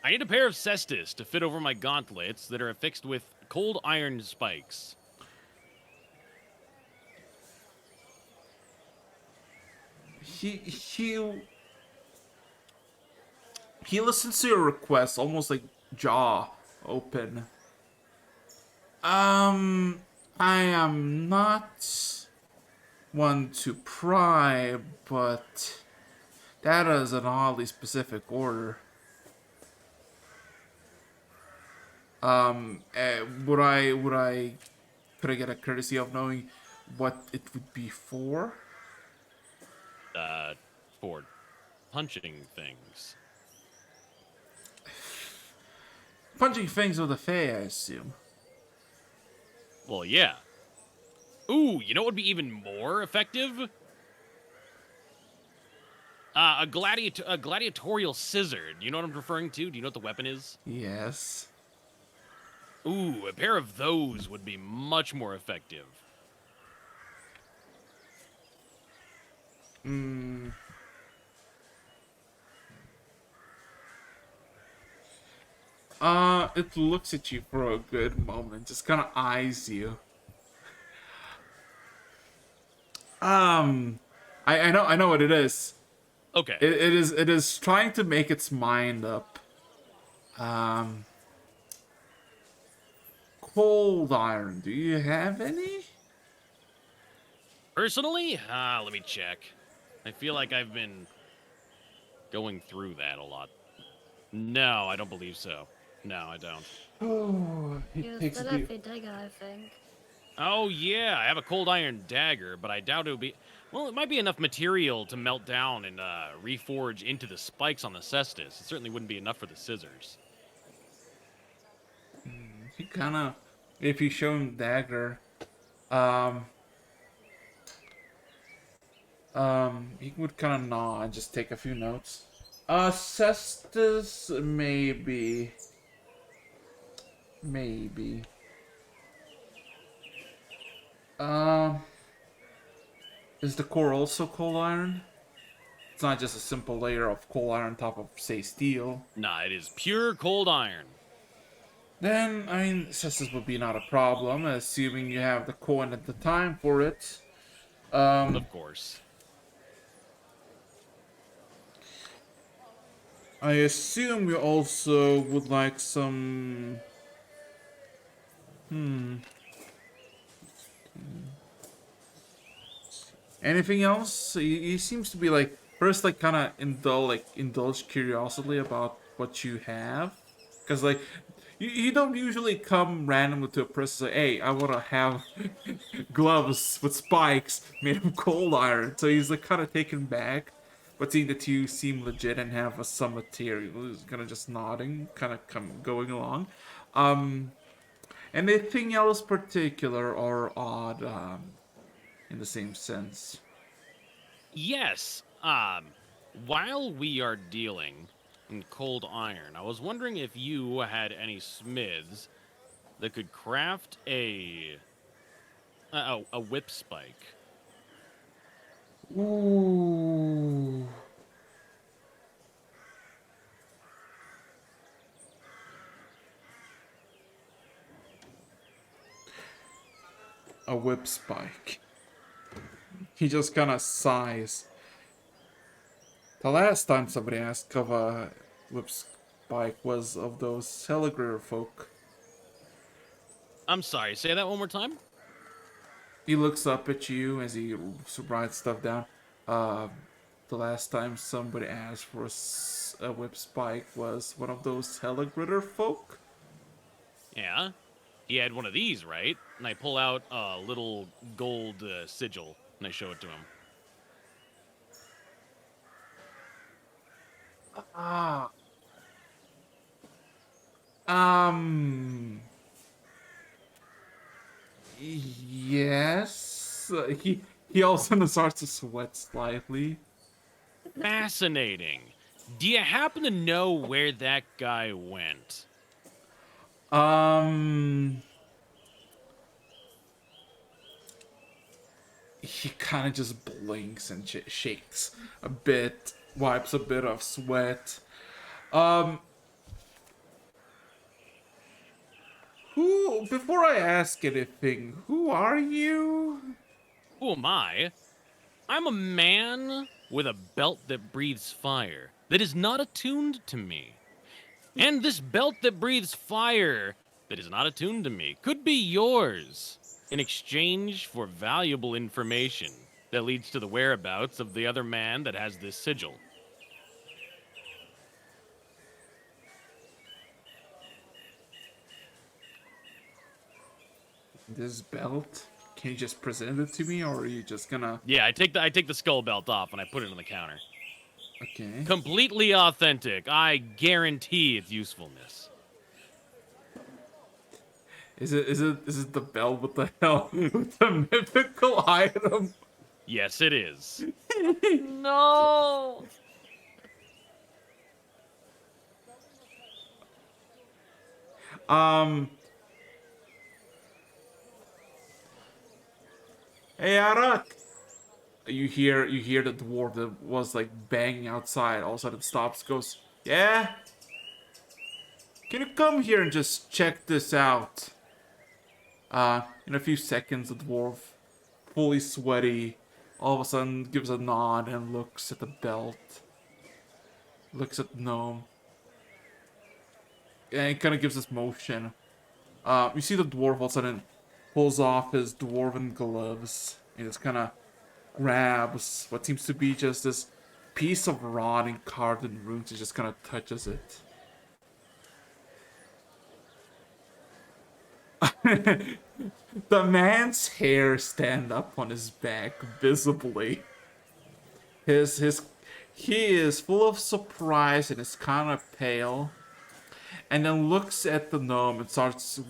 I need a pair of cestus to fit over my gauntlets that are affixed with cold iron spikes. He listens to your request, almost like jaw open. I am not one to pry, but that is an oddly specific order. Could I get a courtesy of knowing what it would be for? For punching things. Punching things with a fey, I assume. Well, yeah. Ooh, you know what would be even more effective? A gladiatorial scissor. Do you know what I'm referring to? Do you know what the weapon is? Yes. Ooh, a pair of those would be much more effective. It looks at you for a good moment, just kind of eyes you. I know what it is. Okay. It is trying to make its mind up. Cold iron. Do you have any? Personally, let me check. I feel like I've been going through that a lot. No, I don't believe so. No, I don't. Oh, it You takes still a have deep. your dagger, I think. Oh yeah, I have a cold iron dagger, but I doubt it would be. Well, it might be enough material to melt down and reforge into the spikes on the cestus. It certainly wouldn't be enough for the scissors. He kind of, if you show him dagger, um, he would kind of nod and just take a few notes. Cestus, maybe. Um, is the core also cold iron? It's not just a simple layer of cold iron on top of, say, steel. Nah, it is pure cold iron. Then, I mean, cestus would be not a problem, assuming you have the coin at the time for it. Of course. I assume you also would like some... Anything else? He seems to be like, first like kind of indulge curiosity about what you have. Because like, you don't usually come randomly to a person and say, hey, I want to have gloves with spikes made of cold iron. So he's like kind of taken back. But seeing that you seem legit and have some material, he's kind of just nodding, kind of going along. Anything else particular or odd in the same sense? Yes. While we are dealing in cold iron, I was wondering if you had any smiths that could craft a whip spike. Ooh. A whip spike. He just kind of sighs. The last time somebody asked of a whip spike was of those Celigrir folk. I'm sorry, say that one more time? He looks up at you as he writes stuff down. The last time somebody asked for a whip spike was one of those Celigrir folk. Yeah. He had one of these, right? And I pull out a little gold sigil and I show it to him. Ah. Um. Yes. He also starts to sweat slightly. Fascinating. Do you happen to know where that guy went? He kind of just blinks and shakes a bit, wipes a bit of sweat. Who? Before I ask anything, who are you? Who am I? I'm a man with a belt that breathes fire, that is not attuned to me. And this belt that breathes fire, that is not attuned to me, could be yours in exchange for valuable information that leads to the whereabouts of the other man that has this sigil. This belt? Can you just present it to me, or are you just gonna... Yeah, I take the skull belt off and I put it on the counter. Okay. Completely authentic. I guarantee its usefulness. Is it the belt with the hell with the mythical item? Yes, it is. No. Hey, Arak! You hear the dwarf that was like banging outside. All of a sudden stops, goes, yeah. can you come here and just check this out? In a few seconds, the dwarf, fully sweaty, all of a sudden gives a nod and looks at the belt. Looks at the gnome. And it kind of gives this motion. You see the dwarf all of a sudden pulls off his dwarven gloves. And just kind of grabs what seems to be just this piece of rotting carved in runes. He just kind of touches it. The man's hair stand up on his back visibly. He is full of surprise and is kind of pale, and then looks at the gnome and starts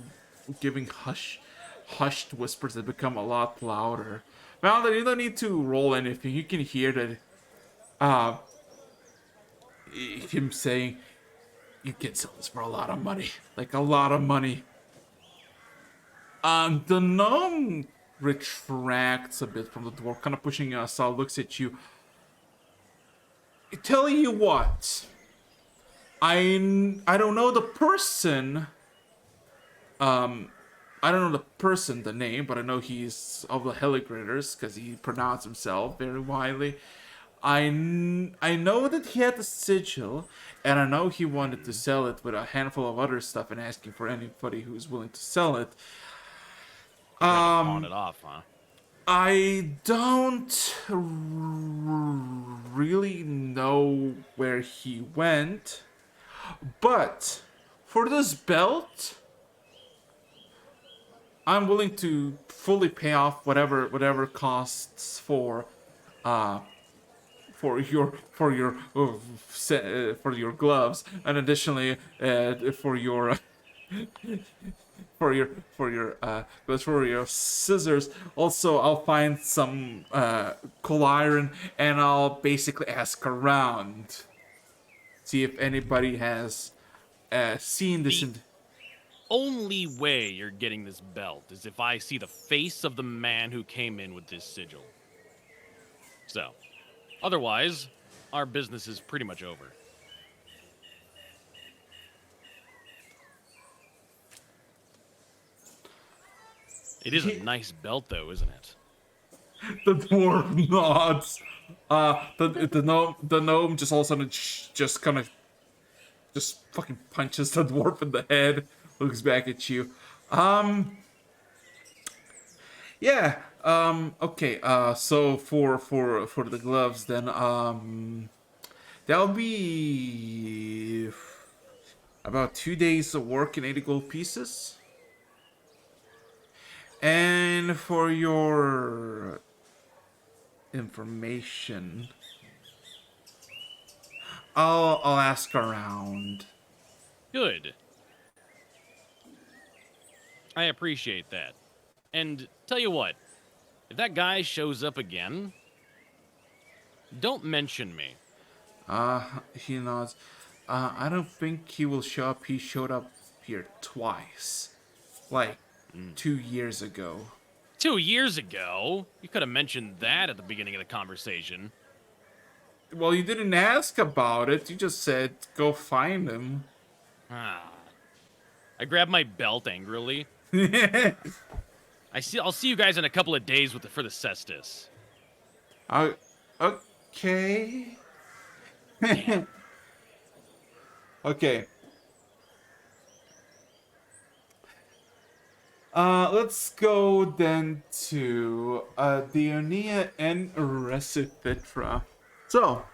giving hushed whispers that become a lot louder. Now that you don't need to roll anything, you can hear that him saying, "You can sell this for a lot of money, like a lot of money." The gnome retracts a bit from the dwarf, kind of pushing us out, looks at you. I tell you what, I don't know the person, I don't know the person, the name, but I know he's of the Heligrators, because he pronounced himself very widely. I know that he had the sigil, and I know he wanted to sell it with a handful of other stuff and asking for anybody who's willing to sell it. Pawn it off, huh? I don't really know where he went, but for this belt, I'm willing to fully pay off whatever costs for your gloves, and additionally for your for your scissors. Also, I'll find some coal iron, and I'll basically ask around, see if anybody has seen this. Only way you're getting this belt is if I see the face of the man who came in with this sigil. So, otherwise, our business is pretty much over. It is a nice belt, though, isn't it? The dwarf nods. The gnome just all of a sudden just kind of just fucking punches the dwarf in the head. Looks back at you. Yeah. Okay. So for the gloves, then that'll be about 2 days of work in 80 gold pieces. And for your information, I'll ask around. Good. I appreciate that. And tell you what, if that guy shows up again, don't mention me. He nods. I don't think he will show up. He showed up here twice. Like 2 years ago. 2 years ago? You could have mentioned that at the beginning of the conversation. Well, you didn't ask about it. You just said, go find him. I grabbed my belt angrily. I'll see you guys in a couple of days for the cestus. Okay. Okay. Let's go then to Dionia and Recipitra. So,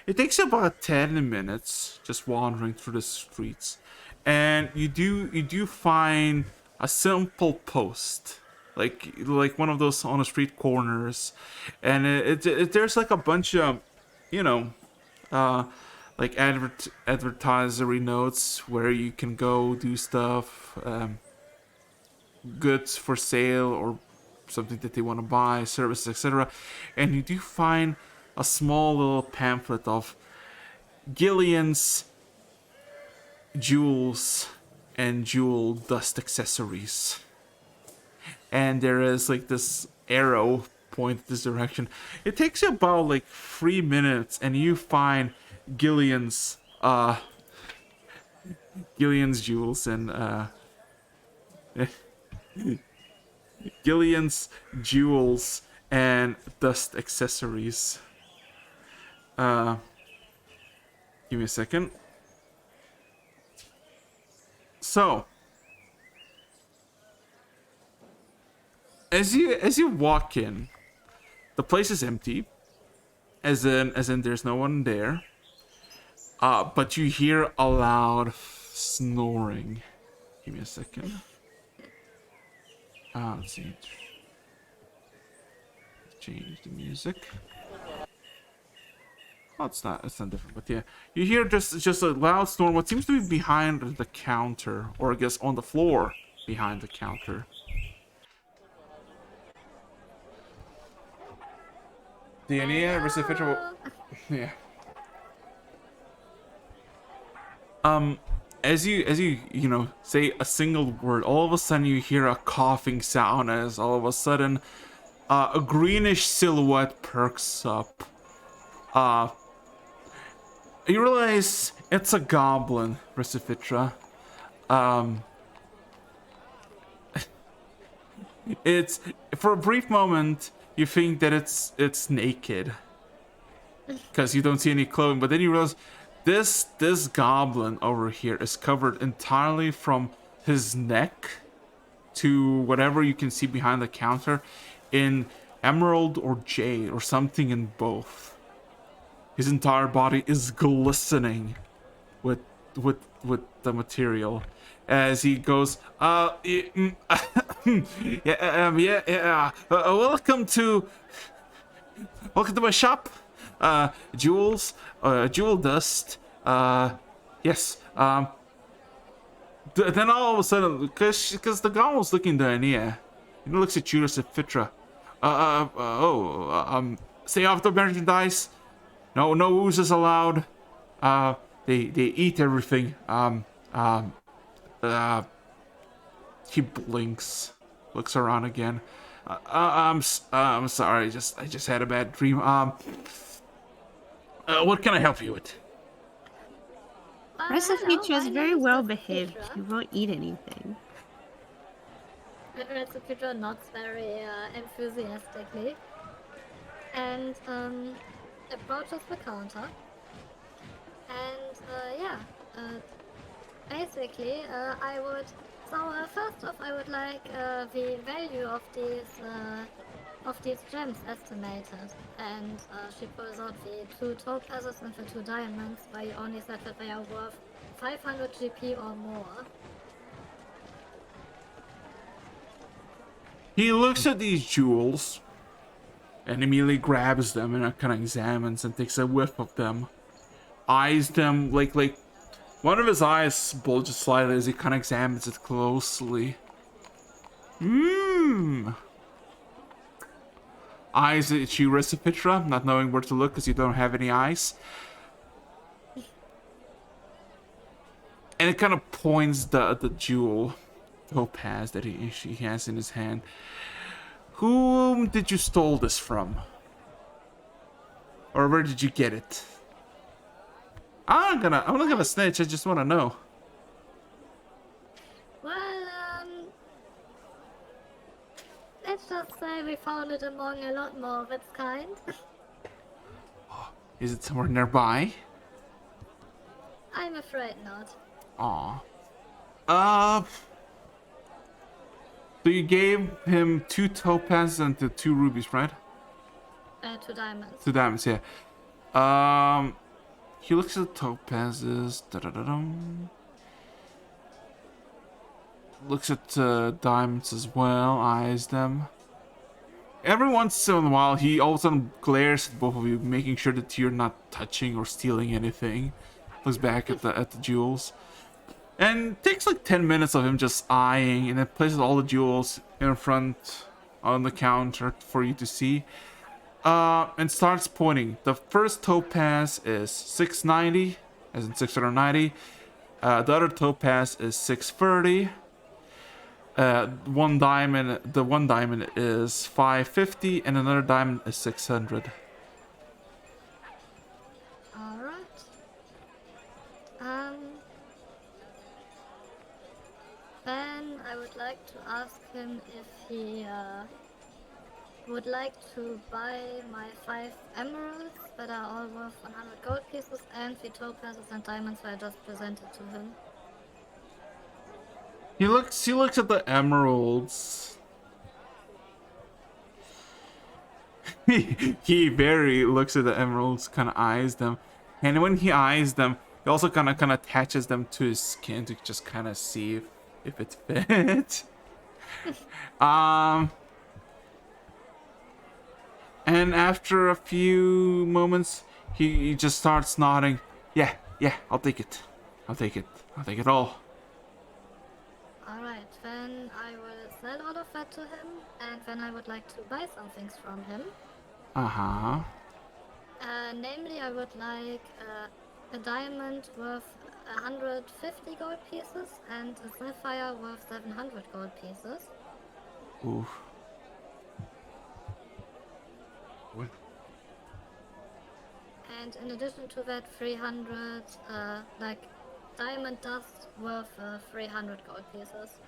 it takes about 10 minutes just wandering through the streets, and you do find a simple post, like one of those on the street corners, and there's like a bunch of, like advertisory notes where you can go do stuff. Goods for sale or something that they want to buy, services, etc. And you do find a small little pamphlet of Gillian's jewels and jewel dust accessories. And there is like this arrow pointed this direction. It takes you about like 3 minutes, and you find Gillian's Gillian's jewels and Gillian's jewels and dust accessories. Give me a second. So, as you walk in, the place is empty. As in there's no one there. But you hear a loud snoring. Give me a second. Let's see. Change the music. Oh, it's not different, but yeah. You hear just a loud snore, what seems to be behind the counter, or I guess on the floor behind the counter. The Ania Reciprocal. Yeah. As you say a single word, all of a sudden you hear a coughing sound as all of a sudden a greenish silhouette perks up. You realize it's a goblin, Recifitra. It's for a brief moment you think that it's naked because you don't see any clothing, but then you realize this goblin over here is covered entirely from his neck to whatever you can see behind the counter in emerald or jade or something in both. His entire body is glistening with the material as he goes, welcome to my shop, jewels, jewel dust, yes, then all of a sudden, because the goblin's looking down here, he looks at you as a Fitra. Stay off the merchandise. No oozes allowed. They eat everything. He blinks, looks around again. I'm sorry. I just had a bad dream. What can I help you with? Recifitra is my very name is well behaved. Recifitra. He won't eat anything. Recifitra nods very enthusiastically and approaches the counter. And basically, I would. So first off, I would like the value of these gems estimated. And she pulls out the 2 topazes and the 2 diamonds, where you only said that they are worth 500 GP or more. He looks at these jewels and immediately grabs them and kind of examines and takes a whiff of them, eyes them like one of his eyes bulges slightly as he kind of examines it closely. Eyes at you, Recipitra, not knowing where to look because you don't have any eyes. And it kind of points the jewel topaz that he has in his hand. Whom did you stole this from? Or where did you get it? I'm not gonna snitch, I just wanna know. Well, let's just say we found it among a lot more of its kind. Is it somewhere nearby? I'm afraid not. Aw. So you gave him 2 topazes and 2 rubies, right? 2 diamonds. 2 diamonds, yeah. He looks at the topazes. Looks at diamonds as well. Eyes them. Every once in a while, he all of a sudden glares at both of you, making sure that you're not touching or stealing anything. Looks back at the jewels. And takes like 10 minutes of him just eyeing, and then places all the jewels in front on the counter for you to see. And starts pointing. The first topaz is 690, as in 690. The other topaz is 630. The one diamond is 550, and another diamond is 600. Alright. him if he would like to buy my 5 emeralds that are all worth 100 gold pieces and the topazes and diamonds that I just presented to him. He looks at the emeralds. He very looks at the emeralds, kind of eyes them, and when he eyes them, he also kind of attaches them to his skin to just kind of see if it fits. And after a few moments, he just starts nodding. Yeah, I'll take it. I'll take it all. Alright, then I will sell all of that to him, and then I would like to buy some things from him. Uh-huh. Namely, I would like a diamond worth 150 gold pieces and a sapphire worth 700 gold pieces. Oof. What? And in addition to that, 300 diamond dust worth 300 gold pieces.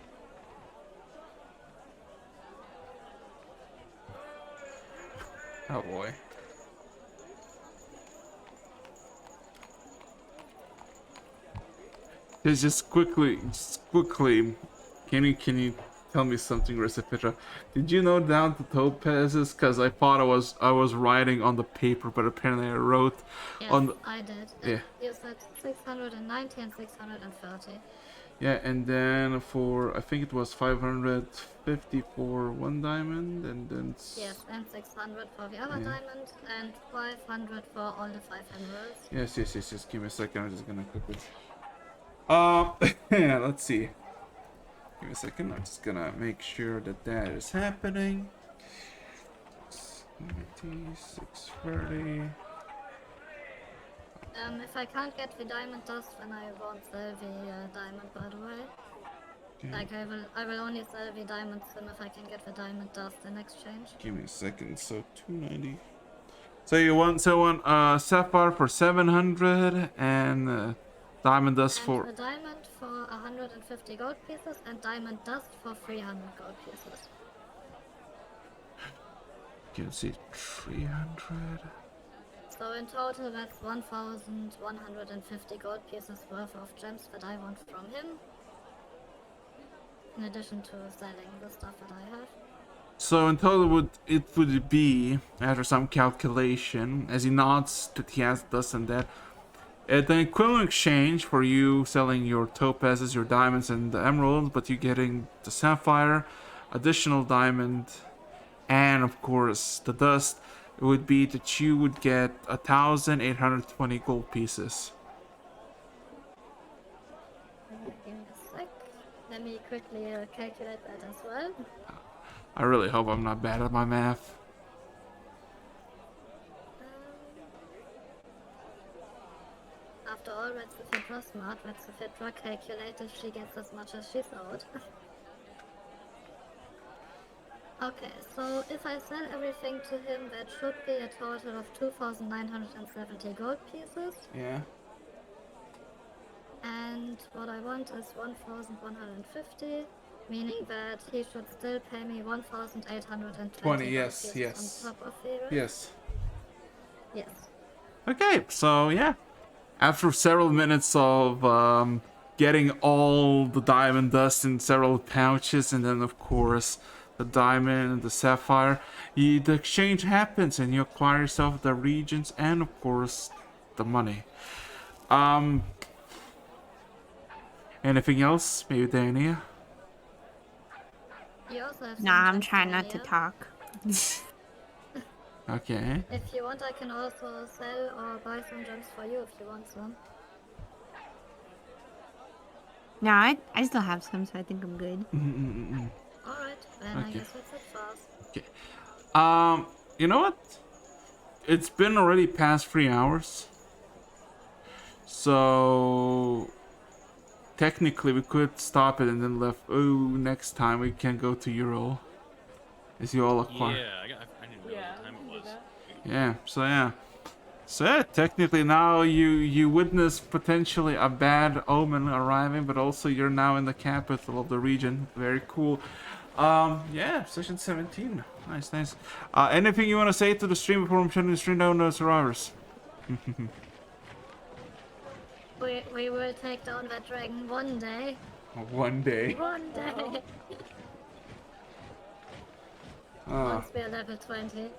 Oh boy. Just quickly, can you tell me something, Recipitra? Did you note down the topazes? Cause I thought I was writing on the paper, but apparently I wrote Yes, on the, I did. yeah. You said 690 and 630. Yeah, and then for I think it was 550 for one diamond, and then Yes, and 600 for the other diamond, and 500 for all the 5 emeralds. Yes. Give me a second. I'm just gonna quickly. Let's see. Give me a second. I'm just gonna make sure that is happening. 630. If I can't get the diamond dust, then I won't sell the diamond, by the way. Okay. Like, I will only sell the diamond sim if I can get the diamond dust in exchange. Give me a second. So 290. So you want sapphire for 700 and diamond dust And for a diamond for 150 gold pieces and diamond dust for 300 gold pieces. you can see 300. So in total, that's 1,150 gold pieces worth of gems that I want from him. In addition to selling the stuff that I have. So in total, it would be, after some calculation, as he nods that he has this and that, at an equivalent exchange for you selling your topazes, your diamonds, and the emeralds, but you getting the sapphire, additional diamond, and of course the dust, it would be that you would get 1,820 gold pieces. Give me a sec. Let me quickly calculate that as well. I really hope I'm not bad at my math. After all, Retzifitra smart. Retzifitra calculated she gets as much as she sold. Okay, so if I sell everything to him, that should be a total of 2,970 gold pieces. Yeah. And what I want is 1,150, meaning that he should still pay me 1,820 yes, gold pieces yes. on top of the rest. Yes. Yes. Okay, so yeah. After several minutes of getting all the diamond dust in several pouches, and then of course the diamond and the sapphire, the exchange happens and you acquire yourself the regions and of course the money. Anything else? Maybe Dania? You also have Nah, some I'm gems trying down not to here. talk. Okay. If you want, I can also sell or buy some gems for you if you want some. Nah, I still have some, so I think I'm good. Alright, then I Okay. guess that's it fast. Okay. You know what? It's been already past 3 hours. So technically we could stop it and then left. Oh, next time we can go to Euro. As you all acquire. Yeah, I didn't know what time it was. Yeah, so yeah, technically now you witness potentially a bad omen arriving, but also you're now in the capital of the region. Very cool. Yeah, session 17. Nice, nice. Anything you want to say to the stream before I'm shutting the stream down to survivors? We will take down that dragon one day. One day. One day. Once we are level 20.